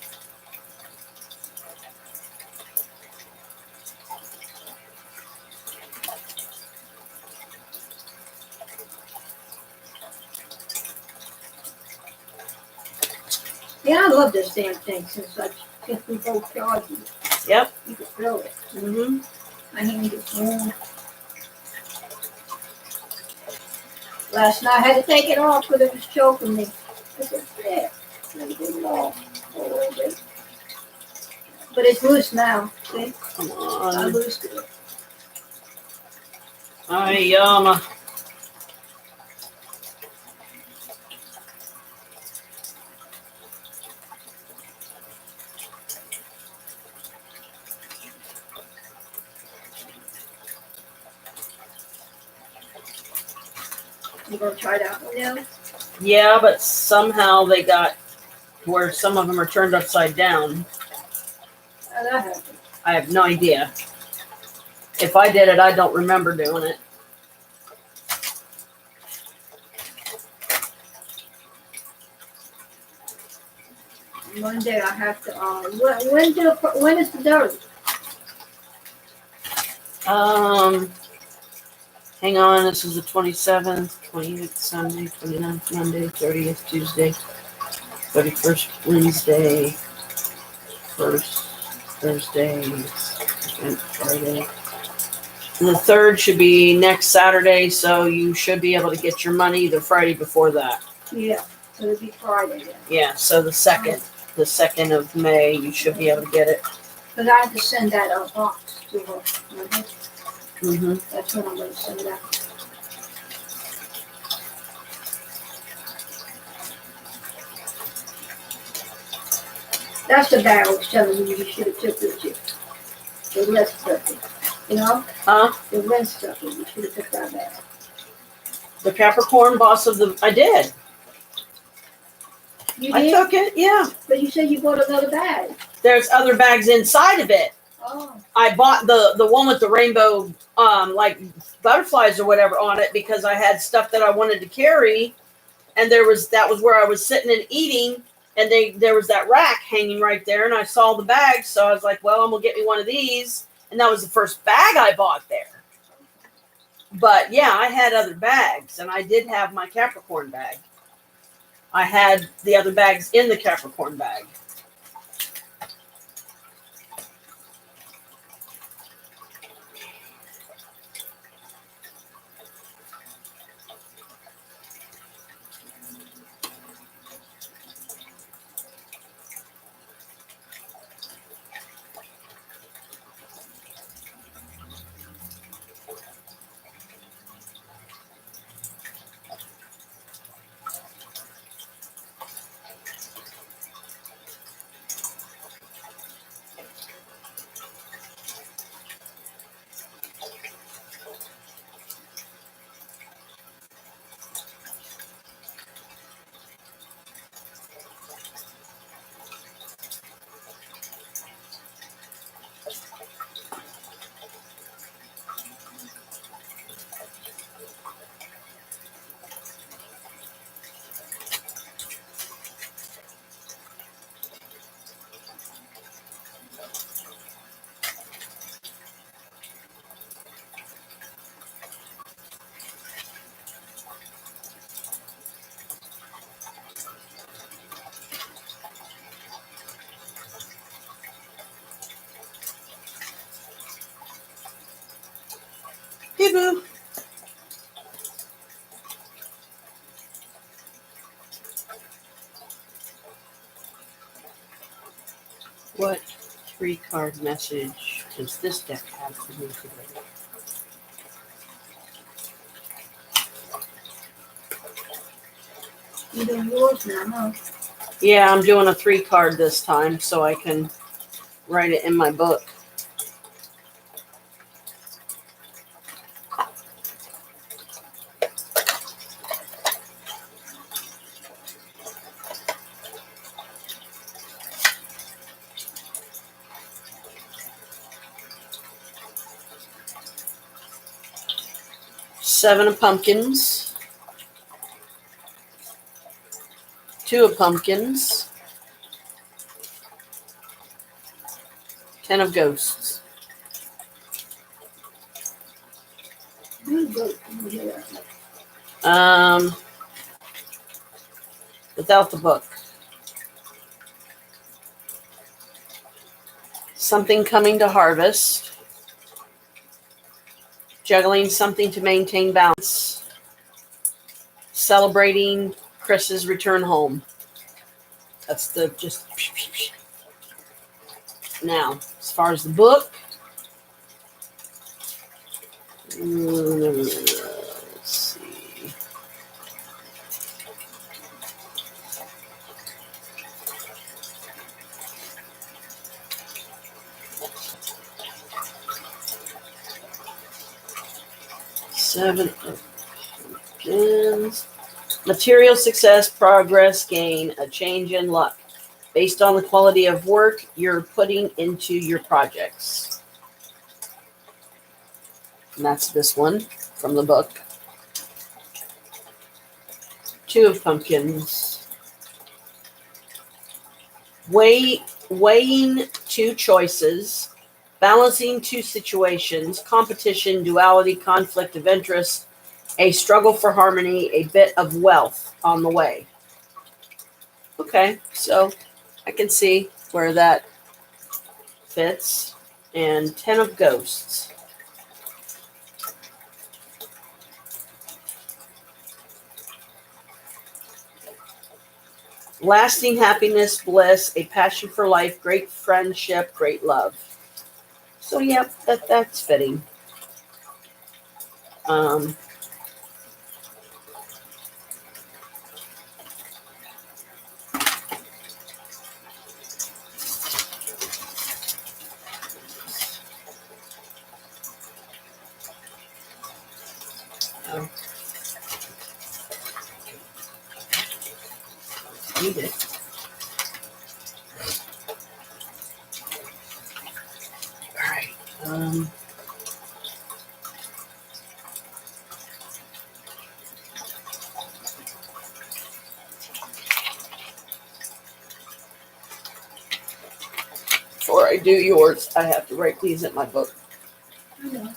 Speaker 3: Yeah, I love this damn thing since we both charged you.
Speaker 1: Yep.
Speaker 3: You can feel it.
Speaker 1: Mm-hmm.
Speaker 3: My hand gets warm. Last night I had to take it off because it was choking me. I said, yeah, let me take it off a little bit. But it's loose now, see?
Speaker 1: Come
Speaker 3: I
Speaker 1: on.
Speaker 3: loosed it. You gonna try that one now?
Speaker 1: Yeah, but somehow they got where some of them are turned upside down.
Speaker 3: How that happened?
Speaker 1: I have no idea. If I did it, I don't remember doing it.
Speaker 3: Monday I have to, when is the dirt?
Speaker 1: Hang on. This is the 27th, 28th, Sunday, 29th, Monday, 30th, Tuesday, 31st, Wednesday, 1st, Thursday, 2nd, Friday. And the 3rd should be next Saturday, so you should be able to get your money the Friday before that.
Speaker 3: Yeah, so it'll be Friday then.
Speaker 1: Yeah, so the 2nd of May, you should be able to get it.
Speaker 3: Cause I have to send that box to her.
Speaker 1: Mm-hmm.
Speaker 3: That's when I'm gonna send it out. That's the bag I was telling you should have took with you. The rest stuff, you know?
Speaker 1: Huh?
Speaker 3: The rest stuff, you should have took that bag.
Speaker 1: The Capricorn boss of the. I did.
Speaker 3: You
Speaker 1: I
Speaker 3: did?
Speaker 1: took it, yeah.
Speaker 3: But you said you bought another bag.
Speaker 1: There's other bags inside of it.
Speaker 3: Oh.
Speaker 1: I bought the one with the rainbow, like butterflies or whatever on it because I had stuff that I wanted to carry, and that was where I was sitting and eating, and there was that rack hanging right there, and I saw the bag, so I was like, well, I'm gonna get me one of these, and that was the first bag I bought there. But yeah, I had other bags, and I did have my Capricorn bag. I had the other bags in the Capricorn bag. Hey, boo. What 3-card message does this deck have for me today?
Speaker 3: You doing yours now, huh?
Speaker 1: Yeah, I'm doing a 3-card this time so I can write it in my book. Seven of pumpkins. 2 of pumpkins. 10 of ghosts. Without the book. Something coming to harvest. Juggling something to maintain balance. Celebrating Chris's return home. That's the just. Now, as far as the book. Let's see. Seven of pumpkins. Material success, progress, gain, a change in luck. Based on the quality of work you're putting into your projects. And that's this one from the book. 2 of pumpkins. weighing two choices, balancing two situations, competition, duality, conflict of interest, a struggle for harmony, a bit of wealth on the way. Okay, so I can see where that fits. And 10 of ghosts. Lasting happiness, bliss, a passion for life, great friendship, great love. So yep, that's fitting. Um, oh, need it. All right. Before I do yours, I have to write these in my book.
Speaker 3: I know.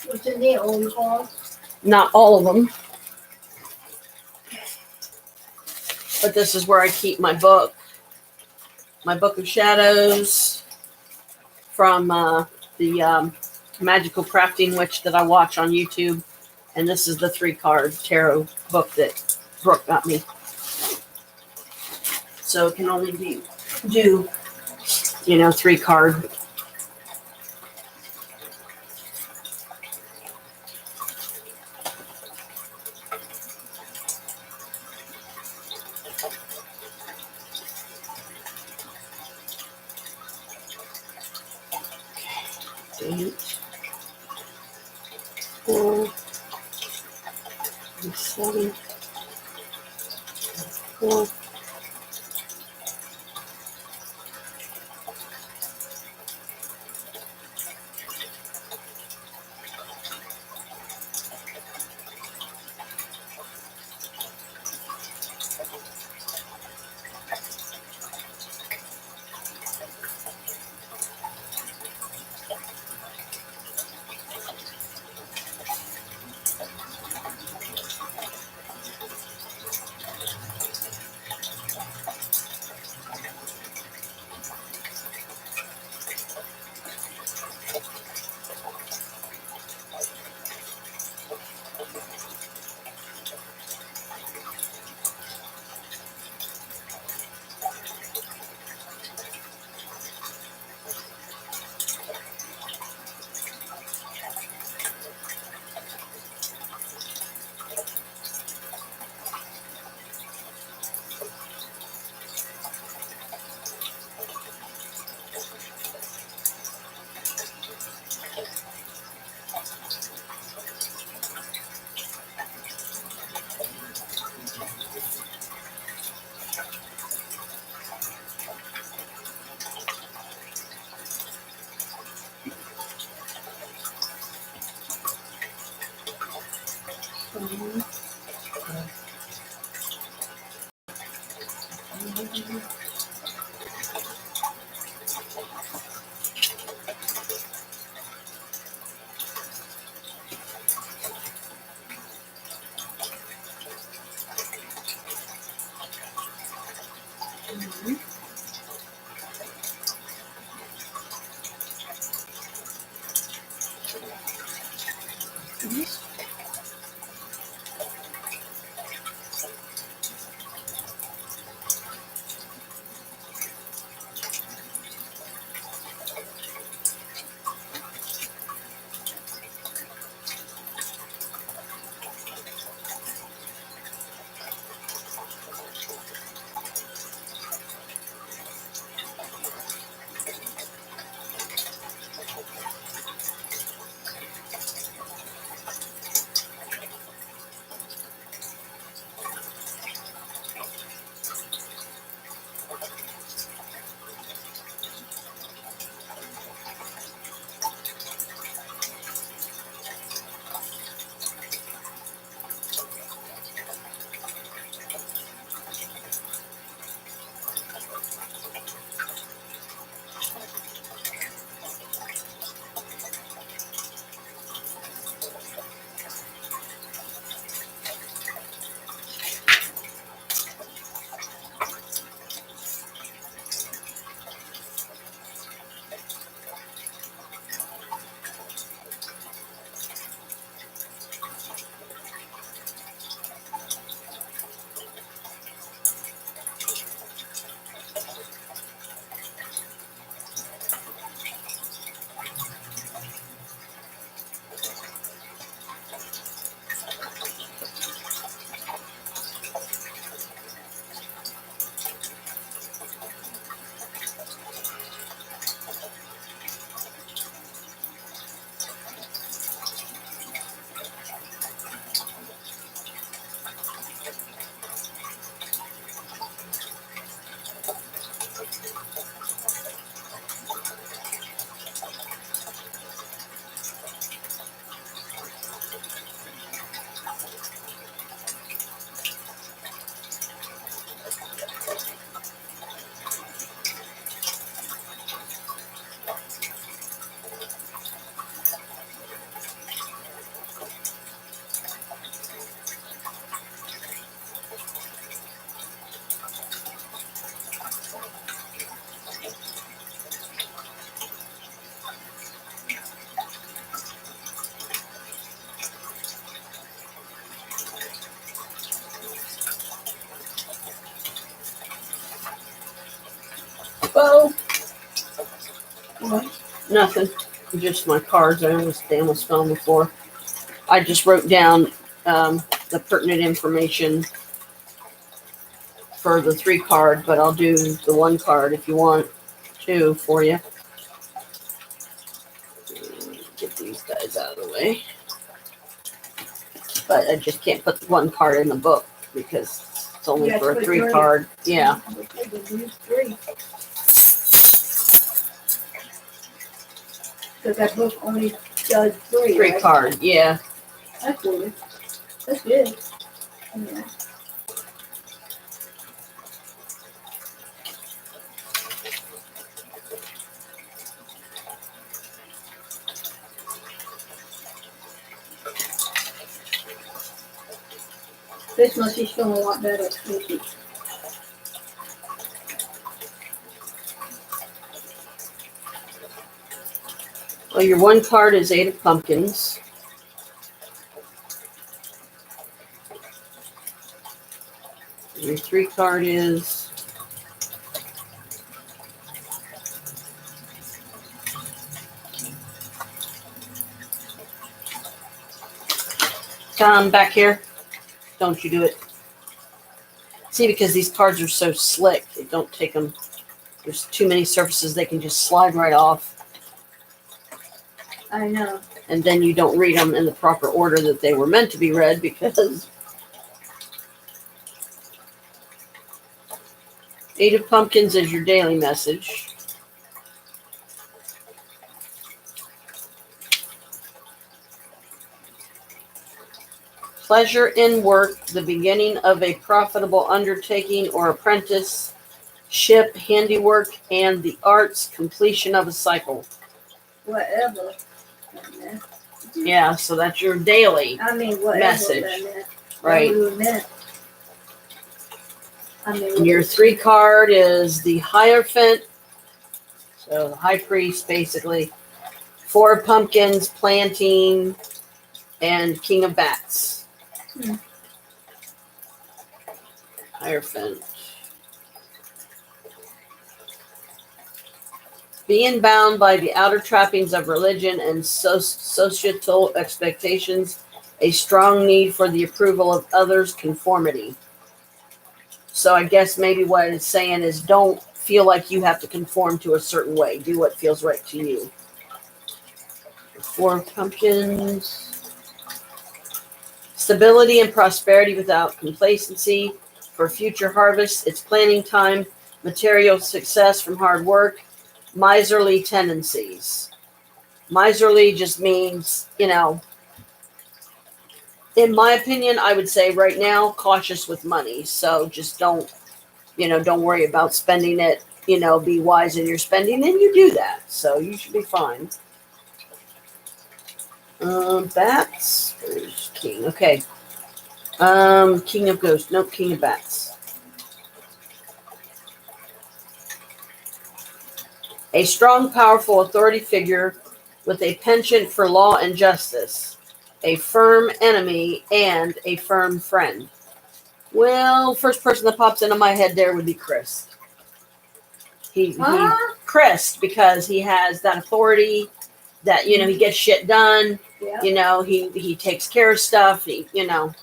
Speaker 3: What's in there, old calls?
Speaker 1: Not all of them, but this is where I keep my book. My book of shadows from the magical crafting witch that I watch on YouTube. And this is the 3-card tarot book that Brooke got me. So it can only do 3-card. Eight, 4, 7, 4. Nothing. Just my cards. I almost fell on the floor. I just wrote down the pertinent information for the 3 card, but I'll do the 1 card if you want to for you. Get these guys out of the way. But I just can't put the 1 card in the book because it's only for a 3 card. Yeah.
Speaker 3: Because that book only does 3.
Speaker 1: 3
Speaker 3: right?
Speaker 1: card. Yeah.
Speaker 3: That's good. That's good. Yeah. This must be feeling a lot better.
Speaker 1: Well, your 1 card is 8 of pumpkins. Your 3 card is come back here. Don't you do it. See, because these cards are so slick, they don't take them. There's too many surfaces they can just slide right off.
Speaker 3: I know.
Speaker 1: And then you don't read them in the proper order that they were meant to be read because 8 of pumpkins is your daily message. Pleasure in work, the beginning of a profitable undertaking or apprenticeship, handiwork, and the arts, completion of a cycle.
Speaker 3: Whatever.
Speaker 1: Yeah, so that's your daily
Speaker 3: I mean, whatever
Speaker 1: message,
Speaker 3: that meant.
Speaker 1: right?
Speaker 3: Whatever it meant. I mean,
Speaker 1: And your 3 card is the Hierophant, so the high priest, basically. 4 of pumpkins, planting, and King of Bats. Hierophant. Being bound by the outer trappings of religion and societal expectations, a strong need for the approval of others, conformity. So I guess maybe what it's saying is don't feel like you have to conform to a certain way. Do what feels right to you. 4 pumpkins. Stability and prosperity without complacency for future harvests. It's planting time. Material success from hard work. Miserly tendencies. Miserly just means, in my opinion, I would say right now, cautious with money. So just don't worry about spending it. Be wise in your spending, and you do that. So you should be fine. Bats. There's King. Okay. King of Ghosts. Nope, King of Bats. A strong, powerful authority figure with a penchant for law and justice. A firm enemy and a firm friend. Well, first person that pops into my head there would be Krist. He Krist, because he has that authority that, he gets shit done.
Speaker 3: Yeah.
Speaker 1: He takes care of stuff.
Speaker 3: Yeah.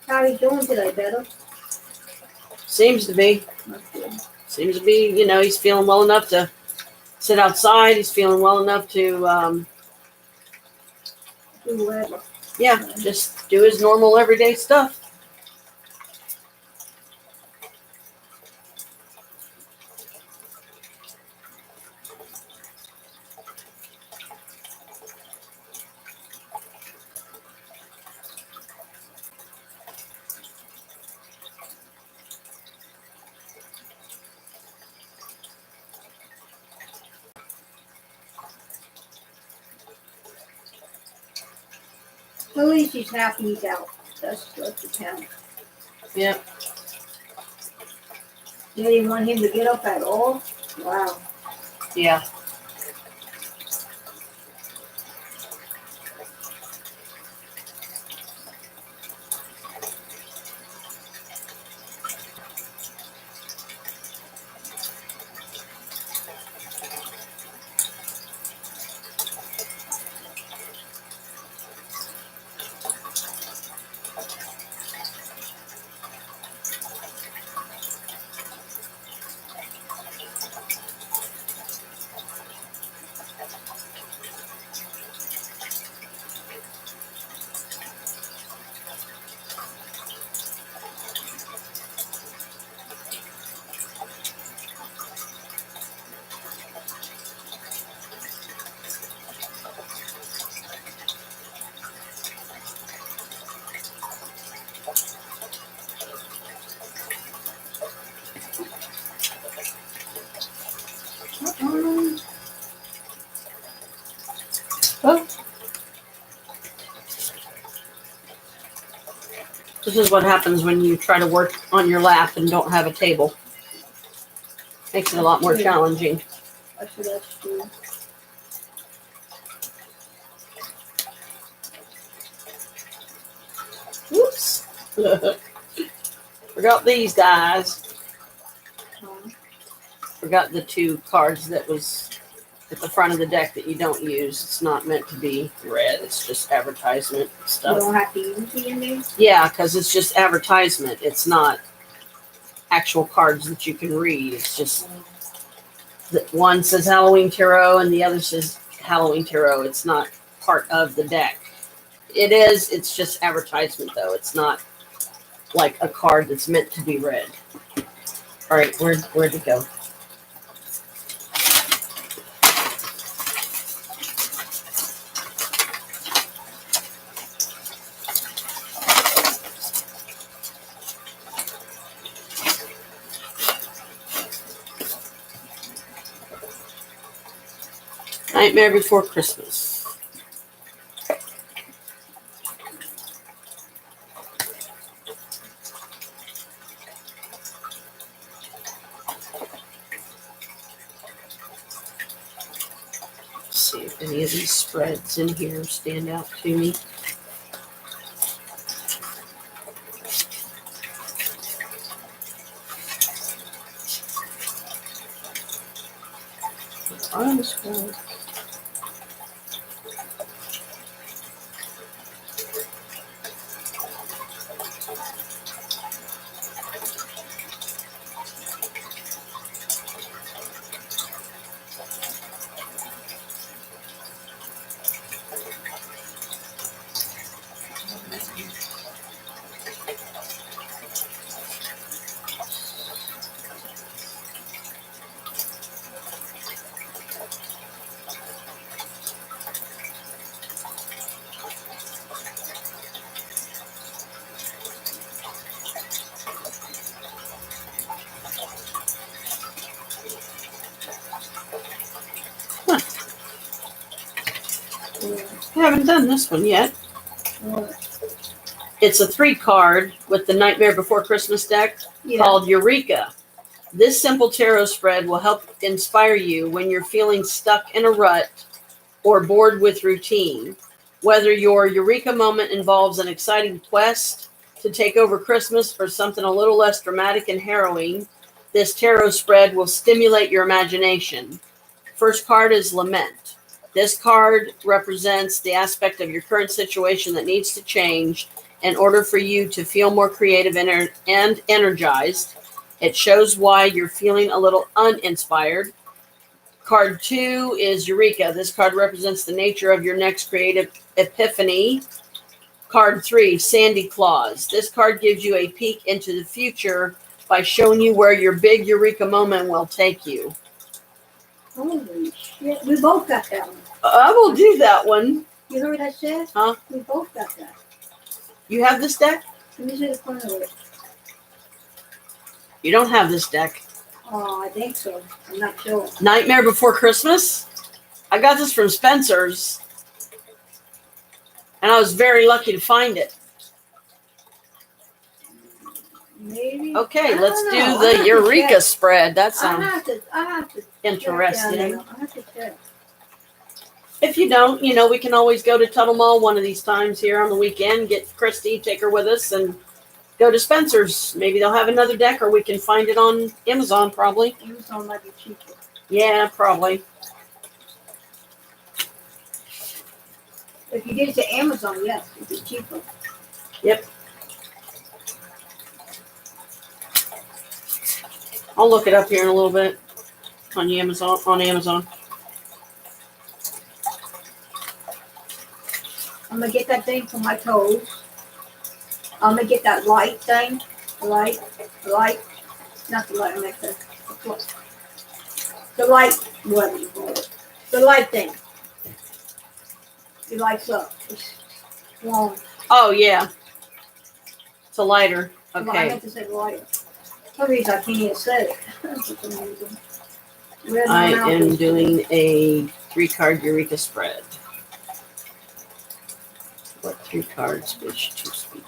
Speaker 3: How you doing today, better?
Speaker 1: Seems to be. Seems to be, he's feeling well enough to sit outside. He's feeling well enough to,
Speaker 3: Do whatever.
Speaker 1: yeah, just do his normal everyday stuff.
Speaker 3: At least he's happy he's out. That's the count.
Speaker 1: Yep.
Speaker 3: They didn't want him to get up at all. Wow.
Speaker 1: Yeah. This is what happens when you try to work on your lap and don't have a table. Makes it a lot more challenging.
Speaker 3: Actually, that's true.
Speaker 1: Whoops. Forgot these guys. Forgot the 2 cards that was at the front of the deck that you don't use. It's not meant to be read. It's just advertisement
Speaker 3: You
Speaker 1: stuff.
Speaker 3: don't have to use the in there?
Speaker 1: Yeah, because it's just advertisement. It's not actual cards that you can read. It's just one says Halloween Tarot and the other says Halloween Tarot. It's not part of the deck. It is. It's just advertisement, though. It's not like a card that's meant to be read. All right, where'd it go? Nightmare Before Christmas. Let's see if any of these spreads in here stand out to me. I haven't done this one yet.
Speaker 3: What?
Speaker 1: It's a 3 card with the Nightmare Before Christmas deck called Eureka. This simple tarot spread will help inspire you when you're feeling stuck in a rut or bored with routine. Whether your Eureka moment involves an exciting quest to take over Christmas or something a little less dramatic and harrowing, this tarot spread will stimulate your imagination. First card is Lament. This card represents the aspect of your current situation that needs to change in order for you to feel more creative and energized. It shows why you're feeling a little uninspired. Card 2 is Eureka. This card represents the nature of your next creative epiphany. Card 3, Sandy Claus. This card gives you a peek into the future by showing you where your big Eureka moment will take you.
Speaker 3: Holy shit. We both got that one.
Speaker 1: I will do that one.
Speaker 3: You heard what I said?
Speaker 1: Huh?
Speaker 3: We both got that.
Speaker 1: You have this deck?
Speaker 3: Let me see the front of it.
Speaker 1: You don't have this deck.
Speaker 3: Oh, I think so. I'm not sure.
Speaker 1: Nightmare Before Christmas? I got this from Spencer's. And I was very lucky to find it.
Speaker 3: Maybe.
Speaker 1: Okay,
Speaker 3: I
Speaker 1: let's
Speaker 3: don't
Speaker 1: do
Speaker 3: know.
Speaker 1: the
Speaker 3: I have to
Speaker 1: Eureka
Speaker 3: check.
Speaker 1: spread. That
Speaker 3: I
Speaker 1: sounds
Speaker 3: have to
Speaker 1: interesting.
Speaker 3: I have to check.
Speaker 1: If you don't, we can always go to Tuttle Mall one of these times here on the weekend, get Christy, take her with us, and go to Spencer's. Maybe they'll have another deck, or we can find it on Amazon, probably.
Speaker 3: Amazon might be cheaper.
Speaker 1: Yeah, probably.
Speaker 3: If you get it to Amazon, yes, it'd be cheaper.
Speaker 1: Yep. I'll look it up here in a little bit on Amazon.
Speaker 3: I'm gonna get that thing for my toes. I'm gonna get that light thing. Light. Not the light. I meant the light. What do you call it? The light thing. It lights up. It's long.
Speaker 1: Oh, yeah. It's a lighter.
Speaker 3: Well, I
Speaker 1: Okay.
Speaker 3: meant to say lighter. For some reason I can't even say it. For some reason. Red
Speaker 1: I
Speaker 3: mouth
Speaker 1: am
Speaker 3: is-
Speaker 1: doing a 3-card Eureka spread. What 3 cards wish to speak?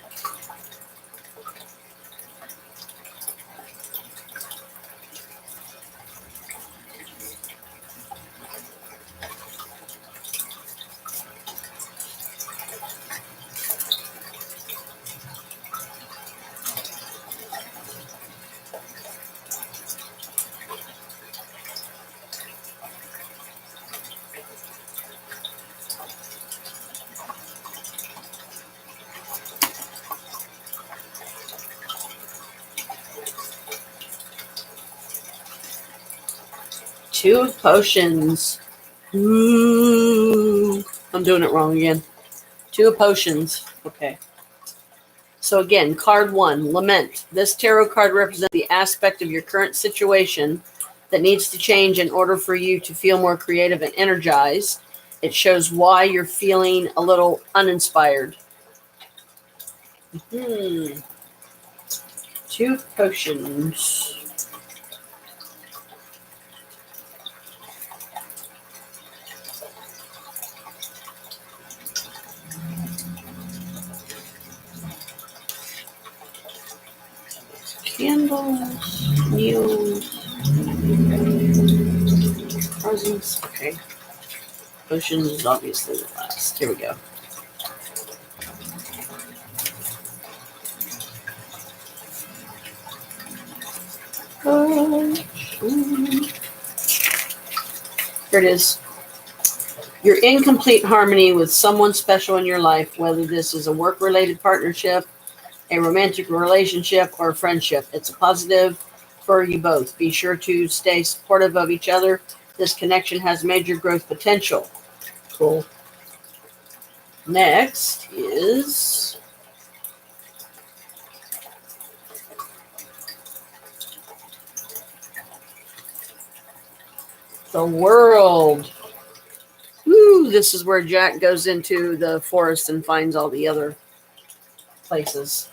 Speaker 1: Two of potions. Ooh, I'm doing it wrong again. Two of potions. Okay. So again, card 1, lament. This tarot card represents the aspect of your current situation that needs to change in order for you to feel more creative and energized. It shows why you're feeling a little uninspired. Two potions. Candles, needles, presents. Okay. Potions is obviously the last. Here we go. Here it is. You're in complete harmony with someone special in your life, whether this is a work-related partnership, a romantic relationship, or a friendship. It's a positive for you both. Be sure to stay supportive of each other. This connection has major growth potential. Cool. Next is the world. Woo, this is where Jack goes into the forest and finds all the other places.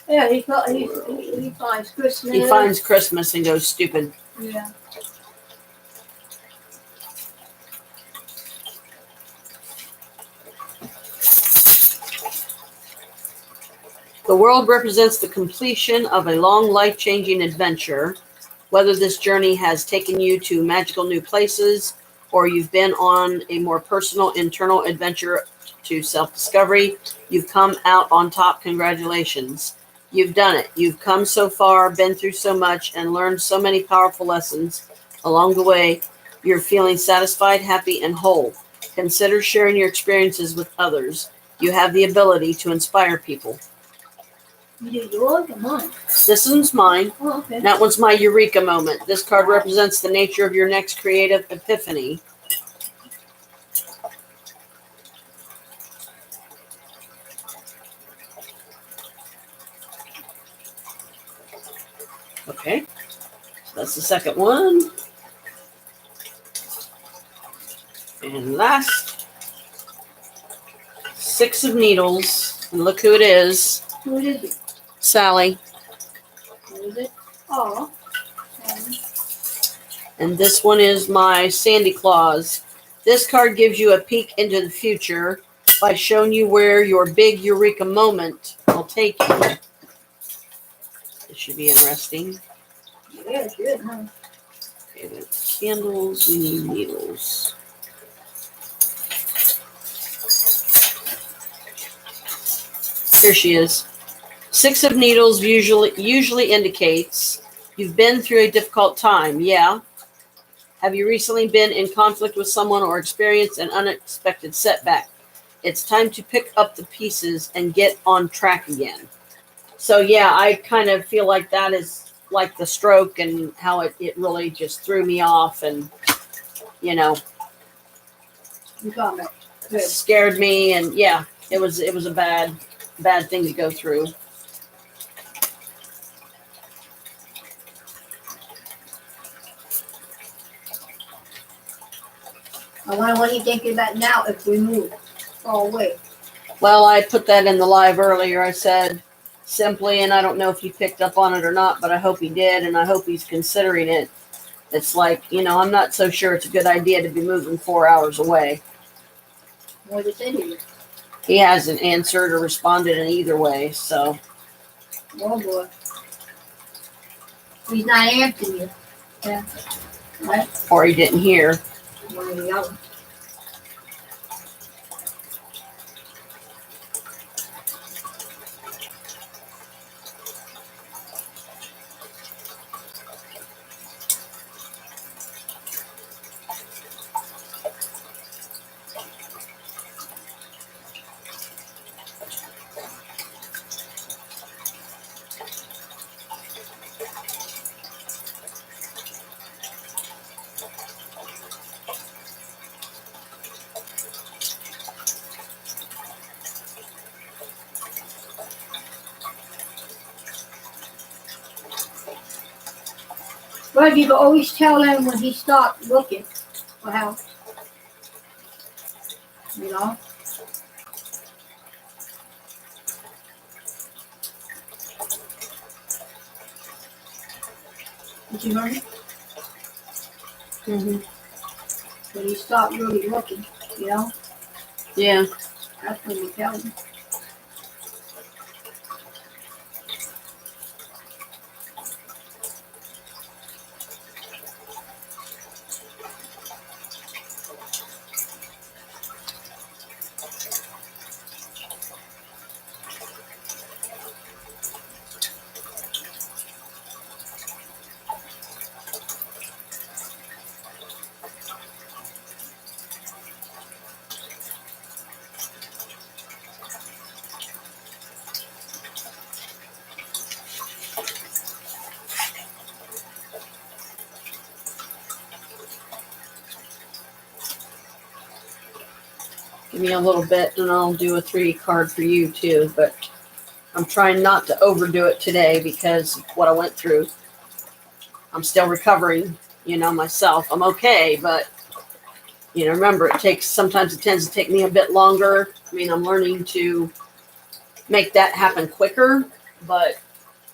Speaker 3: Yeah, he finds Christmas.
Speaker 1: He finds Christmas and goes stupid.
Speaker 3: Yeah.
Speaker 1: The world represents the completion of a long, life-changing adventure. Whether this journey has taken you to magical new places or you've been on a more personal, internal adventure to self-discovery, you've come out on top. Congratulations. You've done it. You've come so far, been through so much, and learned so many powerful lessons along the way. You're feeling satisfied, happy, and whole. Consider sharing your experiences with others. You have the ability to inspire people.
Speaker 3: You do yours or mine?
Speaker 1: This one's mine.
Speaker 3: Oh, okay.
Speaker 1: That one's my eureka moment. This card represents the nature of your next creative epiphany. Okay. So that's the second one. And last, Six of Needles. And look who it is.
Speaker 3: Who is it?
Speaker 1: Sally.
Speaker 3: Who is it? Oh.
Speaker 1: And this one is my Sandy Claus. This card gives you a peek into the future by showing you where your big eureka moment will take you. This should be interesting.
Speaker 3: Yeah, it's good, huh?
Speaker 1: Okay, that's candles. We need needles. Here she is. Six of Needles usually indicates you've been through a difficult time. Yeah. Have you recently been in conflict with someone or experienced an unexpected setback? It's time to pick up the pieces and get on track again. So yeah, I kind of feel like that is like the stroke and how it really just threw me off and, you know,
Speaker 3: You got it. Good.
Speaker 1: scared me. And yeah, it was a bad thing to go through.
Speaker 3: I wonder what you thinking about now if we move. Oh, wait.
Speaker 1: Well, I put that in the live earlier. I said simply, and I don't know if he picked up on it or not, but I hope he did, and I hope he's considering it. It's like, you know, I'm not so sure it's a good idea to be moving 4 hours away.
Speaker 3: What did it say?
Speaker 1: He hasn't answered or responded in either way, so.
Speaker 3: Oh, boy. He's not answering you. Yeah. Right?
Speaker 1: Or he didn't hear.
Speaker 3: One or the other. But you can always tell him when he stopped looking for help. You know? Did you learn it?
Speaker 1: Mm-hmm.
Speaker 3: When he stopped really looking, you know?
Speaker 1: Yeah.
Speaker 3: That's when you tell him.
Speaker 1: Give me a little bit and I'll do a 3 card for you too, but I'm trying not to overdo it today because of what I went through. I'm still recovering, myself. I'm okay, but remember sometimes it tends to take me a bit longer. I mean, I'm learning to make that happen quicker, but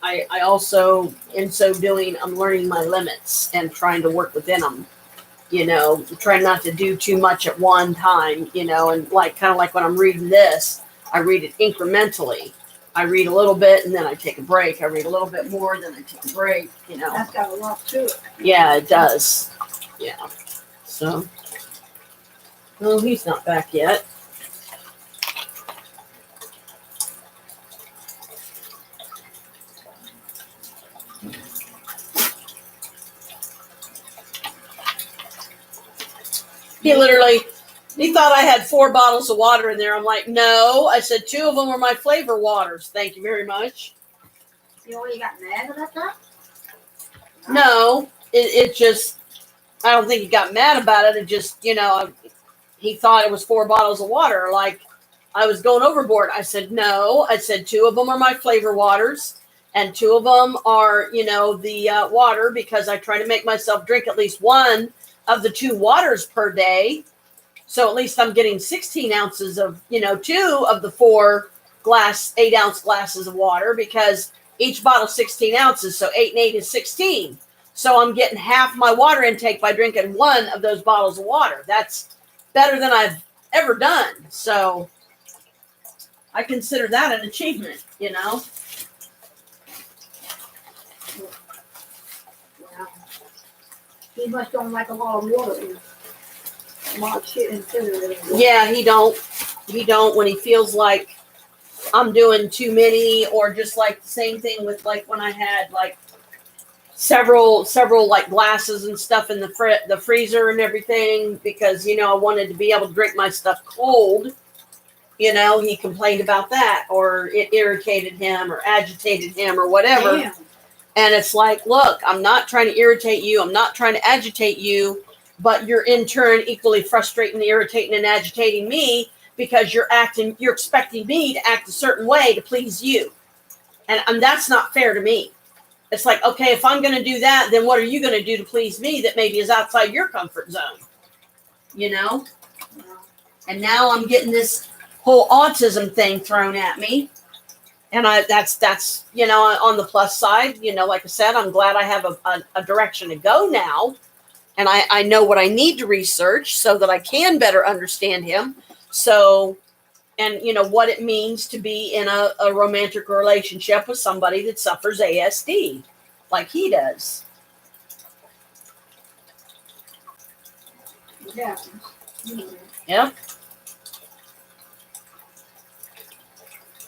Speaker 1: I also, in so doing, I'm learning my limits and trying to work within them. Trying not to do too much at one time, and kind of like when I'm reading this, I read it incrementally. I read a little bit and then I take a break. I read a little bit more, then I take a break,
Speaker 3: That's got a lot to it.
Speaker 1: Yeah, it does. Yeah. So, no, he's not back yet. He thought I had 4 bottles of water in there. I'm like, no. I said 2 of them are my flavor waters. Thank you very much.
Speaker 3: You know when you got mad about that?
Speaker 1: No, it just, I don't think he got mad about it. It just, he thought it was 4 bottles of water. Like I was going overboard. I said, no. I said 2 of them are my flavor waters. And 2 of them are, the water, because I try to make myself drink at least 1 of the 2 waters per day. So at least I'm getting 16 ounces of, 2 of the 4 8-ounce glasses of water, because each bottle 16 ounces. So 8 and 8 is 16. So I'm getting half my water intake by drinking 1 of those bottles of water. That's better than I've ever done. So I consider that an achievement,
Speaker 3: Wow. He must don't like a lot of water. A lot of shit in sugar.
Speaker 1: Yeah, he don't when he feels like I'm doing too many, or just like the same thing with like when I had like several like glasses and stuff in the freezer and everything, because I wanted to be able to drink my stuff cold. He complained about that, or it irritated him or agitated him or whatever.
Speaker 3: Damn.
Speaker 1: And it's like, look, I'm not trying to irritate you. I'm not trying to agitate you, but you're in turn equally frustrating, irritating, and agitating me, because you're expecting me to act a certain way to please you. And that's not fair to me. It's like, okay, if I'm going to do that, then what are you going to do to please me that maybe is outside your comfort zone? And now I'm getting this whole autism thing thrown at me. And that's on the plus side, like I said, I'm glad I have a direction to go now. And I know what I need to research so that I can better understand him. So, and what it means to be in a romantic relationship with somebody that suffers ASD like he does.
Speaker 3: Yeah.
Speaker 1: Yep.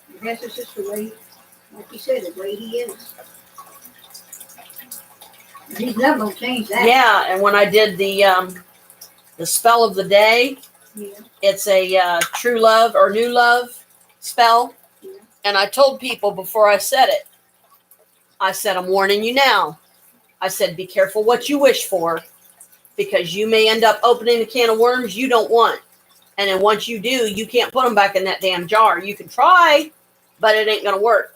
Speaker 3: I guess it's just the way, like you said, the way he is. And he's never gonna change that.
Speaker 1: Yeah, and when I did the spell of the day,
Speaker 3: Yeah.
Speaker 1: it's a true love or new love spell.
Speaker 3: Yeah.
Speaker 1: And I told people before I said it, I said, I'm warning you now. I said, be careful what you wish for, because you may end up opening a can of worms you don't want. And then once you do, you can't put them back in that damn jar. You can try, but it ain't going to work.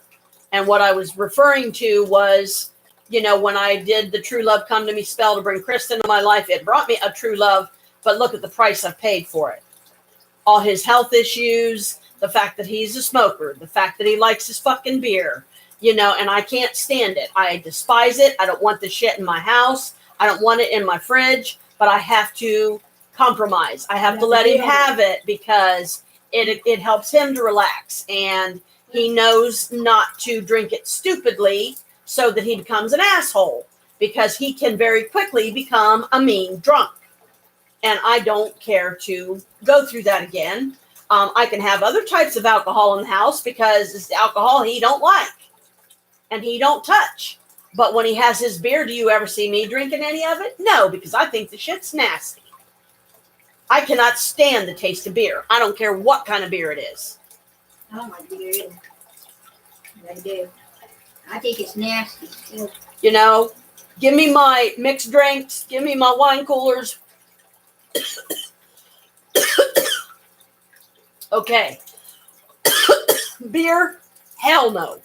Speaker 1: And what I was referring to was You know, when I did the True Love Come to Me spell to bring Krist into my life, it brought me a true love, but look at the price I paid for it. All his health issues, the fact that he's a smoker, the fact that he likes his fucking beer, you know, and I can't stand it. I despise it. I don't want the shit in my house. I don't want it in my fridge, but I have to compromise. I have to let him have it because it helps him to relax, and he knows not to drink it stupidly so that he becomes an asshole, because he can very quickly become a mean drunk. And I don't care to go through that again. I can have other types of alcohol in the house because it's the alcohol he don't like and he don't touch. But when he has his beer, do you ever see me drinking any of it? No, because I think the shit's nasty. I cannot stand the taste of beer. I don't care what kind of beer it is.
Speaker 3: I don't like beer either. I do. I think it's nasty too.
Speaker 1: You know, give me my mixed drinks. Give me my wine coolers. Okay. Beer? Hell no.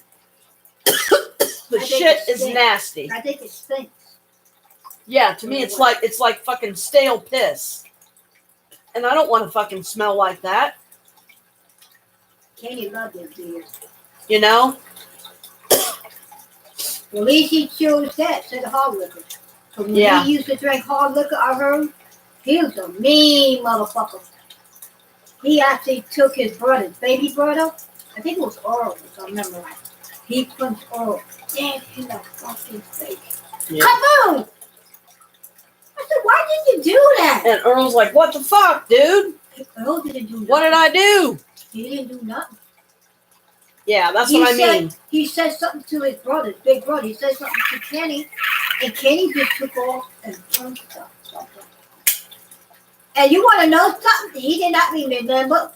Speaker 1: The shit is nasty.
Speaker 3: I think it stinks.
Speaker 1: Yeah, to me it's like fucking stale piss. And I don't want to fucking smell like that.
Speaker 3: Kenny loved his beer.
Speaker 1: You know?
Speaker 3: Well, at least he chose that instead of hard liquor. So when he used to drink hard liquor, I heard, he was a mean motherfucker. He actually took his brother's baby brother, I think it was Earl, if I remember right. He punched Earl dead in the fucking face. Yeah. Kaboom! I said, why did you do that?
Speaker 1: And Earl's like, what the fuck, dude?
Speaker 3: Earl didn't do nothing.
Speaker 1: What did I do?
Speaker 3: He didn't do nothing.
Speaker 1: Yeah, that's what I mean.
Speaker 3: He said something to his brother, his big brother. He said something to Kenny, and Kenny just took off and punched him. And you want to know something? He did not remember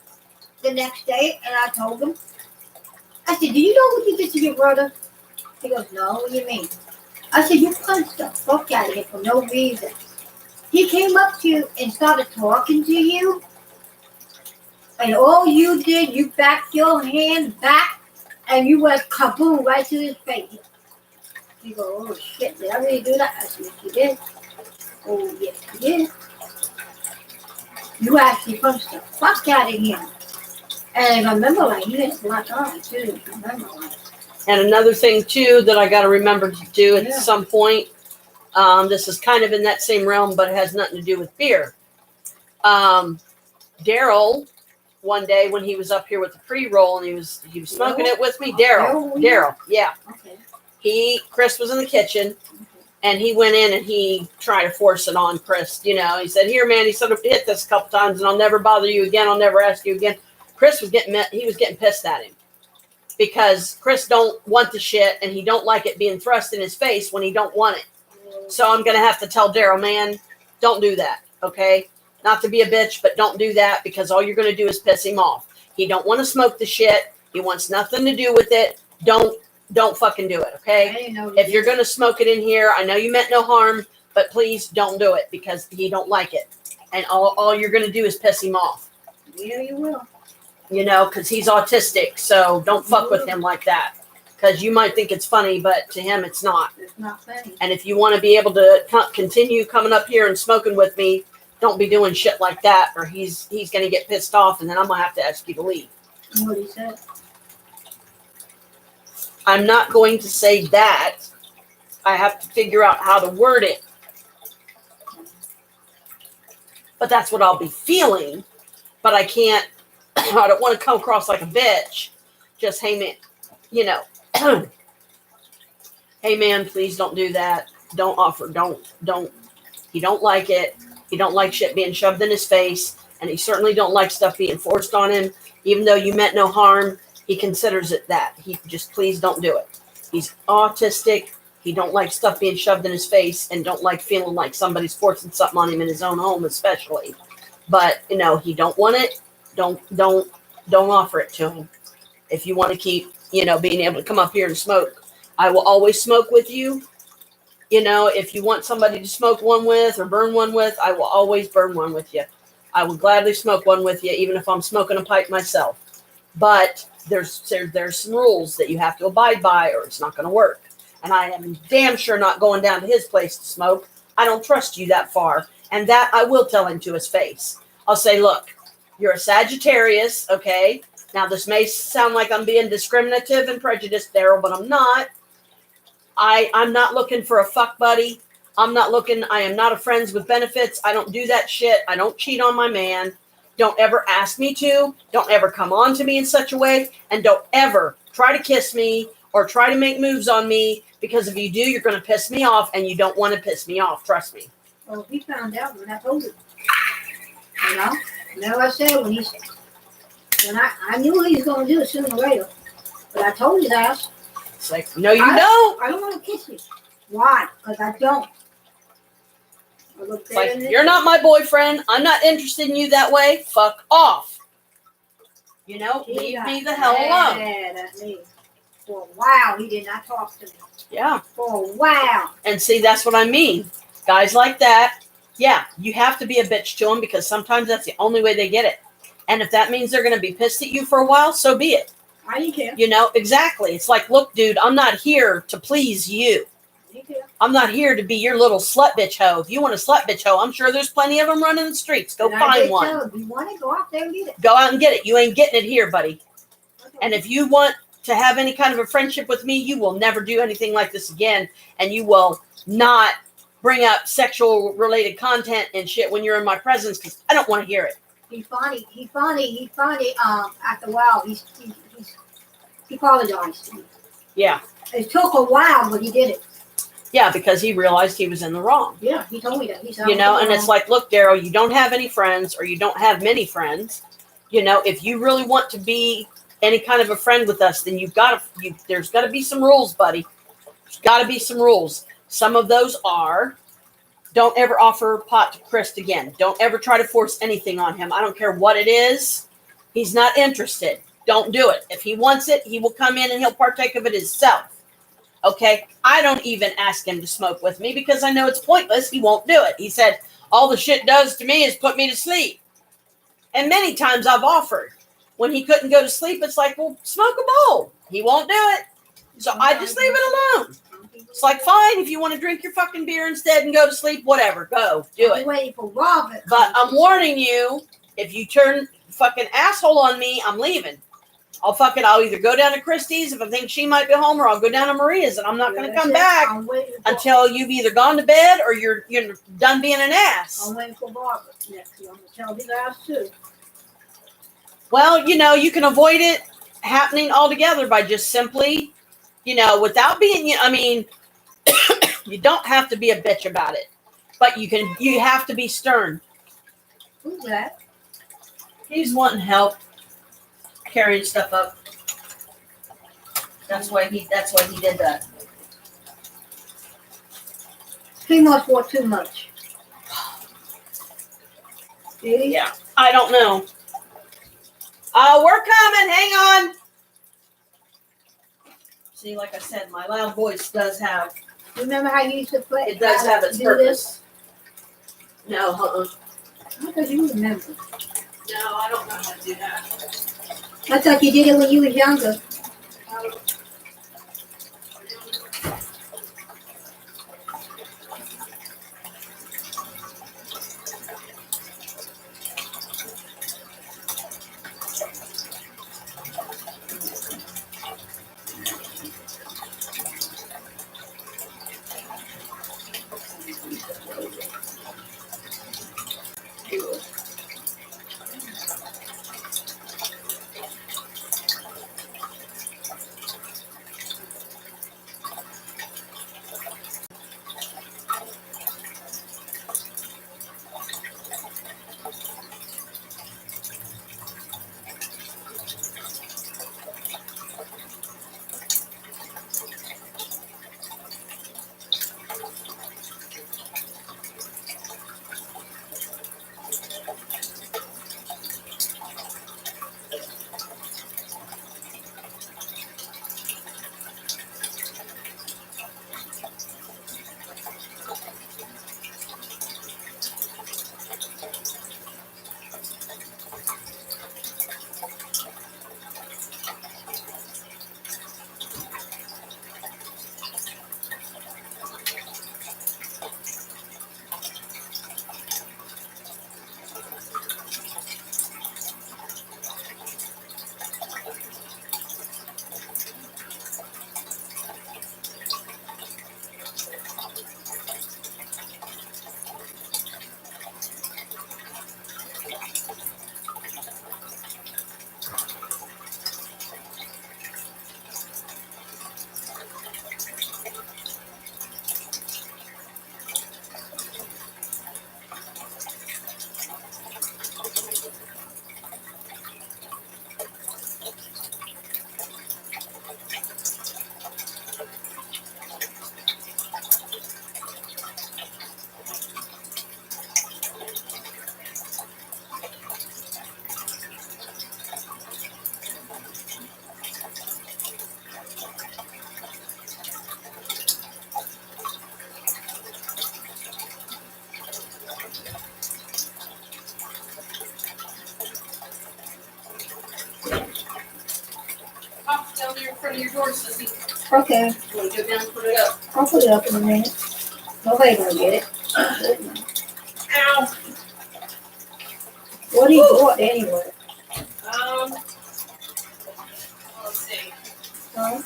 Speaker 3: the next day, and I told him. I said, do you know what you did to your brother? He goes, no, what do you mean? I said, you punched the fuck out of him for no reason. He came up to you and started talking to you, and all you did, you backed your hand back, and you went kaboom right to his face. He goes, oh shit, did I really do that? I said, yes, you did. Oh, yes, you did. You actually punched the fuck out of him. And if I remember right, he had a black eye too, if I remember right.
Speaker 1: And another thing too that I got to remember to do at some point, this is kind of in that same realm, but it has nothing to do with beer. Daryl, one day when he was up here with the pre-roll and he was smoking it with me, Daryl, yeah. Okay. Chris was in the kitchen. And he went in and he tried to force it on Chris. You know, he said, here, man, he sort of hit this a couple times and I'll never bother you again. I'll never ask you again. Chris was getting pissed at him because Chris don't want the shit and he don't like it being thrust in his face when he don't want it. So I'm going to have to tell Daryl, man, don't do that. Okay. Not to be a bitch, but don't do that because all you're going to do is piss him off. He don't want to smoke the shit. He wants nothing to do with it. Don't fucking do it, okay? If you're going to smoke it in here, I know you meant no harm, but please don't do it because he don't like it. And all you're going to do is piss him off.
Speaker 3: Yeah, you will.
Speaker 1: You know, because he's autistic, so don't fuck with him like that. Because you might think it's funny, but to him it's not.
Speaker 3: It's not funny.
Speaker 1: And if you want to be able to continue coming up here and smoking with me, don't be doing shit like that or he's going to get pissed off and then I'm going to have to ask you to leave.
Speaker 3: What he said?
Speaker 1: I'm not going to say that. I have to figure out how to word it. But that's what I'll be feeling. But I can't, I don't want to come across like a bitch. Just, hey, man, you know, hey, man, please don't do that. Don't offer, don't. He don't like it. He don't like shit being shoved in his face. And he certainly don't like stuff being forced on him. Even though you meant no harm. He considers it that. He just, please don't do it. He's autistic. He don't like stuff being shoved in his face and don't like feeling like somebody's forcing something on him in his own home, especially. But, you know, he don't want it. Don't offer it to him. If you want to keep, you know, being able to come up here and smoke, I will always smoke with you. You know, if you want somebody to smoke one with or burn one with, I will always burn one with you. I will gladly smoke one with you, even if I'm smoking a pipe myself. But there's some rules that you have to abide by or it's not going to work. And I am damn sure not going down to his place to smoke. I don't trust you that far. And that I will tell him to his face. I'll say, look, you're a Sagittarius, okay? Now, this may sound like I'm being discriminative and prejudiced, Daryl, but I'm not. I'm not looking for a fuck buddy. I am not a friends with benefits. I don't do that shit. I don't cheat on my man. Don't ever ask me to. Don't ever come on to me in such a way. And don't ever try to kiss me or try to make moves on me, because if you do, you're going to piss me off, and you don't want to piss me off. Trust me.
Speaker 3: Well, he found out when I told him. You know? Now I said when I knew he was going to do it sooner or later. But I told his ass.
Speaker 1: It's like, no, you don't.
Speaker 3: I don't want to kiss you. Why? Because I don't.
Speaker 1: It's like, you're not my boyfriend. I'm not interested in you that way. Fuck off. You know, leave me the hell alone.
Speaker 3: Yeah, that's me. For a while, he did not talk to me.
Speaker 1: Yeah.
Speaker 3: For a while.
Speaker 1: And see, that's what I mean. Guys like that, yeah, you have to be a bitch to them, because sometimes that's the only way they get it. And if that means they're going to be pissed at you for a while, so be it.
Speaker 3: I didn't care.
Speaker 1: You know, exactly. It's like, look, dude, I'm not here to please you. I'm not here to be your little slut bitch hoe. If you want a slut bitch hoe, I'm sure there's plenty of them running the streets. Go find one.
Speaker 3: Tell him, you want it? Go out there and get it.
Speaker 1: Go out and get it. You ain't getting it here, buddy.
Speaker 3: Okay.
Speaker 1: And if you want to have any kind of a friendship with me, you will never do anything like this again. And you will not bring up sexual related content and shit when you're in my presence, because I don't want to hear it.
Speaker 3: He funny. After a while, he apologized to me.
Speaker 1: Yeah.
Speaker 3: It took a while, but he did it.
Speaker 1: Yeah, because he realized he was in the wrong.
Speaker 3: Yeah, he told me that. He said,
Speaker 1: you know, and it's like, look, Daryl, you don't have any friends, or you don't have many friends. You know, if you really want to be any kind of a friend with us, then there's got to be some rules, buddy. There's got to be some rules. Some of those are, don't ever offer pot to Krist again. Don't ever try to force anything on him. I don't care what it is. He's not interested. Don't do it. If he wants it, he will come in and he'll partake of it himself. Okay? I don't even ask him to smoke with me, because I know it's pointless. He won't do it. He said, all the shit does to me is put me to sleep. And many times I've offered. When he couldn't go to sleep, it's like, well, smoke a bowl. He won't do it. So I just leave it alone. It's like, fine, if you want to drink your fucking beer instead and go to sleep, whatever, go, do it.
Speaker 3: Waiting for Robert.
Speaker 1: But I'm warning you, if you turn fucking asshole on me, I'm leaving. I'll either go down to Christie's if I think she might be home, or I'll go down to Maria's, and I'm not going to come back until you've either gone to bed or you're done being an ass.
Speaker 3: I'm waiting for Robert next. I'm going to tell his ass too.
Speaker 1: Well, you know, you can avoid it happening altogether by just simply, you know, without being, I mean, you don't have to be a bitch about it, but you have to be stern.
Speaker 3: Who's that?
Speaker 1: He's wanting help carrying stuff up. That's why he did that.
Speaker 3: He must want too much. Did he?
Speaker 1: Yeah, I don't know. We're coming. Hang on. See, like I said, my loud voice does have.
Speaker 3: Remember how you used to play?
Speaker 1: It does have its purpose. No,
Speaker 3: How could you remember?
Speaker 1: No, I don't know how to do that.
Speaker 3: I thought you did it when you was younger.
Speaker 4: drawers, Sissy.
Speaker 3: Okay,
Speaker 4: You wanna go down and put it up?
Speaker 3: I'll put it up in a minute. Nobody gonna get it.
Speaker 4: Ow.
Speaker 3: What do you want anyway?
Speaker 4: Let's see.
Speaker 3: Huh?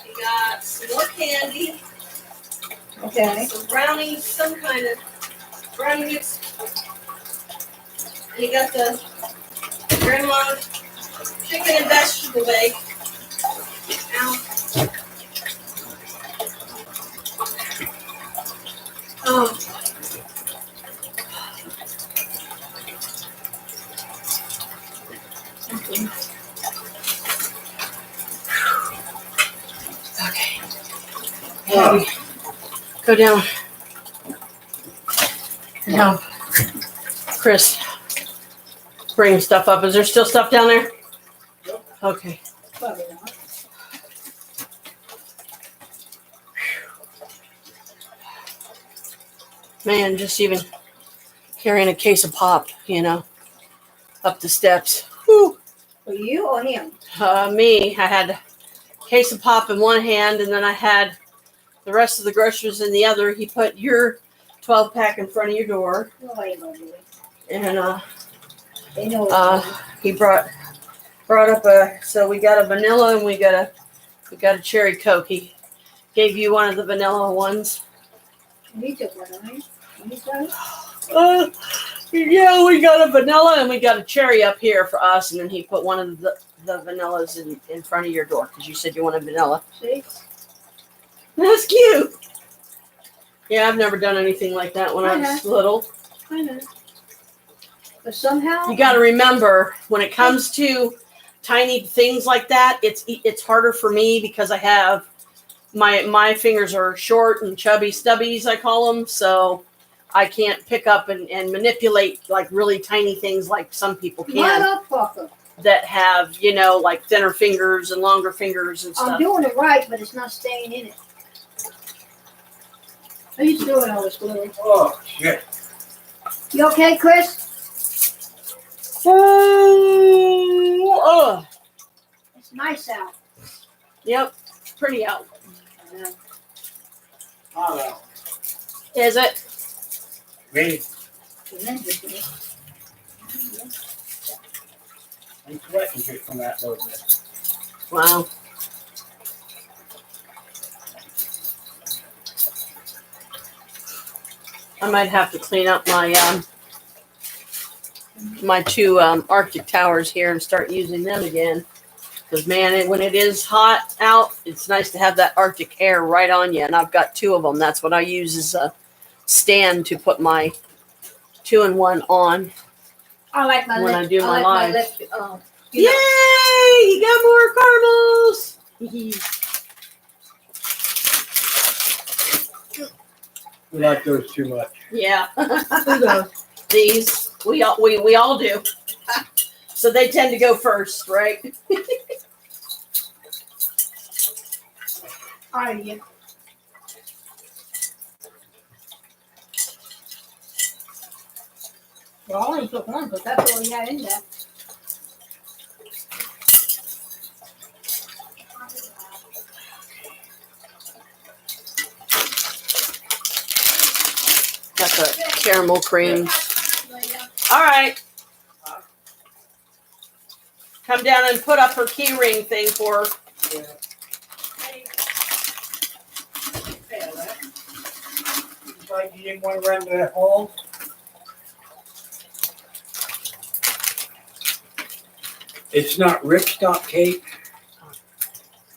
Speaker 4: You got some more candy,
Speaker 3: Okay.
Speaker 4: some brownies, some kind of brownie mix. And you got the grandma's chicken and vegetable bake. Ow. Oh. Okay. Yeah, go down. Now, Chris, bring stuff up. Is there still stuff down there?
Speaker 2: Yep.
Speaker 4: Okay.
Speaker 3: Probably not.
Speaker 4: Man, just even carrying a case of pop, up the steps. Whew.
Speaker 3: For you or him?
Speaker 4: Me, I had a case of pop in one hand, and then I had the rest of the groceries in the other. He put your 12-pack in front of your door,
Speaker 3: Nobody gonna do it.
Speaker 4: and
Speaker 3: They know it's
Speaker 4: he brought up so we got a vanilla and we got a cherry Coke. He gave you one of the vanilla ones.
Speaker 3: he took one, right? You said?
Speaker 4: Yeah, we got a vanilla and we got a cherry up here for us, and then he put one of the vanillas in front of your door because you said you wanted vanilla.
Speaker 3: See?
Speaker 4: That's cute. Yeah, I've never done anything like that when I was
Speaker 3: Uh-huh.
Speaker 4: little.
Speaker 3: I know. But somehow
Speaker 4: You got to remember, when it comes to tiny things like that, it's harder for me because I have my fingers are short and chubby stubbies, I call them, so I can't pick up and manipulate like really tiny things like some people can
Speaker 3: motherfucker.
Speaker 4: that have, like thinner fingers and longer fingers and
Speaker 3: I'm
Speaker 4: stuff.
Speaker 3: doing it right, but it's not staying in it. How you doing all this little?
Speaker 2: Oh, shit.
Speaker 3: You okay, Chris?
Speaker 4: Oh,
Speaker 3: It's nice out.
Speaker 4: yep, it's pretty out.
Speaker 2: Hello.
Speaker 4: Is it?
Speaker 2: Me. I'm sweating just from that little bit.
Speaker 4: Wow. I might have to clean up my two Arctic towers here and start using them again. Because, man, when it is hot out, it's nice to have that Arctic air right on you. And I've got two of them. That's what I use as a stand to put my 2-in-1 on.
Speaker 3: I like my
Speaker 4: When
Speaker 3: lip.
Speaker 4: I do my live.
Speaker 3: lip.
Speaker 4: Yay! You got more caramels!
Speaker 2: We like those too much.
Speaker 4: Yeah. These. We all do. So they tend to go first, right?
Speaker 3: Are you? Well, I only took one, but that's all we had in there.
Speaker 4: Got the caramel cream. All right. Come down and put up her key ring thing for her.
Speaker 2: Yeah. Like you didn't want to run to that hall? It's not ripstop tape,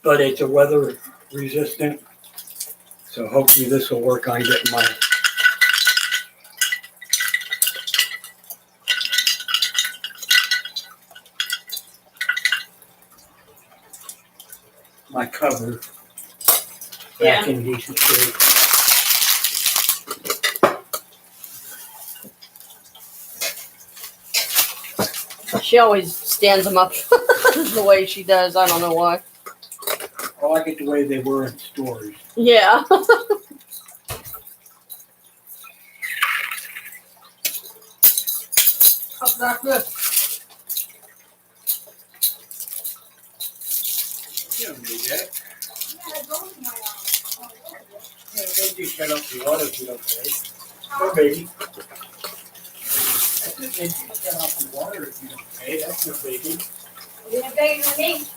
Speaker 2: but it's a weather resistant. So hopefully this will work on getting my cover back in decent shape.
Speaker 4: She always stands them up the way she does. I don't know why.
Speaker 2: I like it the way they were in stores.
Speaker 4: Yeah.
Speaker 3: How's that good?
Speaker 2: Yeah, need that.
Speaker 3: Yeah, it goes in my
Speaker 2: Yeah, don't you shut up the water if you don't pay. Oh, baby. I said they can shut off the water if you don't pay. That's no biggie.
Speaker 3: You didn't pay for me.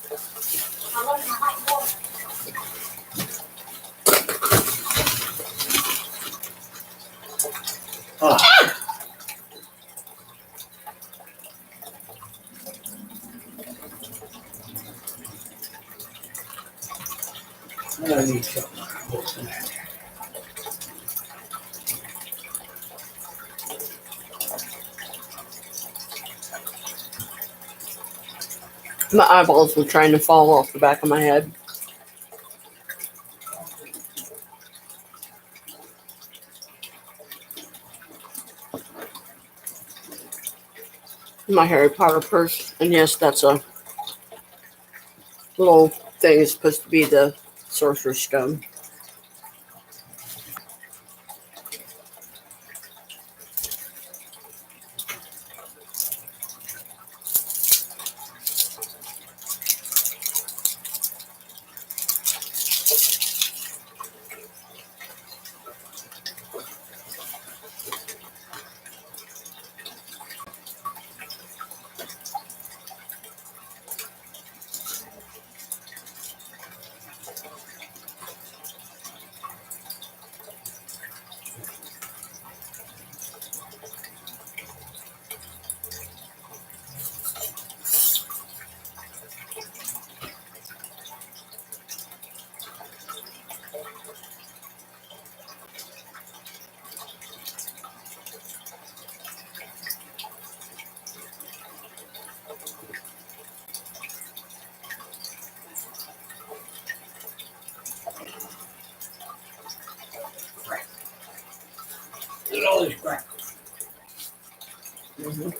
Speaker 3: I love my hot water.
Speaker 2: I need something. What's that?
Speaker 1: My eyeballs were trying to fall off the back of my head. My Harry Potter purse. And yes, that's a little thing. It's supposed to be the Sorcerer's Stone.
Speaker 2: Look at all this crap.
Speaker 1: Mm-hmm.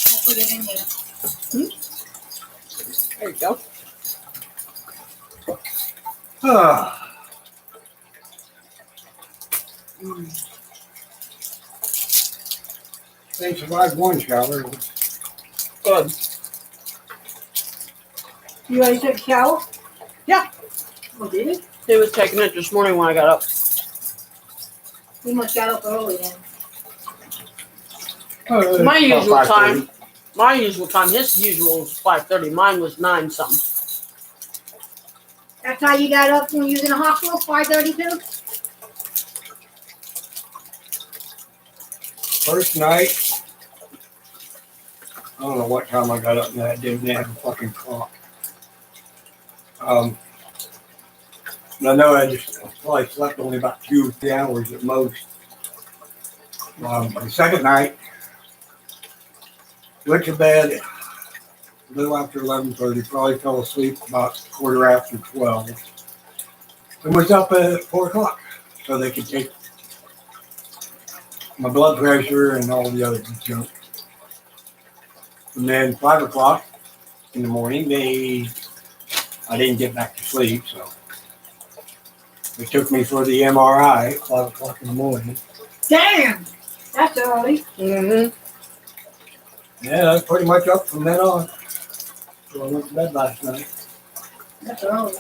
Speaker 3: I'll put it in here.
Speaker 1: There you go.
Speaker 2: They survived one shower.
Speaker 1: Good.
Speaker 3: You already took a shower?
Speaker 1: Yeah.
Speaker 3: Oh, did he?
Speaker 1: He was taking it this morning when I got up.
Speaker 3: He must got up early then.
Speaker 1: My usual
Speaker 2: 5:30.
Speaker 1: time. My usual time. His usual was 5:30. Mine was 9 something.
Speaker 3: That's how you got up when you was in the hospital, 5:32?
Speaker 2: First night, I don't know what time I got up and I didn't have a fucking clock. I know I just probably slept only about 2 or 3 hours at most. The second night, went to bed a little after 11:30, probably fell asleep about quarter after 12, and was up at 4 o'clock so they could take my blood pressure and all the other junk. And then 5 o'clock in the morning, I didn't get back to sleep, so they took me for the MRI at 5 o'clock in the morning.
Speaker 3: Damn! That's early.
Speaker 1: Mm-hmm.
Speaker 2: Yeah, I was pretty much up from then on. So I went to bed last night.
Speaker 3: That's early.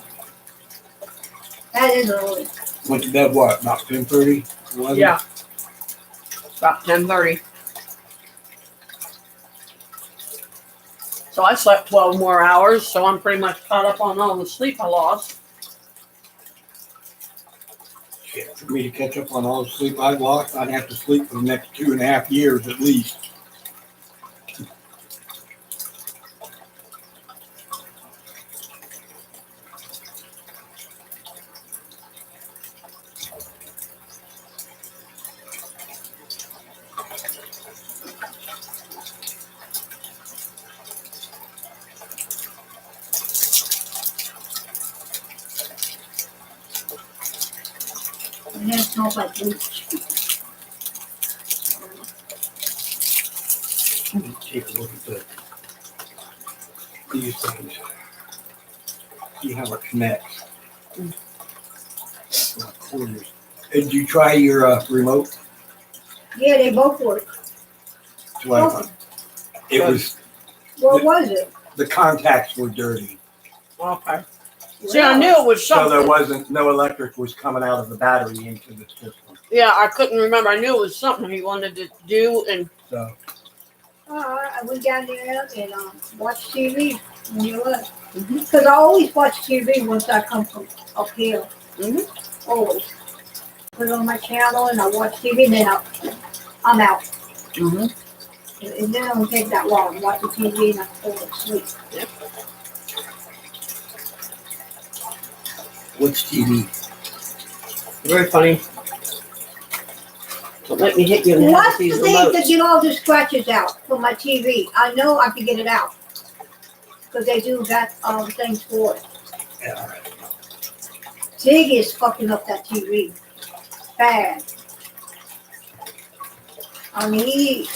Speaker 3: That is early.
Speaker 2: Went to bed what, about 10:30? 11?
Speaker 1: Yeah. About 10:30. So I slept 12 more hours, so I'm pretty much caught up on all the sleep I lost.
Speaker 2: Shit, for me to catch up on all the sleep I lost, I'd have to sleep for the next 2.5 years at least.
Speaker 3: And then it smells like bleach.
Speaker 2: take a look at these things. See how it connects. Quarters. Did you try your remote?
Speaker 3: Yeah, they both work.
Speaker 2: That's what I thought. It was,
Speaker 3: What was it?
Speaker 2: the contacts were dirty.
Speaker 4: Okay. See, I knew it was
Speaker 2: So
Speaker 4: something.
Speaker 2: there wasn't, no electric was coming out of the battery into the system.
Speaker 4: Yeah, I couldn't remember. I knew it was something he wanted to do, and
Speaker 2: So,
Speaker 3: I went down there and watched TV. And you know what?
Speaker 4: Mhm.
Speaker 3: Because I always watch TV once I come from up here.
Speaker 4: Mhm.
Speaker 3: Always. Put it on my channel and I watch TV and then I'm out.
Speaker 4: Mhm.
Speaker 3: And then it don't take that long. I'm watching TV and I fall asleep.
Speaker 2: what's TV?
Speaker 4: Very funny. Don't make me hit you in the head
Speaker 3: What's
Speaker 4: with
Speaker 3: the
Speaker 4: these
Speaker 3: thing to
Speaker 4: remotes.
Speaker 3: get all the scratches out from my TV? I know I can get it out. Because they do got things for it.
Speaker 2: Yeah.
Speaker 3: Ziggy is fucking up that TV. Bad. I mean,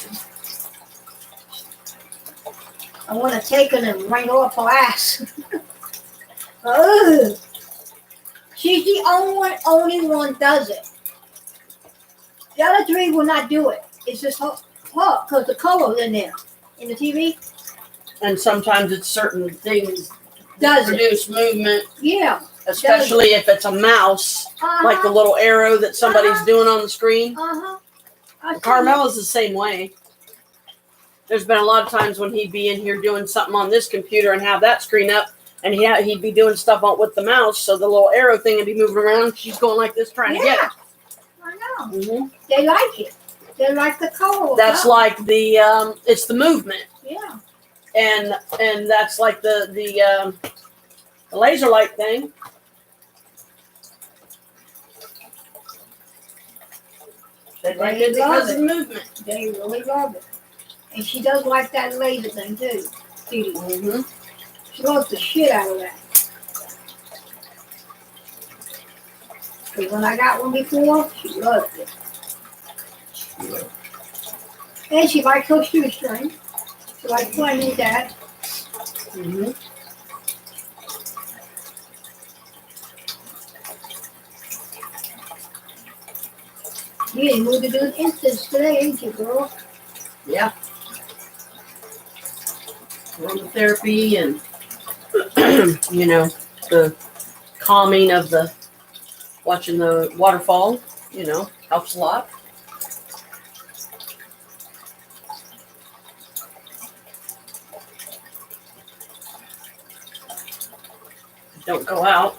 Speaker 3: I want to take it and wring off her ass. Ugh. She's the only one does it. The other three will not do it. It's just her, because the color's in there. In the TV,
Speaker 4: And sometimes it's certain things
Speaker 3: does it.
Speaker 4: produce movement,
Speaker 3: Yeah.
Speaker 4: especially if it's a mouse, like the little arrow that somebody's
Speaker 3: Uh-huh.
Speaker 4: doing on the screen.
Speaker 3: Uh-huh.
Speaker 4: Carmela's the same way. There's been a lot of times when he'd be in here doing something on this computer and have that screen up, and he'd be doing stuff on with the mouse, so the little arrow thing would be moving around. She's going like this, trying to get
Speaker 3: Yeah.
Speaker 4: it.
Speaker 3: I know.
Speaker 4: Mm-hmm.
Speaker 3: They like it. They like the color.
Speaker 4: That's like the it's the movement,
Speaker 3: Yeah.
Speaker 4: and that's like the laser light thing. They like it because of the movement.
Speaker 3: They really love it. And she does like that laser thing too. Dee Dee.
Speaker 4: Mm-hmm.
Speaker 3: She loves the shit out of that. Because when I got one before, she loved it. And she likes her shoestring. She likes playing with that.
Speaker 4: Mm-hmm.
Speaker 3: You didn't move to do an instance today, ain't you, girl?
Speaker 4: Yeah. Aromatherapy and the calming of the watching the waterfall, helps a lot. Don't go out.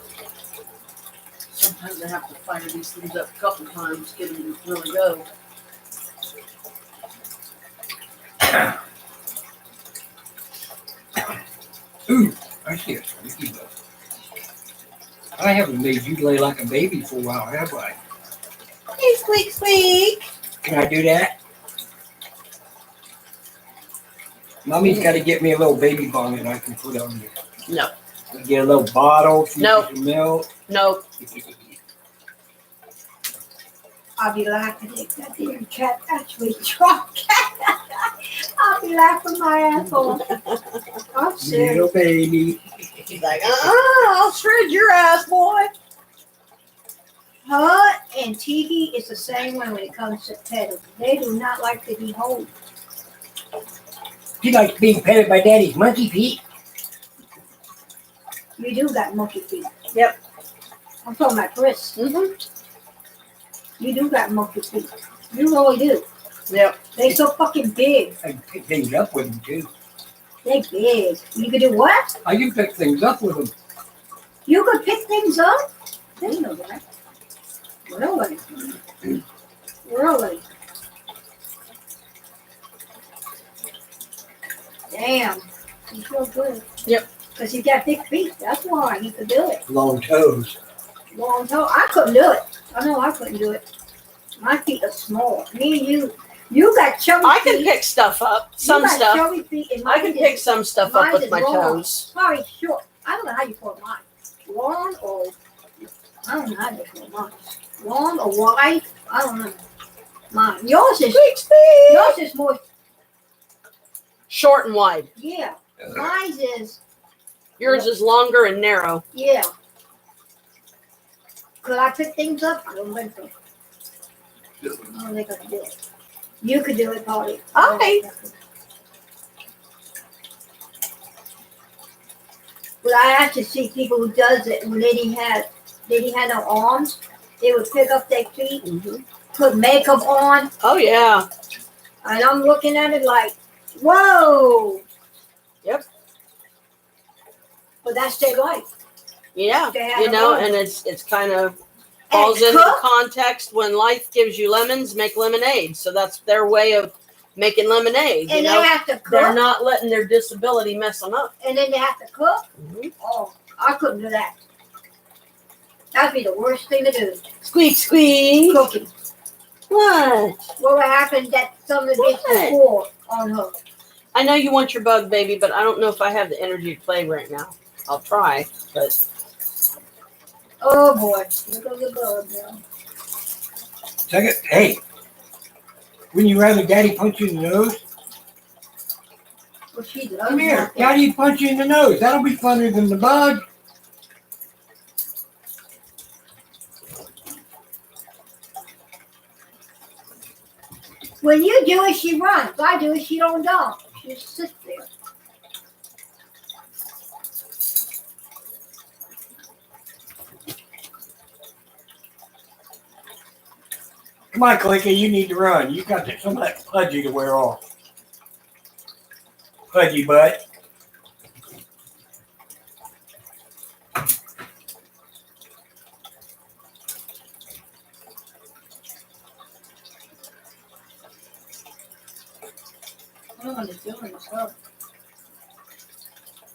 Speaker 4: Sometimes I have to fire these things up a couple times, get them to really go.
Speaker 2: Ooh, I see a squeaky bug. I haven't made you lay like a baby for a while, have I?
Speaker 3: Hey, squeak, squeak.
Speaker 2: Can I do that? Mommy's got to get me a little baby bonnet I can put on you.
Speaker 4: No.
Speaker 2: Get a little bottle, few
Speaker 4: No.
Speaker 2: pieces of milk.
Speaker 4: Nope.
Speaker 3: I'll be laughing if that damn cat actually dropped. I'll be laughing my ass off. I'm serious.
Speaker 2: Little baby.
Speaker 4: He's like, I'll shred your ass, boy.
Speaker 3: Her and Tiki is the same way when it comes to petting. They do not like to be held.
Speaker 2: She likes being petted by Daddy's monkey feet.
Speaker 3: You do got monkey feet.
Speaker 4: Yep.
Speaker 3: I'm talking about Krist.
Speaker 4: Mm-hmm.
Speaker 3: You do got monkey feet. You really do.
Speaker 4: Yep.
Speaker 3: They so fucking big.
Speaker 2: I can pick things up with them too.
Speaker 3: They big. You can do what?
Speaker 2: I can pick things up with them.
Speaker 3: You could pick things up? Didn't know that. Really? Really? Damn. You feel good.
Speaker 4: Yep.
Speaker 3: Because you got big feet. That's why you could do it.
Speaker 2: Long toes.
Speaker 3: Long toe. I couldn't do it. I know I couldn't do it. My feet are small. Me and you got chubby
Speaker 4: I
Speaker 3: feet.
Speaker 4: can pick stuff up. Some
Speaker 3: you got
Speaker 4: stuff.
Speaker 3: chubby feet and
Speaker 4: I can
Speaker 3: mine
Speaker 4: pick
Speaker 3: is
Speaker 4: some stuff up
Speaker 3: mine
Speaker 4: with
Speaker 3: is
Speaker 4: my
Speaker 3: long.
Speaker 4: toes.
Speaker 3: Probably short. I don't know how you call mine. Long or I don't know how you call mine. Long or wide? I don't know. Mine. Yours is more.
Speaker 4: short and wide.
Speaker 3: Yeah. Mine is,
Speaker 4: Yours is longer and narrow.
Speaker 3: yeah. Could I pick things up? I don't think so. I don't think I could do it. You could do it, Polly.
Speaker 4: Okay.
Speaker 3: But I actually see people who does it when they didn't have no arms. They would pick up their feet, put makeup on,
Speaker 4: Oh yeah.
Speaker 3: and I'm looking at it like, whoa.
Speaker 4: Yep.
Speaker 3: But that's their life.
Speaker 4: Yeah.
Speaker 3: They have
Speaker 4: You know,
Speaker 3: a-
Speaker 4: and it's kind of falls
Speaker 3: And
Speaker 4: into the
Speaker 3: cook.
Speaker 4: context when life gives you lemons, make lemonade. So that's their way of making lemonade. You
Speaker 3: And
Speaker 4: know,
Speaker 3: they have to
Speaker 4: they're
Speaker 3: cook,
Speaker 4: not letting their disability mess them up.
Speaker 3: and then they have to cook.
Speaker 4: Mhm.
Speaker 3: Oh, I couldn't do that. That'd be the worst thing to do.
Speaker 4: Squeak, squeak.
Speaker 3: Cooking.
Speaker 4: What?
Speaker 3: What would happen that some of the dishes
Speaker 4: What?
Speaker 3: fall on her?
Speaker 4: I know you want your bug, baby, but I don't know if I have the energy to play right now. I'll try, but
Speaker 3: Oh boy, look at the bug now.
Speaker 2: Second, hey, wouldn't you rather daddy punch you in the nose?
Speaker 3: Well, she loves
Speaker 2: Come here,
Speaker 3: nothing.
Speaker 2: daddy punch you in the nose. That'll be funner than the bug.
Speaker 3: When you do it, she runs. I do it, she don't jump. She just sits there.
Speaker 2: Come on, Clicky, you need to run. You got some of that pudgy to wear off. Pudgy butt.
Speaker 3: I don't know what it's doing herself.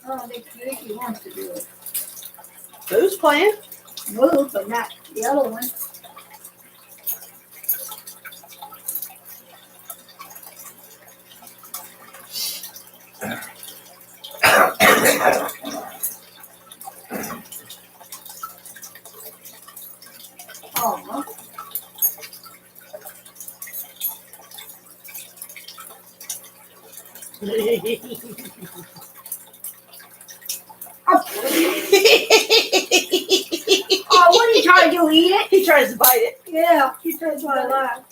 Speaker 3: I don't think she wants to do it.
Speaker 4: who's playing?
Speaker 3: Move, but not the other one. Oh, oh, what are you trying to do? Eat it?
Speaker 4: He tries to bite it.
Speaker 3: Yeah, he tries to laugh.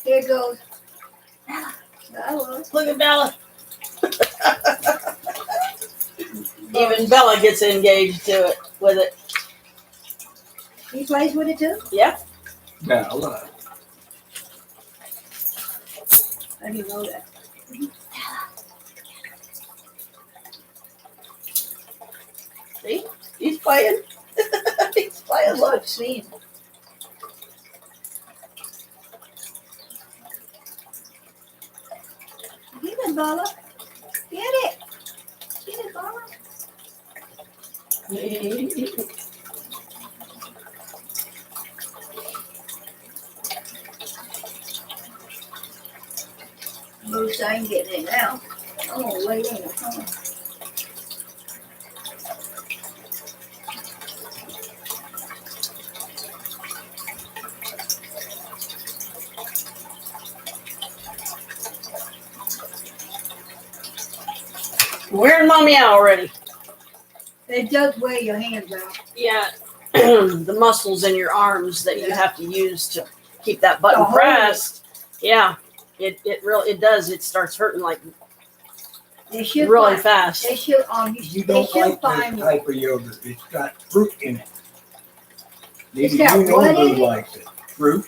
Speaker 3: Here it goes. Bella.
Speaker 4: Look at Bella. Even Bella gets engaged to it with it.
Speaker 3: He plays with it too?
Speaker 4: Yeah.
Speaker 2: Bella.
Speaker 3: I didn't know that.
Speaker 4: See? He's playing. He's playing. Look.
Speaker 3: Look, see. Get it, Bella. Get it. Get it, Bella. Moose, I ain't getting it now. I'm gonna lay in the corner.
Speaker 4: Wearing mommy out already.
Speaker 3: It does wear your hands out.
Speaker 4: Yeah. The muscles in your arms that you have to use to keep that button
Speaker 3: To hold it.
Speaker 4: pressed. Yeah. It really it does. It starts hurting like
Speaker 3: They should
Speaker 4: really
Speaker 3: find,
Speaker 4: fast.
Speaker 3: They should
Speaker 2: You
Speaker 3: they
Speaker 2: don't
Speaker 3: should
Speaker 2: like
Speaker 3: find
Speaker 2: this
Speaker 3: one.
Speaker 2: type of yogurt. It's got fruit in it.
Speaker 3: It's
Speaker 2: Maybe
Speaker 3: got
Speaker 2: you know
Speaker 3: what in
Speaker 2: who
Speaker 3: it?
Speaker 2: likes it. Fruit.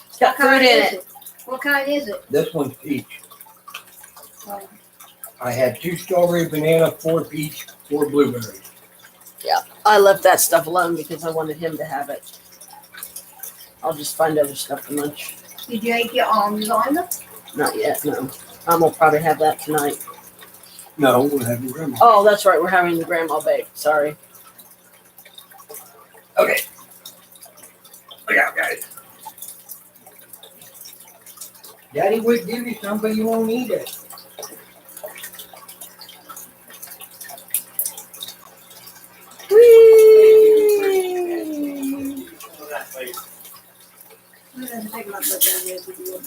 Speaker 4: It's got
Speaker 3: What kind
Speaker 4: fruit in
Speaker 3: is
Speaker 4: it.
Speaker 3: What kind is it?
Speaker 2: This one's peach.
Speaker 3: Oh,
Speaker 2: I had 2 strawberry, banana, 4 peach, 4 blueberries.
Speaker 4: I left that stuff alone because I wanted him to have it. I'll just find other stuff to munch.
Speaker 3: did you make your arms on them?
Speaker 4: Not yet, no. I'm gonna probably have that tonight.
Speaker 2: No, we'll have your grandma.
Speaker 4: Oh, that's right. We're having the grandma bake. Sorry.
Speaker 2: Okay. Look out, guys. Daddy would give you some, but you won't eat it.
Speaker 4: Whee!
Speaker 3: doesn't take much of that to do it.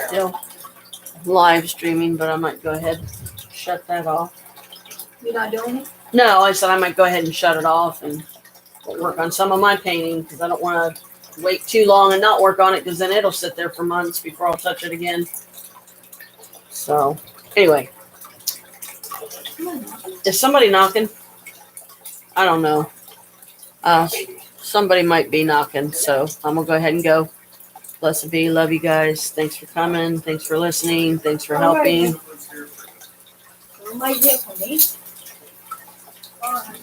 Speaker 4: Still live streaming, but I might go ahead and shut that off.
Speaker 3: You're not doing it?
Speaker 4: No, I said I might go ahead and shut it off and work on some of my painting because I don't want to wait too long and not work on it because then it'll sit there for months before I'll touch it again. So, anyway, is somebody knocking? I don't know. Somebody might be knocking, so I'm gonna go ahead and go. Blessed be, love you guys. Thanks for coming. Thanks for listening. Thanks for helping.
Speaker 3: Somebody get for me. All right.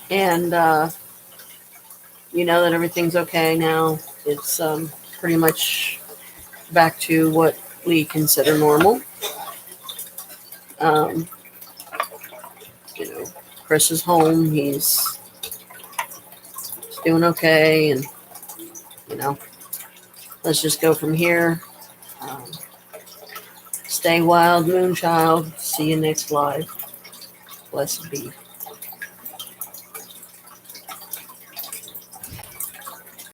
Speaker 4: And you know that everything's okay now. It's pretty much back to what we consider normal. You know, Chris is home. He's doing okay, and you know, let's just go from here. Stay wild, Moonchild. See you next live. Blessed be.